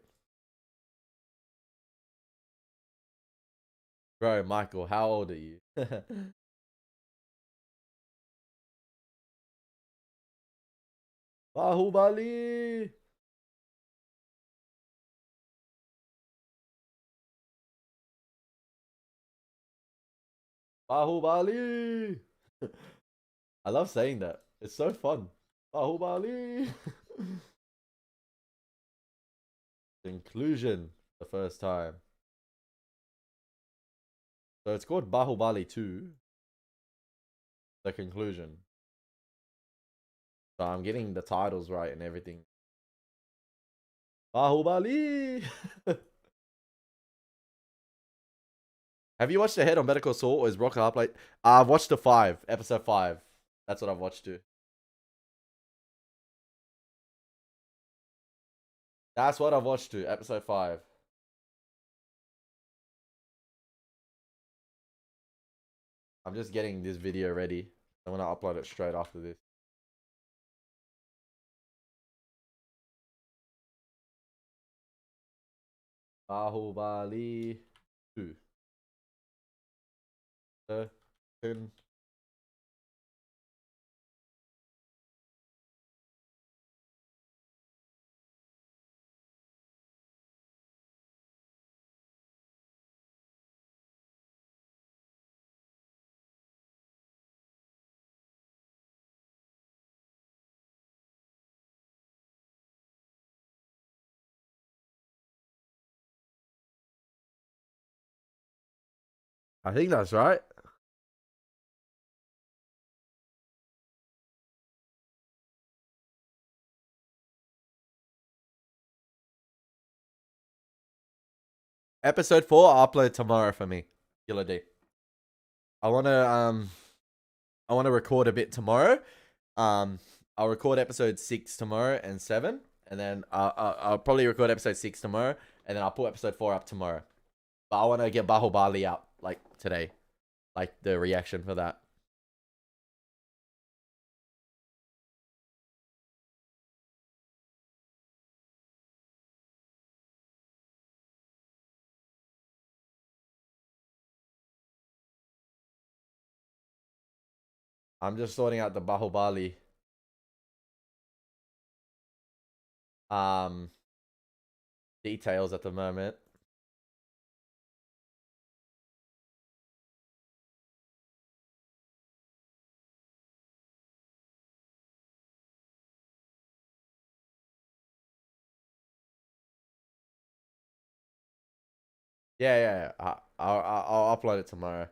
Bro, Michael, how old are you? Bahubali! Bahubali! I love saying that. It's so fun. Bahubali! Inclusion the first time. So it's called Bahubali 2, the conclusion. So I'm getting the titles right and everything. Bahubali! Have you watched Ahead on Better Call Saul or is Rock Up like? I've watched the 5, episode 5. That's what I've watched too. That's what I've watched too, episode 5. I'm just getting this video ready. I'm gonna upload it straight after this. Bahubali 2. The I think that's right. Episode 4, I'll upload tomorrow for me. Killer D. I wanna record a bit tomorrow. Um, I'll record episode 6 tomorrow and 7, and then I'll probably record episode 6 tomorrow, and then I'll put episode 4 up tomorrow. But I want to get Bahubali out like today, like the reaction for that. I'm just sorting out the Bahubali. Um, details at the moment. Yeah, yeah, yeah. I'll upload it tomorrow.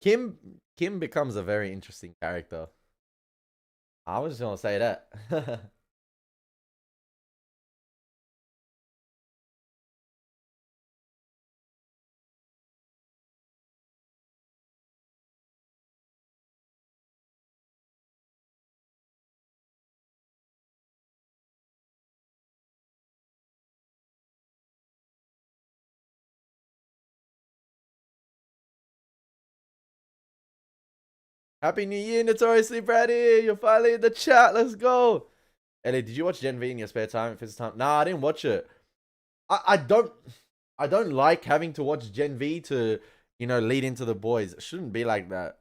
Kim becomes a very interesting character. I was just gonna say that. Happy New Year, Notoriously Bratty! You're finally in the chat. Let's go. Ellie, did you watch Gen V in your spare time? If it's time, nah, I didn't watch it. I don't I don't like having to watch Gen V to lead into the boys. It shouldn't be like that.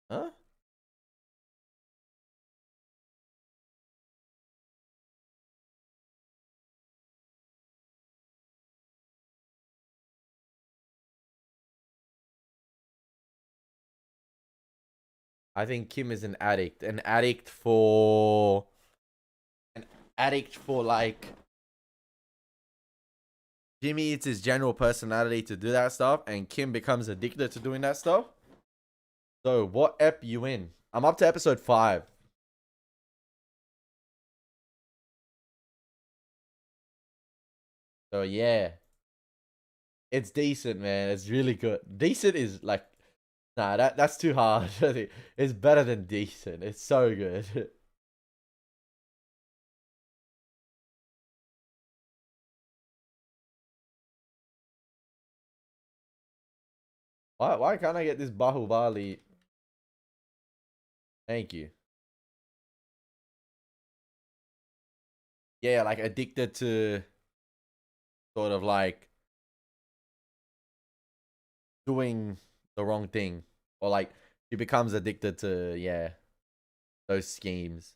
Huh? I think Kim is an addict for like Jimmy. It's his general personality to do that stuff, and Kim becomes addicted to doing that stuff. So what ep you in? I'm up to episode 5. So yeah, it's decent, man. It's really good. Decent is like, nah, that's too hard. It's better than decent. It's so good. Why can't I get this Bahubali? Thank you. Yeah, like addicted to sort of like doing the wrong thing, or like she becomes addicted to those schemes.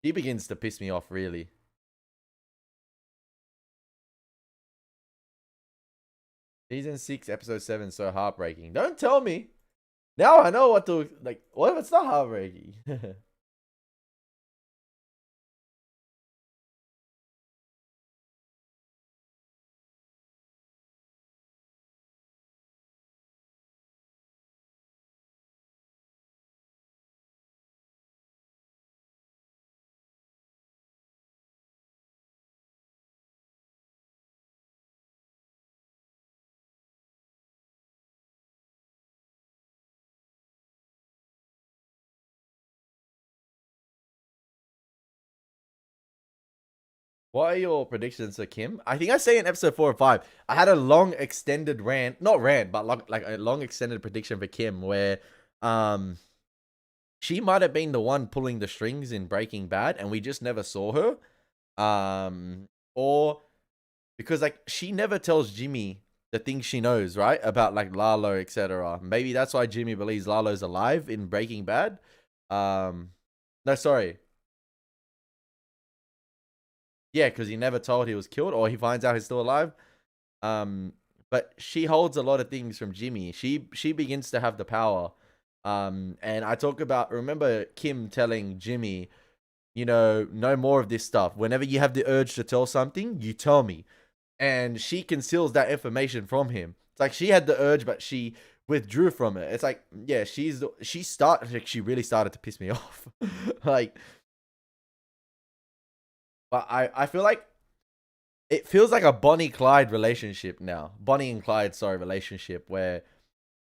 She begins to piss me off really. Season 6, episode 7, so heartbreaking. Don't tell me. Now I know what to like. What if it's not heartbreaking? What are your predictions for Kim? I think I say in episode 4 or 5, I had a long extended rant, not rant, but like a long extended prediction for Kim where um she might have been the one pulling the strings in Breaking Bad and we just never saw her. Or because like she never tells Jimmy the things she knows, right? About like Lalo, etc. Maybe that's why Jimmy believes Lalo's alive in Breaking Bad. Um no, sorry. Yeah, because he never told he was killed, or he finds out he's still alive. Um, but she holds a lot of things from Jimmy. She begins to have the power. And I talk about, remember Kim telling Jimmy, no more of this stuff. Whenever you have the urge to tell something, you tell me. And she conceals that information from him. It's like she had the urge, but she withdrew from it. It's like, yeah, she really started to piss me off. Like, but I feel like it feels like a Bonnie Clyde relationship now. Bonnie and Clyde, sorry, relationship where,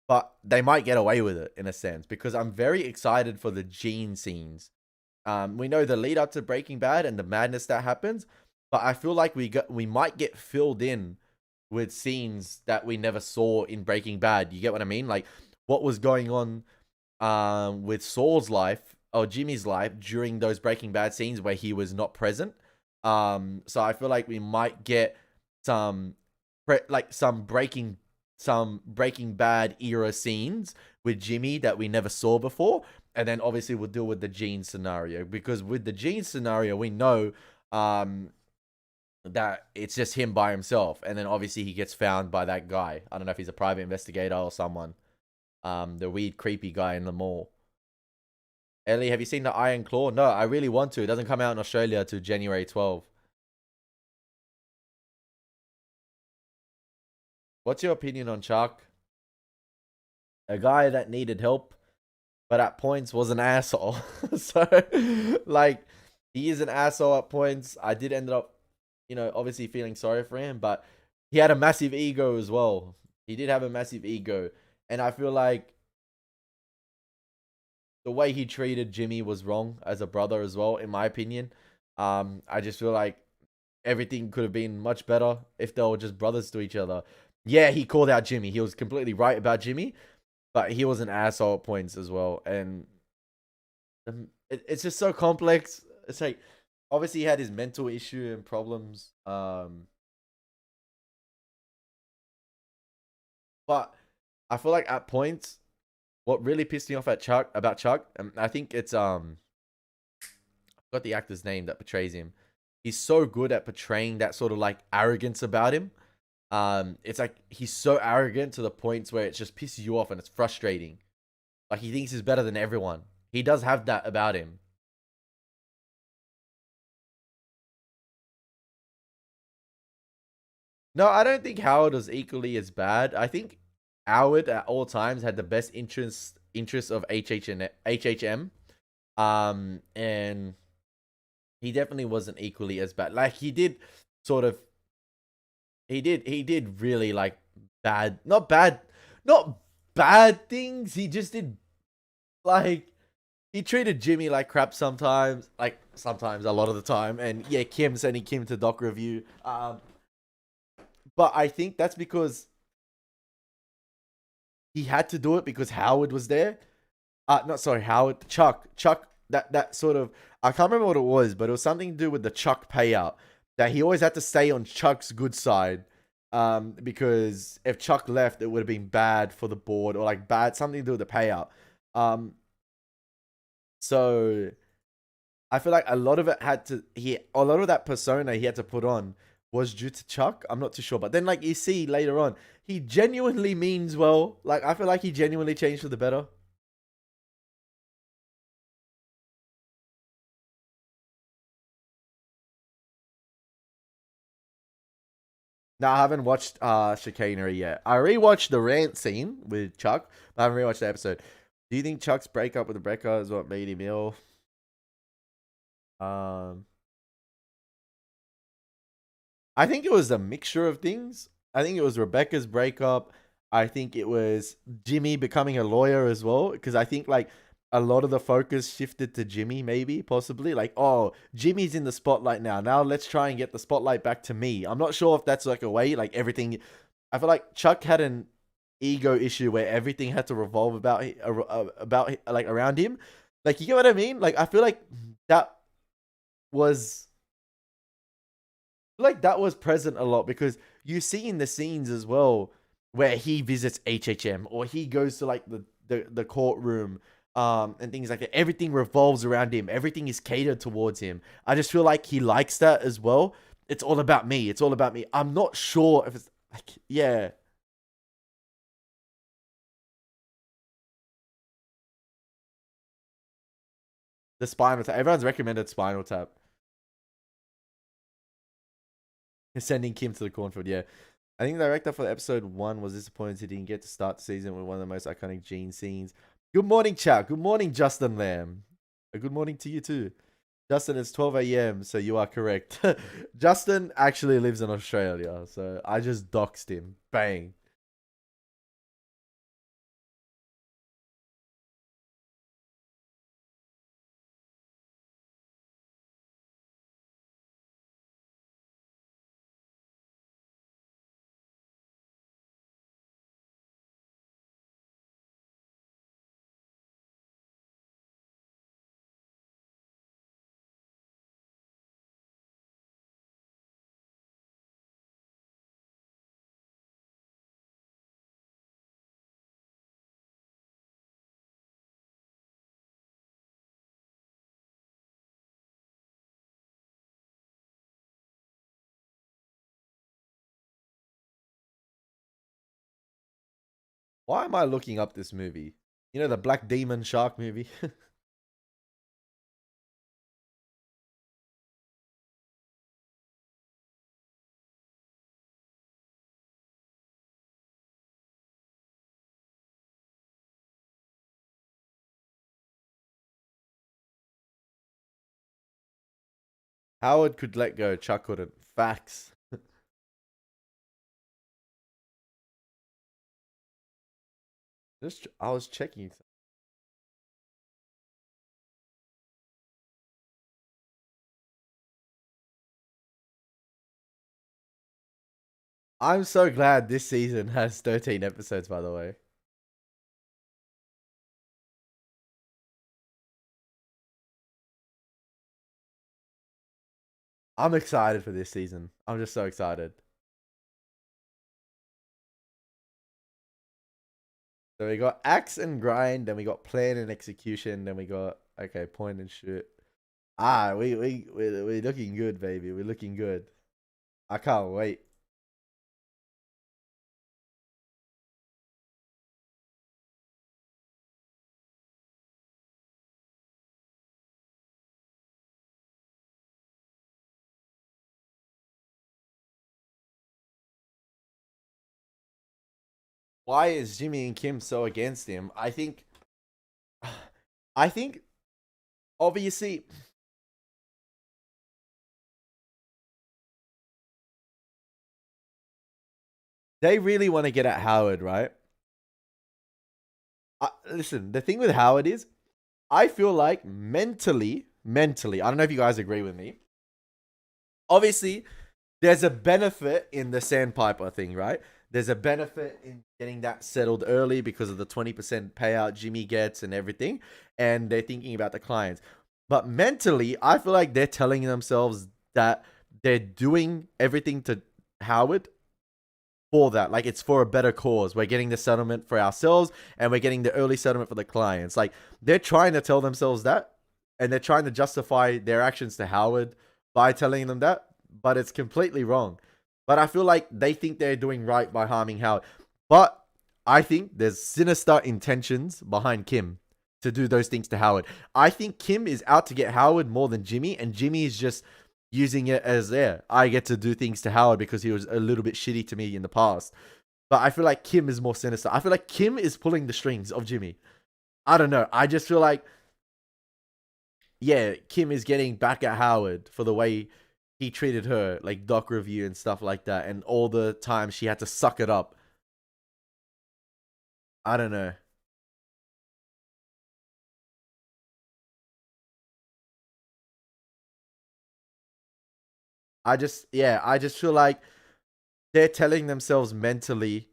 but they might get away with it in a sense because I'm very excited for the Gene scenes. We know the lead up to Breaking Bad and the madness that happens, but I feel like we might get filled in with scenes that we never saw in Breaking Bad. You get what I mean? Like what was going on with Saul's life or Jimmy's life during those Breaking Bad scenes where he was not present. So I feel like we might get some like some Breaking Bad era scenes with Jimmy that we never saw before, and then obviously we'll deal with the Gene scenario, because with the Gene scenario we know um that it's just him by himself, and then obviously he gets found by that guy. I don't know if he's a private investigator or someone, the weird creepy guy in the mall. Ellie, have you seen the Iron Claw? No, I really want to. It doesn't come out in Australia till January 12th. What's your opinion on Chuck? A guy that needed help, but at points was an asshole. So, like, he is an asshole at points. I did end up, obviously feeling sorry for him, but he had a massive ego as well. He did have a massive ego. And I feel like the way he treated Jimmy was wrong as a brother as well, in my opinion. I just feel like everything could have been much better if they were just brothers to each other. Yeah, he called out Jimmy. He was completely right about Jimmy, but he was an asshole at points as well. And it's just so complex. It's like, obviously he had his mental issue and problems. But I feel like at points, what really pissed me off about Chuck, I think it's I forgot the actor's name that portrays him. He's so good at portraying that sort of like arrogance about him. It's like he's so arrogant to the points where it just pisses you off and it's frustrating. Like he thinks he's better than everyone. He does have that about him. No, I don't think Howard was equally as bad. I think Howard at all times had the best interest of HHM. And he definitely wasn't equally as bad. Like he did sort of he did really like not bad things. He just did, like, he treated Jimmy like crap sometimes, like sometimes a lot of the time. And yeah, Kim sending Kim to doc review. But I think that's because he had to do it because Howard was there. Not sorry, Howard. Chuck. That sort of, I can't remember what it was, but it was something to do with the Chuck payout. That he always had to stay on Chuck's good side. Because if Chuck left, it would have been bad for the board, or like bad something to do with the payout. Um, so I feel like a lot of it a lot of that persona he had to put on was due to Chuck. I'm not too sure, but then like you see later on, he genuinely means well. Like I feel like he genuinely changed for the better. No, I haven't watched Chicanery yet. I rewatched the rant scene with Chuck, but I haven't rewatched the episode. Do you think Chuck's breakup with Rebecca is what made him ill? Um, I think it was a mixture of things. I think it was Rebecca's breakup. I think it was Jimmy becoming a lawyer as well. Because I think like a lot of the focus shifted to Jimmy, maybe, possibly. Like, oh, Jimmy's in the spotlight now. Now let's try and get the spotlight back to me. I'm not sure if that's like a way, like everything. I feel like Chuck had an ego issue where everything had to revolve about like around him. Like, you get what I mean? Like, I feel that was that was present a lot because you see in the scenes as well where he visits HHM or he goes to like the courtroom and things like that. Everything revolves around him. Everything is catered towards him. I just feel like he likes that as well. It's all about me. It's all about me. I'm not sure if it's like, yeah, the Spinal Tap. Everyone's recommended Spinal Tap. Sending Kim to the cornfield, yeah. I think the director for episode 1 was disappointed he didn't get to start the season with one of the most iconic Gene scenes. Good morning, chat. Good morning, Justin Lamb. A good morning to you too. Justin, it's 12 a.m., so you are correct. Justin actually lives in Australia, so I just doxed him. Bang. Why am I looking up this movie? You know, the Black Demon Shark movie? Howard could let go, Chuck couldn't. Facts. I was checking. I'm so glad this season has 13 episodes, by the way. I'm excited for this season. I'm just so excited. So we got axe and grind, then we got plan and execution, then we got okay, point and shoot. We're looking good, baby. We're looking good. I can't wait. Why is Jimmy and Kim so against him? I think obviously they really want to get at Howard, right? Listen, the thing with Howard is, I feel like mentally, I don't know if you guys agree with me. Obviously, there's a benefit in the sandpiper thing, right? There's a benefit in getting that settled early because of the 20% payout Jimmy gets and everything. And they're thinking about the clients. But mentally, I feel like they're telling themselves that they're doing everything to Howard for that. Like, it's for a better cause. We're getting the settlement for ourselves and we're getting the early settlement for the clients. Like, they're trying to tell themselves that, and they're trying to justify their actions to Howard by telling them that, but it's completely wrong. But I feel like they think they're doing right by harming Howard. But I think there's sinister intentions behind Kim to do those things to Howard. I think Kim is out to get Howard more than Jimmy, and Jimmy is just using it as I get to do things to Howard because he was a little bit shitty to me in the past. But I feel like Kim is more sinister. I feel like Kim is pulling the strings of Jimmy. I don't know. I just feel like, yeah, Kim is getting back at Howard for the way he treated her, like doc review and stuff like that, and all the time she had to suck it up. I don't know. I just feel like they're telling themselves mentally,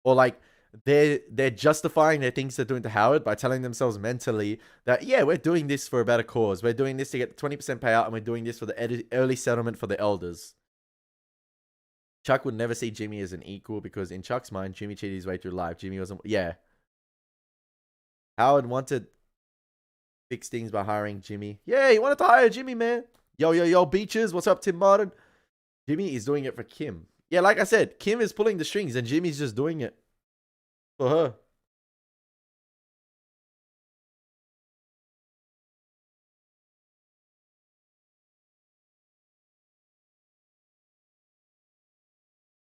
or like they're justifying their things they're doing to Howard by telling themselves mentally that, yeah, we're doing this for a better cause. We're doing this to get 20% payout, and we're doing this for the early settlement for the elders. Chuck would never see Jimmy as an equal because in Chuck's mind, Jimmy cheated his way through life. Jimmy wasn't. Yeah, Howard wanted fix things by hiring Jimmy. Yeah, he wanted to hire Jimmy, man. Yo, beaches. What's up, Tim Martin? Jimmy is doing it for Kim. Yeah, like I said, Kim is pulling the strings and Jimmy's just doing it for her.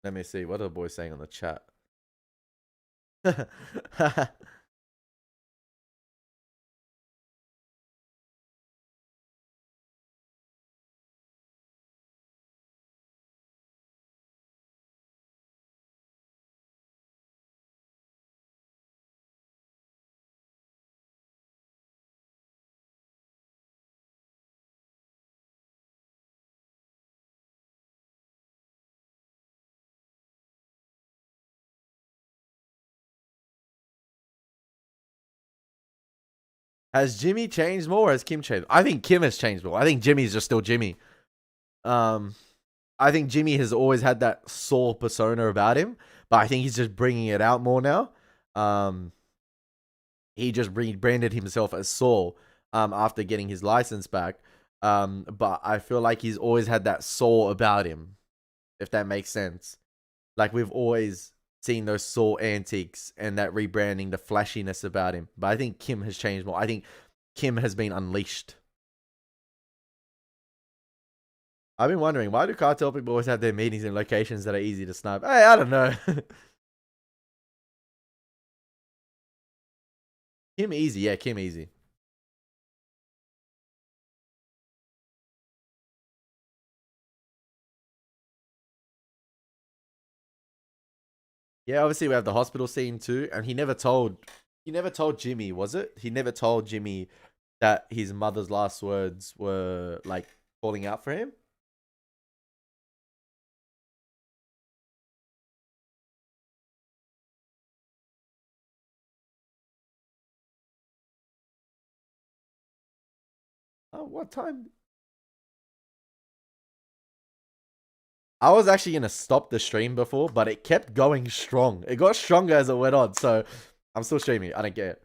Let me see. What are the boys saying on the chat? Has Jimmy changed more or has Kim changed? I think Kim has changed more. I think Jimmy's just still Jimmy. Um, I think Jimmy has always had that Saul persona about him, but I think he's just bringing it out more now. Um, he just rebranded himself as Saul after getting his license back. But I feel like he's always had that Saul about him, if that makes sense. Like, we've always seeing those Saul antics and that rebranding, the flashiness about him. But I think Kim has changed more. I think Kim has been unleashed. I've been wondering, why do cartel people always have their meetings in locations that are easy to snipe? Hey, I don't know. Kim easy, yeah, Kim easy. Yeah, obviously we have the hospital scene too, and he never told Jimmy, was it? He never told Jimmy that his mother's last words were like calling out for him. Oh, what time? I was actually gonna stop the stream before, but it kept going strong. It got stronger as it went on, so I'm still streaming. I don't get it.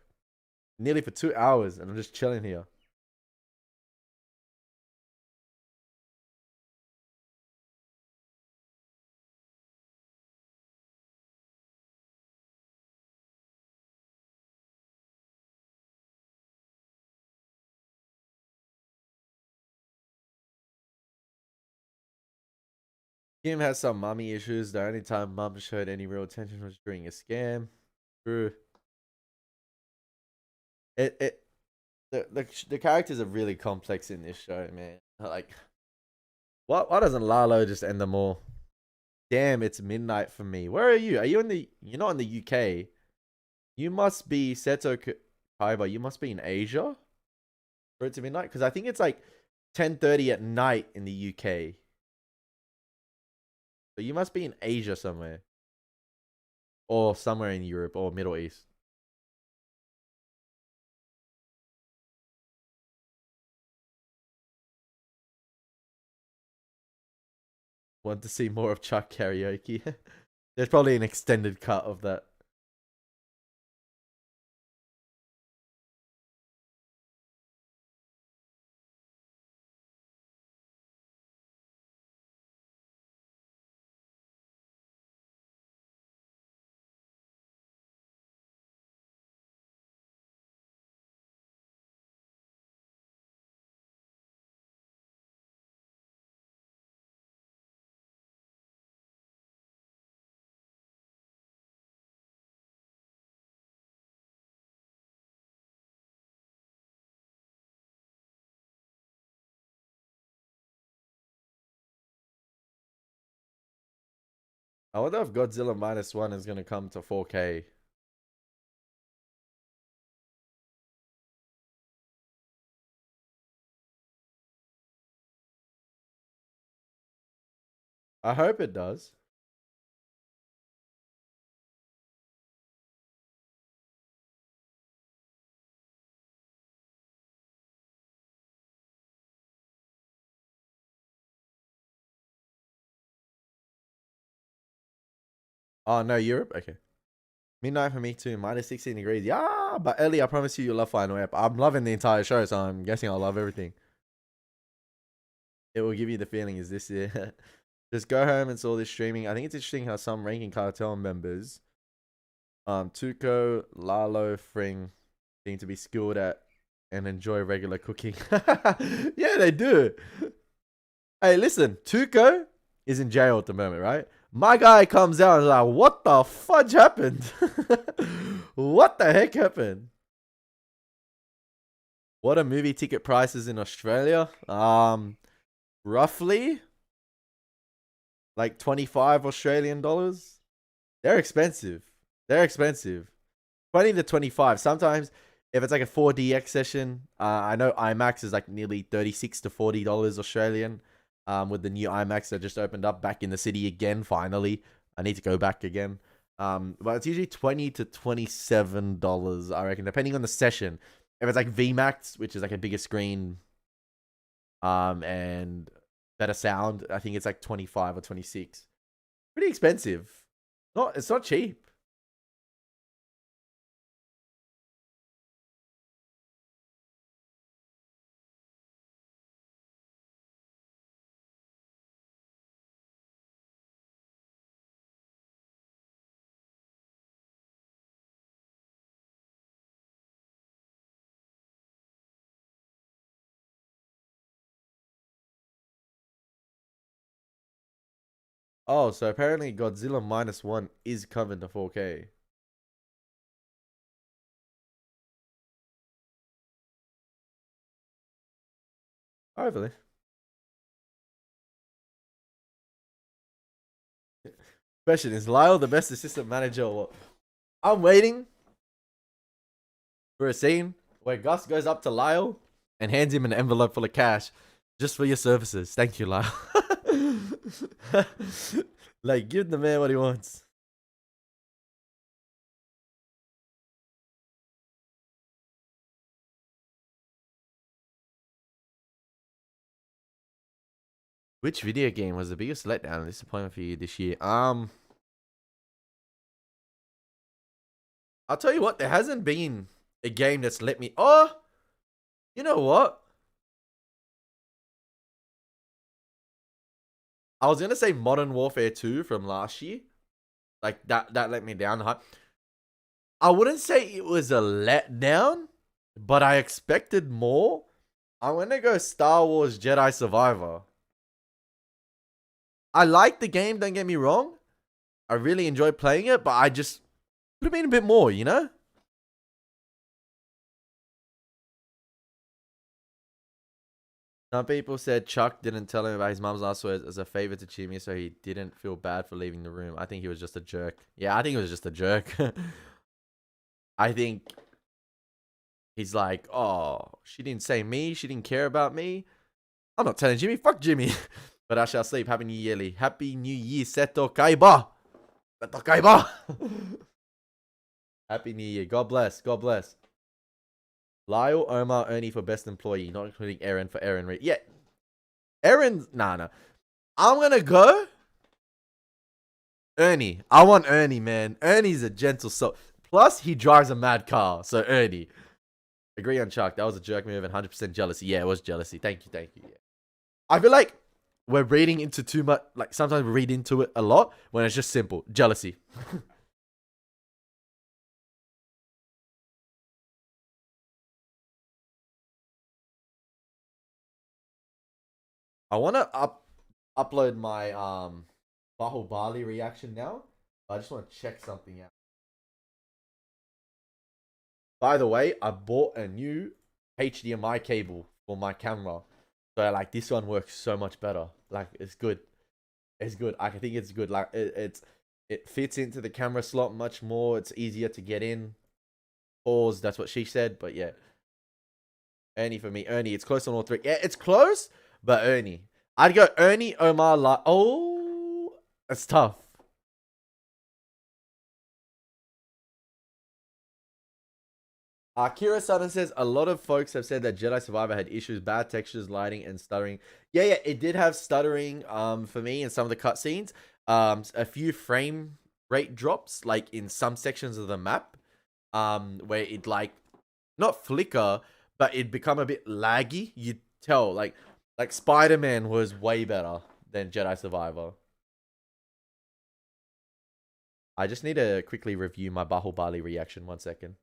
Nearly for 2 hours, and I'm just chilling here. Kim has some mommy issues. The only time mom showed any real attention was during a scam. True. It the characters are really complex in this show, man. Like, why doesn't Lalo just end them all? Damn, it's midnight for me. Where are you? Are you in the? You're not in the UK. You must be Kaiba. You must be in Asia for it to midnight, because I think it's like 10:30 at night in the UK. So you must be in Asia somewhere, or somewhere in Europe or Middle East. Want to see more of Chuck karaoke? There's probably an extended cut of that. I wonder if Godzilla -1 is gonna come to 4K. I hope it does. Oh no, Europe. Okay. Midnight for me too. -16 degrees. Yeah, but Ellie, I promise you, you'll love Final App. I'm loving the entire show, so I'm guessing I'll love everything. It will give you the feeling is this year. Just go home and saw this streaming. I think it's interesting how some ranking cartel members, Tuco, Lalo, Fring, seem to be skilled at and enjoy regular cooking. Yeah, they do. Hey, listen, Tuco is in jail at the moment, right? My guy comes out and is like, what the fudge happened? What the heck happened? What are movie ticket prices in Australia? Roughly like 25 Australian dollars. They're expensive. They're expensive. 20 to 25. Sometimes if it's like a 4DX session, I know IMAX is like nearly 36 to $40 Australian. With the new IMAX that just opened up back in the city again, finally. I need to go back again. But it's usually $20 to $27, I reckon, depending on the session. If it's like VMAX, which is like a bigger screen, and better sound, I think it's like 25 or 26. Pretty expensive. It's not cheap. Oh, so apparently Godzilla -1 is coming to 4K. Hopefully. Question, is Lyle the best assistant manager or what? I'm waiting for a scene where Gus goes up to Lyle and hands him an envelope full of cash just for your services. Thank you, Lyle. Like, give the man what he wants. Which video game was the biggest letdown and disappointment for you this year? I'll tell you what, there hasn't been a game that's let me. Oh, you know what? I was gonna say Modern Warfare 2 from last year. Like that let me down. I wouldn't say it was a letdown, but I expected more. I'm gonna go Star Wars Jedi Survivor. I like the game, don't get me wrong. I really enjoyed playing it, but I just could have been a bit more, you know? Some people said Chuck didn't tell him about his mom's last words as a favor to cheer me, so he didn't feel bad for leaving the room. I think he was just a jerk. Yeah, I think he was just a jerk. I think he's like, oh, she didn't say me. She didn't care about me. I'm not telling Jimmy. Fuck Jimmy. But I shall sleep. Happy New Year, Lee. Happy New Year, Seto Kaiba. Seto Kaiba. Happy New Year. God bless. God bless. Lyle, Omar, Ernie for best employee, not including Aaron for Aaron Reed. Yeah. Aaron, nah. I'm going to go Ernie. I want Ernie, man. Ernie's a gentle soul. Plus, he drives a mad car. So, Ernie. Agree on Chuck. That was a jerk move and 100% jealousy. Yeah, it was jealousy. Thank you. Yeah. I feel like we're reading into too much. Like, sometimes we read into it a lot when it's just simple. Jealousy. I want to upload my Bahubali reaction now. I just want to check something out. By the way, I bought a new HDMI cable for my camera. So like this one works so much better. Like it's good. It's good. I think it's good. Like it fits into the camera slot much more. It's easier to get in. Pause. That's what she said. But yeah. Ernie for me. Ernie. It's close on all three. Yeah, it's close. But Ernie. I'd go Ernie, Omar, oh, it's tough. Kira Sutton says a lot of folks have said that Jedi Survivor had issues, bad textures, lighting, and stuttering. Yeah, it did have stuttering. For me in some of the cutscenes. A few frame rate drops, like in some sections of the map. Where it like not flicker, but it become a bit laggy. You tell like Spider-Man was way better than Jedi Survivor. I just need to quickly review my Bahubali reaction. 1 second.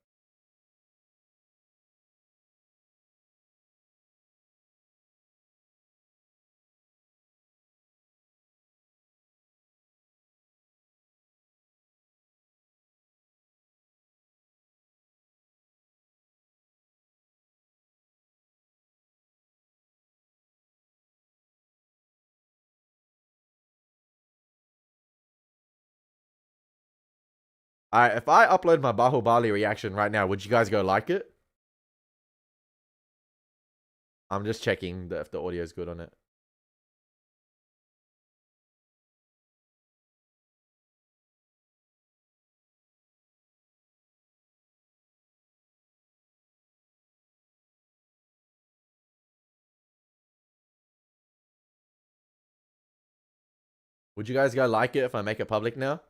Alright, if I upload my Bahubali reaction right now, would you guys go like it? I'm just checking if the audio is good on it. Would you guys go like it if I make it public now?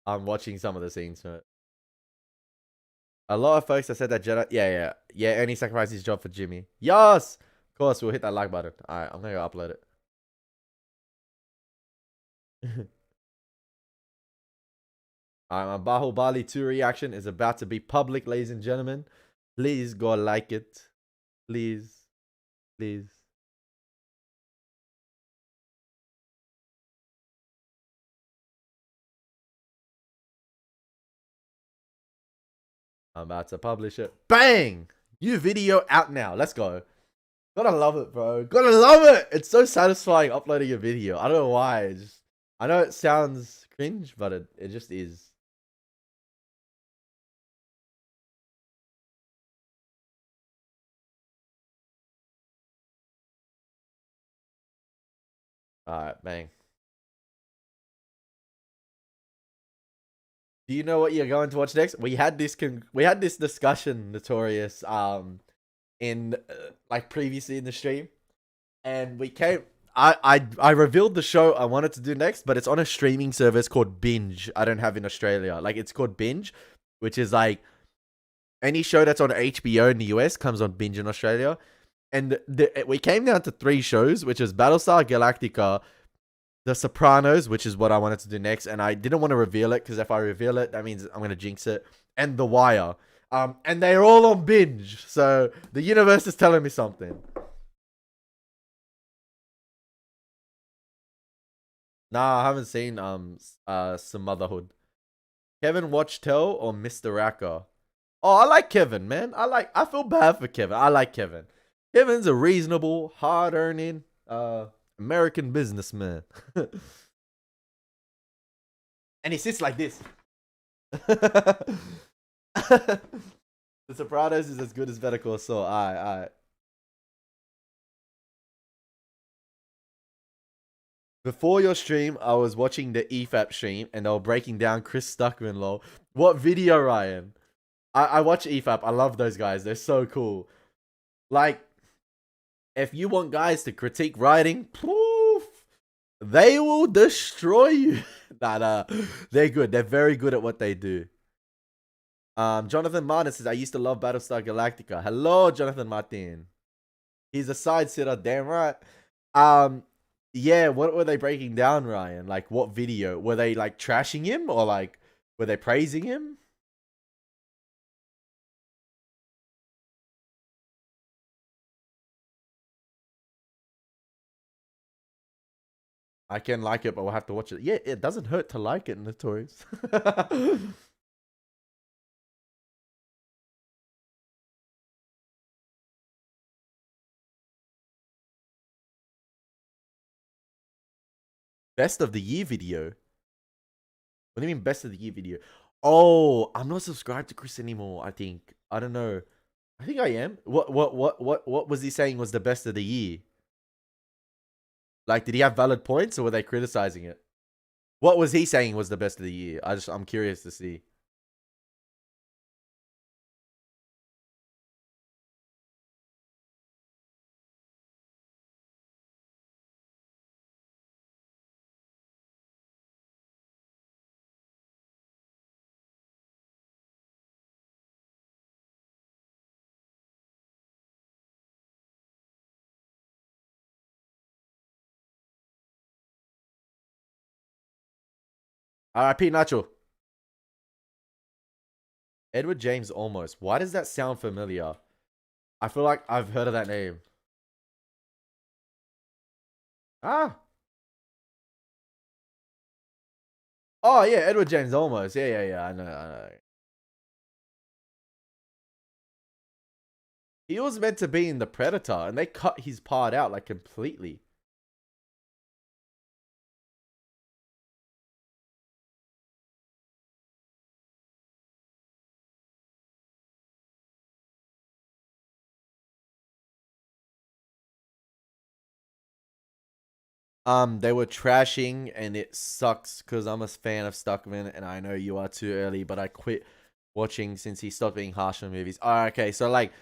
I'm watching some of the scenes from it. A lot of folks have said that Jedi. Yeah. Ernie sacrificed his job for Jimmy. Yes! course, we'll hit that like button. All right, I'm gonna go upload it. All right, my Bahubali 2 reaction is about to be public, ladies and gentlemen. Please go like it. Please. Please. I'm about to publish it. Bang! New video out now. Let's go. Gotta love it, bro. Gotta love it. It's so satisfying uploading a video. I don't know why. I know it sounds cringe, but it just is. All right, bang. Do you know what you're going to watch next? We had this discussion, Notorious, in like previously in the stream, and we came. I revealed the show I wanted to do next, but it's on a streaming service called Binge. I don't have in Australia. Like it's called Binge, which is like any show that's on HBO in the US comes on Binge in Australia. And we came down to 3 shows, which is Battlestar Galactica, The Sopranos, which is what I wanted to do next, and I didn't want to reveal it because if I reveal it, that means I'm gonna jinx it. And The Wire, and they're all on Binge, so the universe is telling me something. Nah, I haven't seen some Motherhood. Kevin Watch Tell or Mr. Racker? Oh, I like Kevin, man. I feel bad for Kevin. I like Kevin. Kevin's a reasonable, hard earning American businessman. And he sits like this. The Sopranos is as good as Better Call Saul. Alright. Before your stream, I was watching the EFAP stream and they were breaking down Chris Stuckman, lol. What video, Ryan? I watch EFAP. I love those guys. They're so cool. Like, if you want guys to critique writing, poof, they will destroy you. Nah. They're good. They're very good at what they do. Jonathan Martin says, I used to love Battlestar Galactica. Hello, Jonathan Martin. He's a side sitter, damn right. Yeah, what were they breaking down, Ryan? Like, what video? Were they, like, trashing him? Or, like, were they praising him? I can like it, but we'll have to watch it. Yeah, it doesn't hurt to like it, Notorious. Best of the year video? What do you mean best of the year video? Oh, I'm not subscribed to Chris anymore, I think. I don't know. I think I am. What was he saying was the best of the year? Like, did he have valid points or were they criticizing it? What was he saying was the best of the year? I'm curious to see. RIP Nacho. Edward James Olmos. Why does that sound familiar? I feel like I've heard of that name. Ah. Oh, yeah, Edward James Olmos. Yeah. I know. He was meant to be in The Predator, and they cut his part out, like, completely. They were trashing, and it sucks because I'm a fan of Stuckman, and I know you are too, early, but I quit watching since he stopped being harsh on movies. Okay, so like,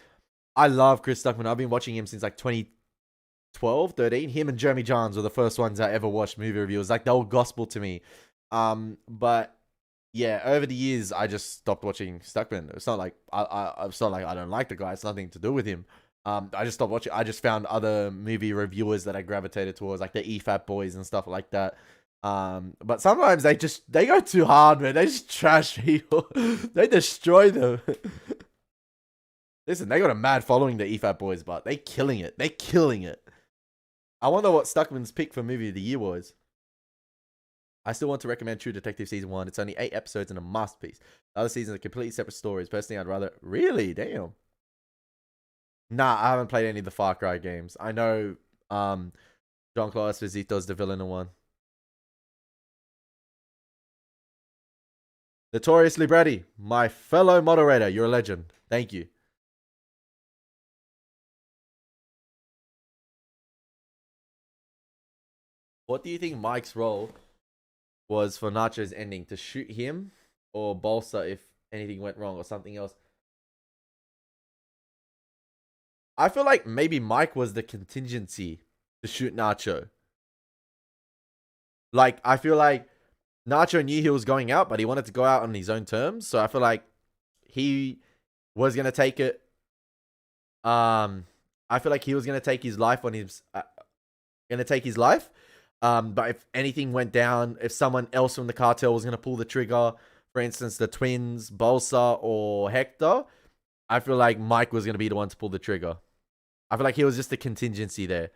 I love Chris Stuckman. I've been watching him since like 2012, 13. Him and Jeremy Johns were the first ones I ever watched movie reviews. Like, they were gospel to me. But yeah, over the years, I just stopped watching Stuckman. It's not like it's not like I don't like the guy. It's nothing to do with him. I just stopped watching. I just found other movie reviewers that I gravitated towards, like the EFAP boys and stuff like that. But sometimes they go too hard, man. They just trash people. They destroy them. Listen, they got a mad following, the EFAP boys, but they killing it. They killing it. I wonder what Stuckman's pick for movie of the year was. I still want to recommend True Detective Season 1. It's only 8 episodes and a masterpiece. The other seasons are completely separate stories. Personally, I'd rather... Really? Damn. Nah, I haven't played any of the Far Cry games. I know Jean-Claude Esposito's the villain in one. Notorious Libretti, my fellow moderator, you're a legend. Thank you. What do you think Mike's role was for Nacho's ending? To shoot him or bolster if anything went wrong or something else? I feel like maybe Mike was the contingency to shoot Nacho. Like, I feel like Nacho knew he was going out, but he wanted to go out on his own terms. So I feel like he was going to take it. I feel like he was going to take his life on his... going to take his life. But if anything went down, if someone else from the cartel was going to pull the trigger, for instance, the twins, Bolsa or Hector, I feel like Mike was going to be the one to pull the trigger. I feel like he was just a contingency there.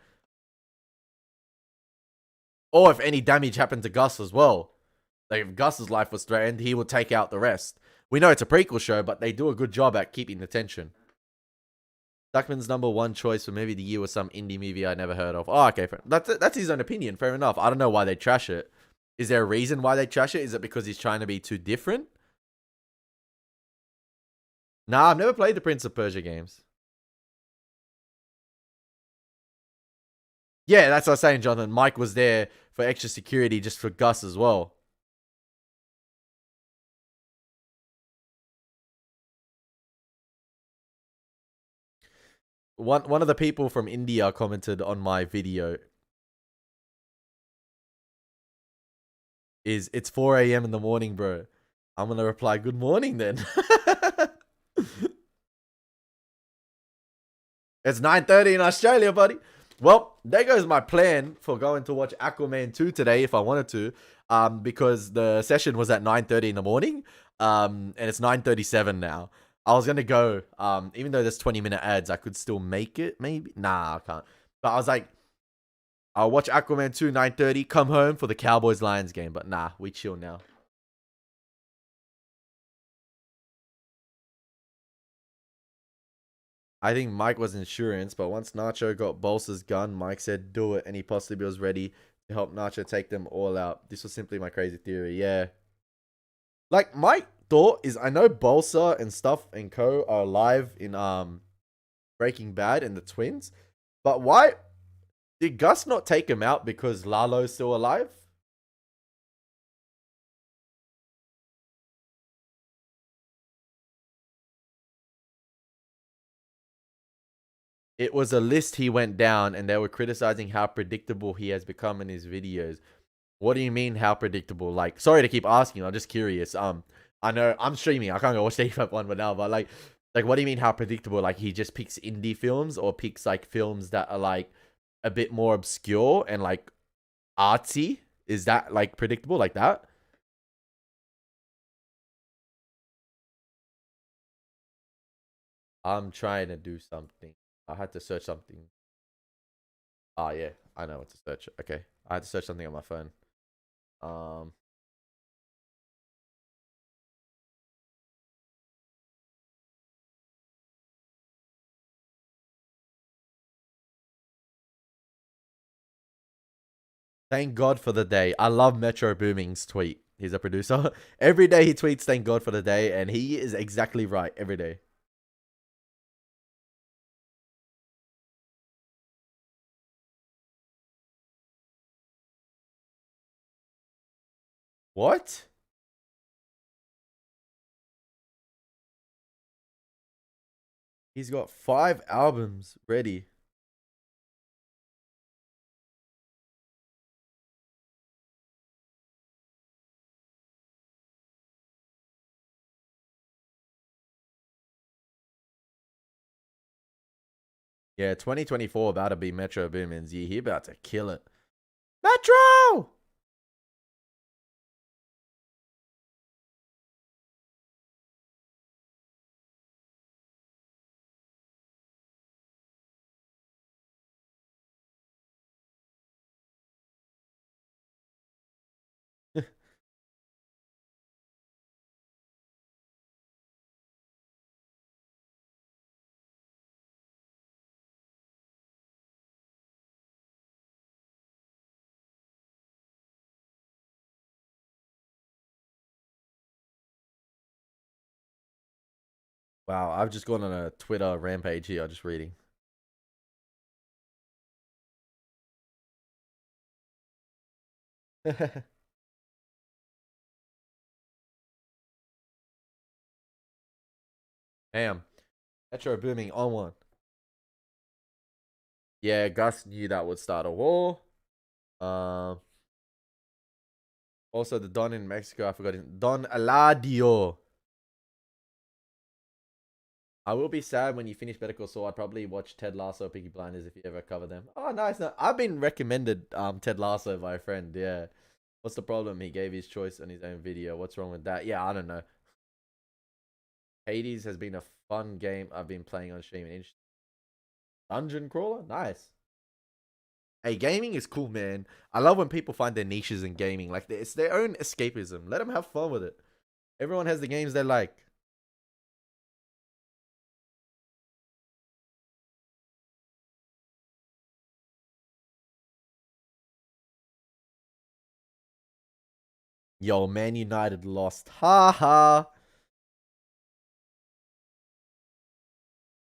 Or if any damage happened to Gus as well. Like if Gus's life was threatened, he would take out the rest. We know it's a prequel show, but they do a good job at keeping the tension. Duckman's number one choice for movie of the year was some indie movie I never heard of. Oh, okay. That's his own opinion. Fair enough. I don't know why they trash it. Is there a reason why they trash it? Is it because he's trying to be too different? Nah, I've never played the Prince of Persia games. Yeah, that's what I was saying, Jonathan. Mike was there for extra security just for Gus as well. One of the people from India commented on my video. It's 4 a.m. in the morning, bro. I'm gonna reply, good morning then. It's 9:30 in Australia, buddy. Well, there goes my plan for going to watch Aquaman 2 today if I wanted to. Because the session was at 9:30 in the morning. And it's 9:37 now. I was gonna go, even though there's 20-minute ads, I could still make it, maybe. Nah, I can't. But I was like, I'll watch Aquaman 2, 9:30, come home for the Cowboys-Lions game. But nah, we chill now. I think Mike was insurance, but once Nacho got Bolsa's gun, Mike said do it, and he possibly was ready to help Nacho take them all out. This was simply my crazy theory, yeah. Like, my thought is, I know Bolsa and stuff and co are alive in Breaking Bad and the twins, but why did Gus not take him out because Lalo's still alive? It was a list he went down, and they were criticizing how predictable he has become in his videos. What do you mean, how predictable? Like, sorry to keep asking. I'm just curious. I know I'm streaming. I can't go watch the EFAP one, but now, but like, what do you mean, how predictable? Like, he just picks indie films or picks like films that are like a bit more obscure and like artsy? Is that like predictable like that? I'm trying to do something. I had to search something. Ah, yeah, I know what to search. Okay, I had to search something on my phone. Um, Thank God for the day. I love Metro Booming's tweet. He's a producer. Every day he tweets thank God for the day, and he is exactly right every day. What? He's got 5 albums ready. Yeah, 2024 about to be Metro Boomin's year. He about to kill it. Metro! Wow, I've just gone on a Twitter rampage here. Just reading. Damn. Metro Booming on one. Yeah, Gus knew that would start a war. Um, Also the Don in Mexico, I forgot his Don Eladio. I will be sad when you finish Better Call Saul. I'd probably watch Ted Lasso or Peaky Blinders if you ever cover them. Oh, nice. No, I've been recommended Ted Lasso by a friend. Yeah. What's the problem? He gave his choice on his own video. What's wrong with that? Yeah, I don't know. Hades has been a fun game I've been playing on stream. Dungeon crawler? Nice. Hey, gaming is cool, man. I love when people find their niches in gaming. Like, it's their own escapism. Let them have fun with it. Everyone has the games they like. Yo, Man United lost. Ha ha.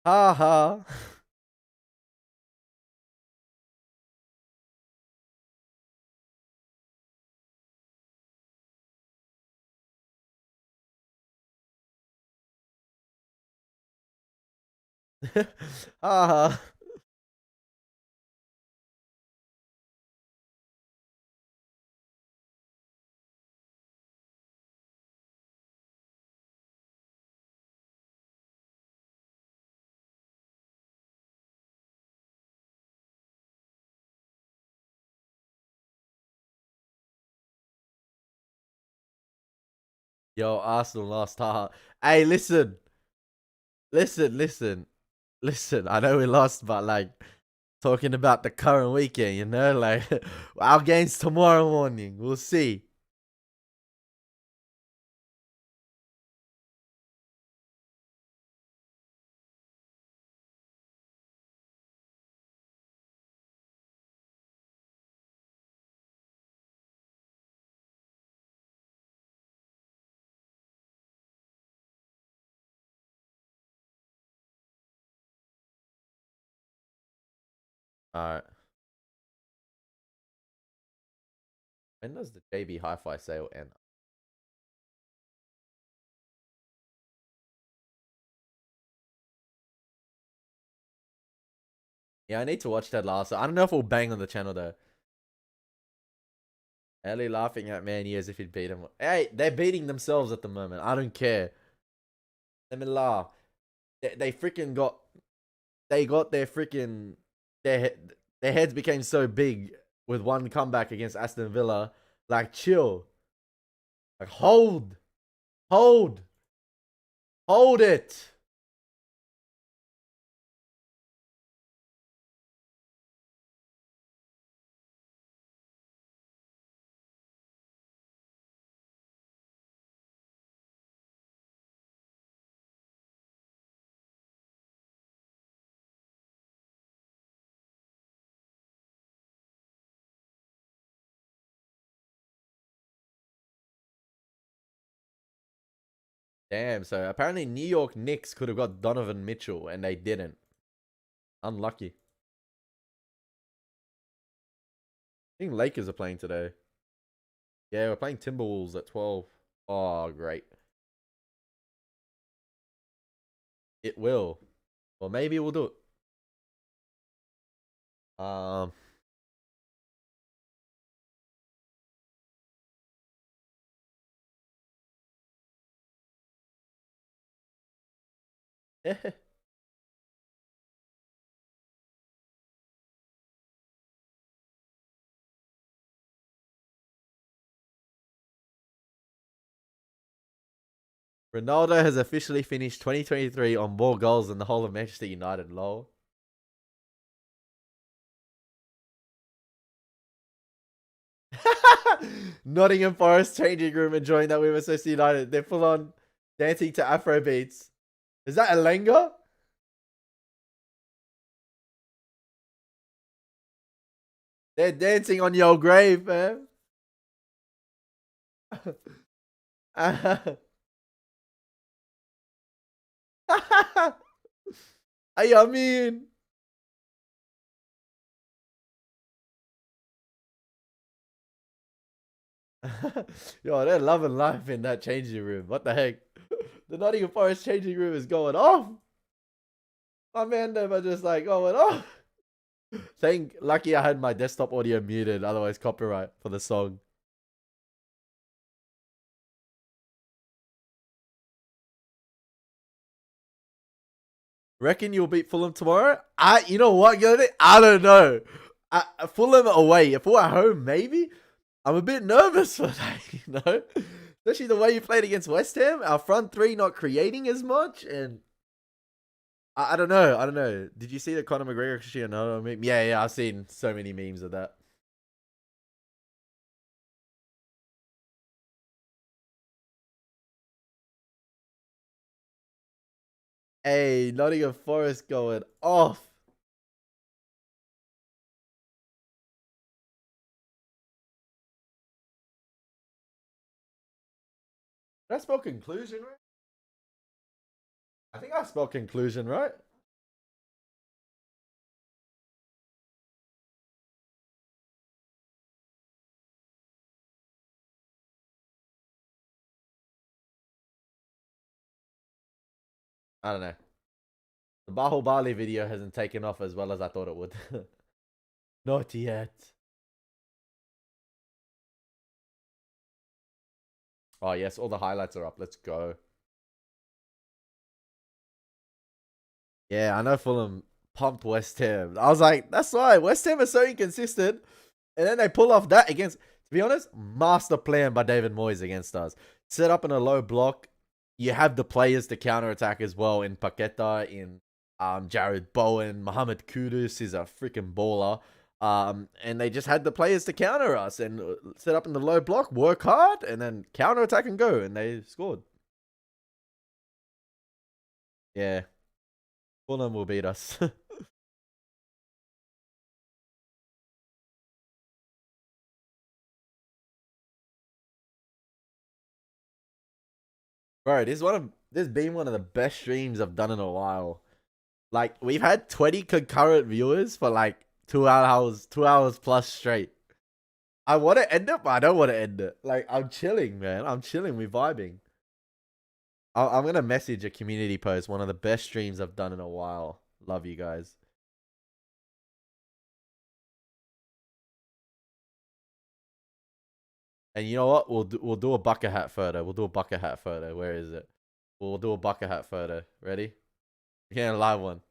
Ha ha. Ha ha. Yo, Arsenal lost. Ha ha. Hey, listen. Listen, listen. Listen. I know we lost, but like, talking about the current weekend, you know? Like, our game's tomorrow morning. We'll see. Alright. When does the JB Hi-Fi sale end? Yeah, I need to watch Ted Lasso. I don't know if we'll bang on the channel though. Ellie laughing at Man U as if he'd beat him. Hey, they're beating themselves at the moment. I don't care. Let me laugh. They freaking got. They got their freaking. Their their heads became so big with one comeback against Aston Villa. Like, chill. Like, hold, hold it. Damn. So apparently New York Knicks could have got Donovan Mitchell and they didn't. Unlucky. I think Lakers are playing today. Yeah, we're playing Timberwolves at 12. Oh, great. It will. Well, maybe we'll do it. Ronaldo has officially finished 2023 on more goals than the whole of Manchester United. Lol. Nottingham Forest changing room enjoying that with Manchester United. They're full on dancing to Afro beats. Is that Alenga? They're dancing on your grave, man. I mean. Yo, they're loving life in that changing room. What the heck? The Nottingham Forest changing room is going off. My man, them are just like going off. Lucky I had my desktop audio muted, otherwise copyright for the song. Reckon you'll beat Fulham tomorrow? You know what, I don't know. Fulham away. If we're at home, maybe. I'm a bit nervous for that, especially the way you played against West Ham. Our front three not creating as much, and I don't know. I don't know. Did you see the Conor McGregor Cristiano meme? Yeah. I've seen so many memes of that. Hey, Nottingham Forest going off. Did I spell conclusion right? I think I spelled conclusion right. I don't know. The Bahul Bali video hasn't taken off as well as I thought it would. Not yet. Oh, yes. All the highlights are up. Let's go. Yeah, I know Fulham pumped West Ham. I was like, that's why. West Ham is so inconsistent. And then they pull off that against, to be honest, master plan by David Moyes against us. Set up in a low block. You have the players to counter attack as well in Paqueta, in Jared Bowen. Mohamed Kudus is a freaking baller. And they just had the players to counter us and set up in the low block, work hard, and then counter attack and go. And they scored. Yeah. Fulham will beat us. Bro, this been one of the best streams I've done in a while. Like, we've had 20 concurrent viewers for like 2 hours plus straight. I want to end it, but I don't want to end it. Like, I'm chilling, man. I'm chilling. We're vibing. I'm going to message a community post. One of the best streams I've done in a while. Love you guys. And you know what? We'll do a bucket hat photo. We'll do a bucket hat photo. Where is it? We'll do a bucket hat photo. Ready? Yeah, live one.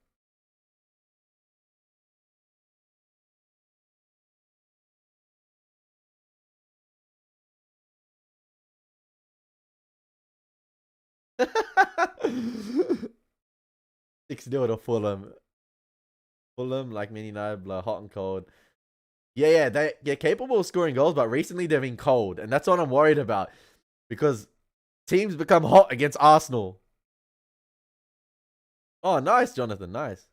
Six 0 to Fulham. Fulham, like mini Nibler, hot and cold. Yeah, they're capable of scoring goals, but recently they've been cold, and that's what I'm worried about because teams become hot against Arsenal. Oh, nice, Jonathan, nice.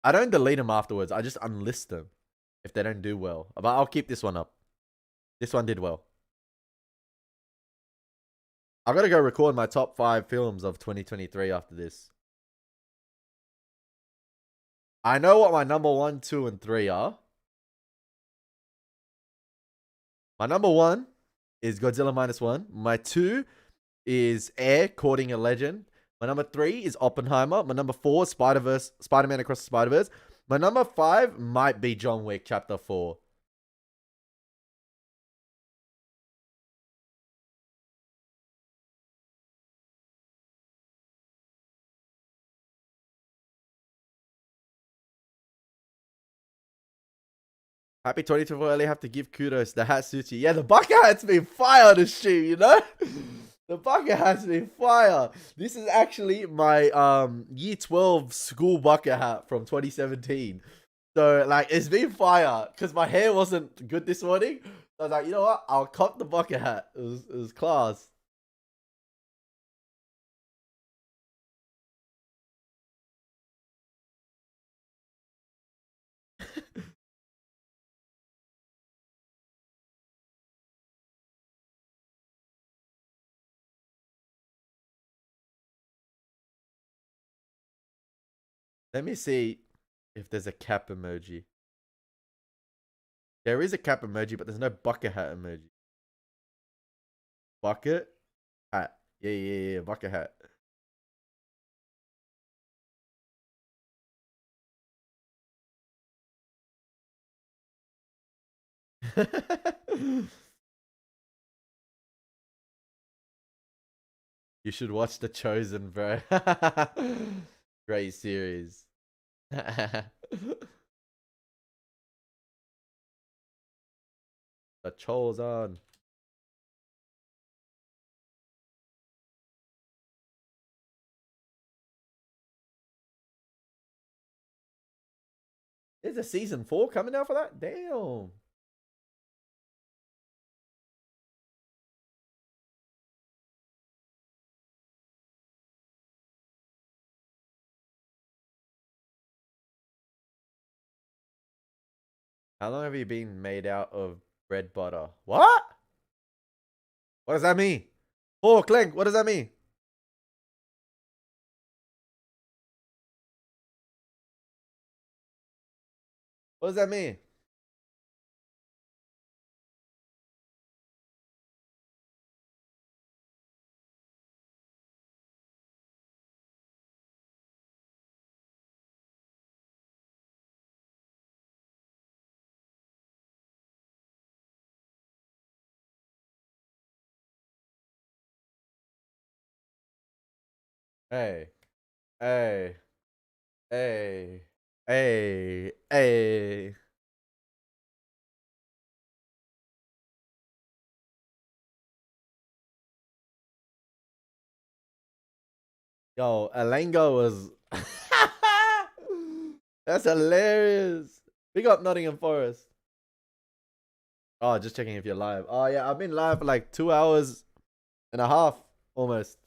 I don't delete them afterwards. I just unlist them if they don't do well. But I'll keep this one up. This one did well. I gotta go record my top 5 films of 2023 after this. I know what my number 1, 2, and 3 are. My number 1 is Godzilla -1. My 2 is Air, Courting a Legend. My number 3 is Oppenheimer. My number 4 is Spider-Man Across the Spider-Verse. My number 5 might be John Wick Chapter 4. Happy 2024 early. Have to give kudos. The hat suits you. Yeah, the bucket hat's been fire on the stream, The bucket hat's been fire. This is actually my year 12 school bucket hat from 2017. So like it's been fire because my hair wasn't good this morning. So I was like, you know what? I'll cop the bucket hat. It was class. Let me see if there's a cap emoji. There is a cap emoji, but there's no bucket hat emoji. Bucket hat. Yeah, yeah, yeah. Bucket hat. You should watch The Chosen, bro. Great series. The Chosen. There's a season 4 coming out for that? Damn. How long have you been made out of bread butter? What? What does that mean? Oh, Clank, what does that mean? What does that mean? Hey, hey, hey, hey, hey. Yo, Alango was. That's hilarious. Big up Nottingham Forest. Oh, just checking if you're live. Oh, yeah, I've been live for like 2 hours and a half almost.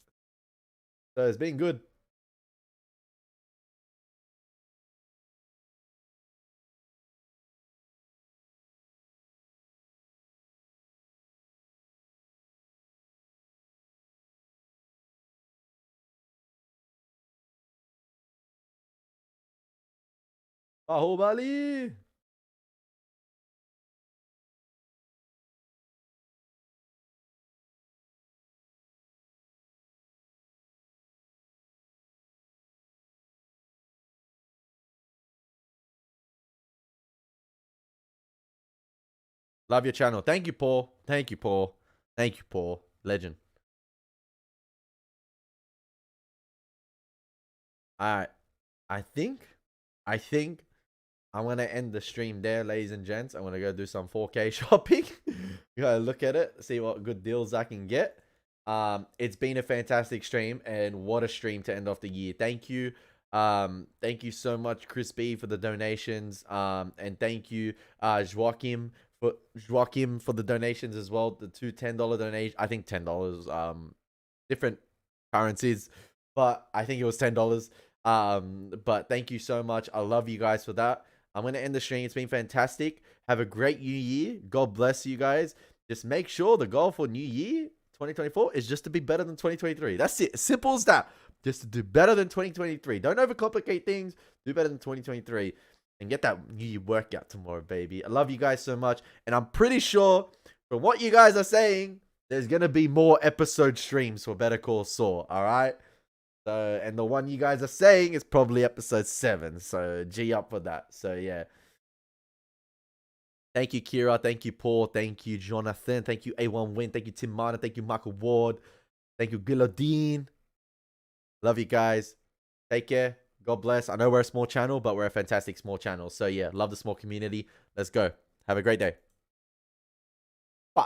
So it's been good. Bahubali. Love your channel. Thank you, Paul. Thank you, Paul. Thank you, Paul. Legend. All right. I think, I think I'm gonna end the stream there, ladies and gents. I'm gonna go do some 4K shopping. Go look at it, see what good deals I can get. It's been a fantastic stream, and what a stream to end off the year. Thank you. Thank you so much, Chris B, for the donations. And thank you, Joaquim for the donations as well. The two $10 donations. I think $10. Different currencies, but I think it was $10. But thank you so much. I love you guys for that. I'm gonna end the stream. It's been fantastic. Have a great new year. God bless you guys. Just make sure the goal for new year 2024 is just to be better than 2023. That's it. Simple as that. Just to do better than 2023. Don't overcomplicate things. Do better than 2023. And get that new year workout tomorrow, baby. I love you guys so much. And I'm pretty sure from what you guys are saying, there's going to be more episode streams for Better Call Saul. All right. So, and the one you guys are saying is probably episode 7. So, G up for that. So, yeah. Thank you, Kira. Thank you, Paul. Thank you, Jonathan. Thank you, A1 Win. Thank you, Tim Martin. Thank you, Michael Ward. Thank you, Guillotine. Love you guys. Take care. God bless. I know we're a small channel, but we're a fantastic small channel. So, yeah, love the small community. Let's go. Have a great day.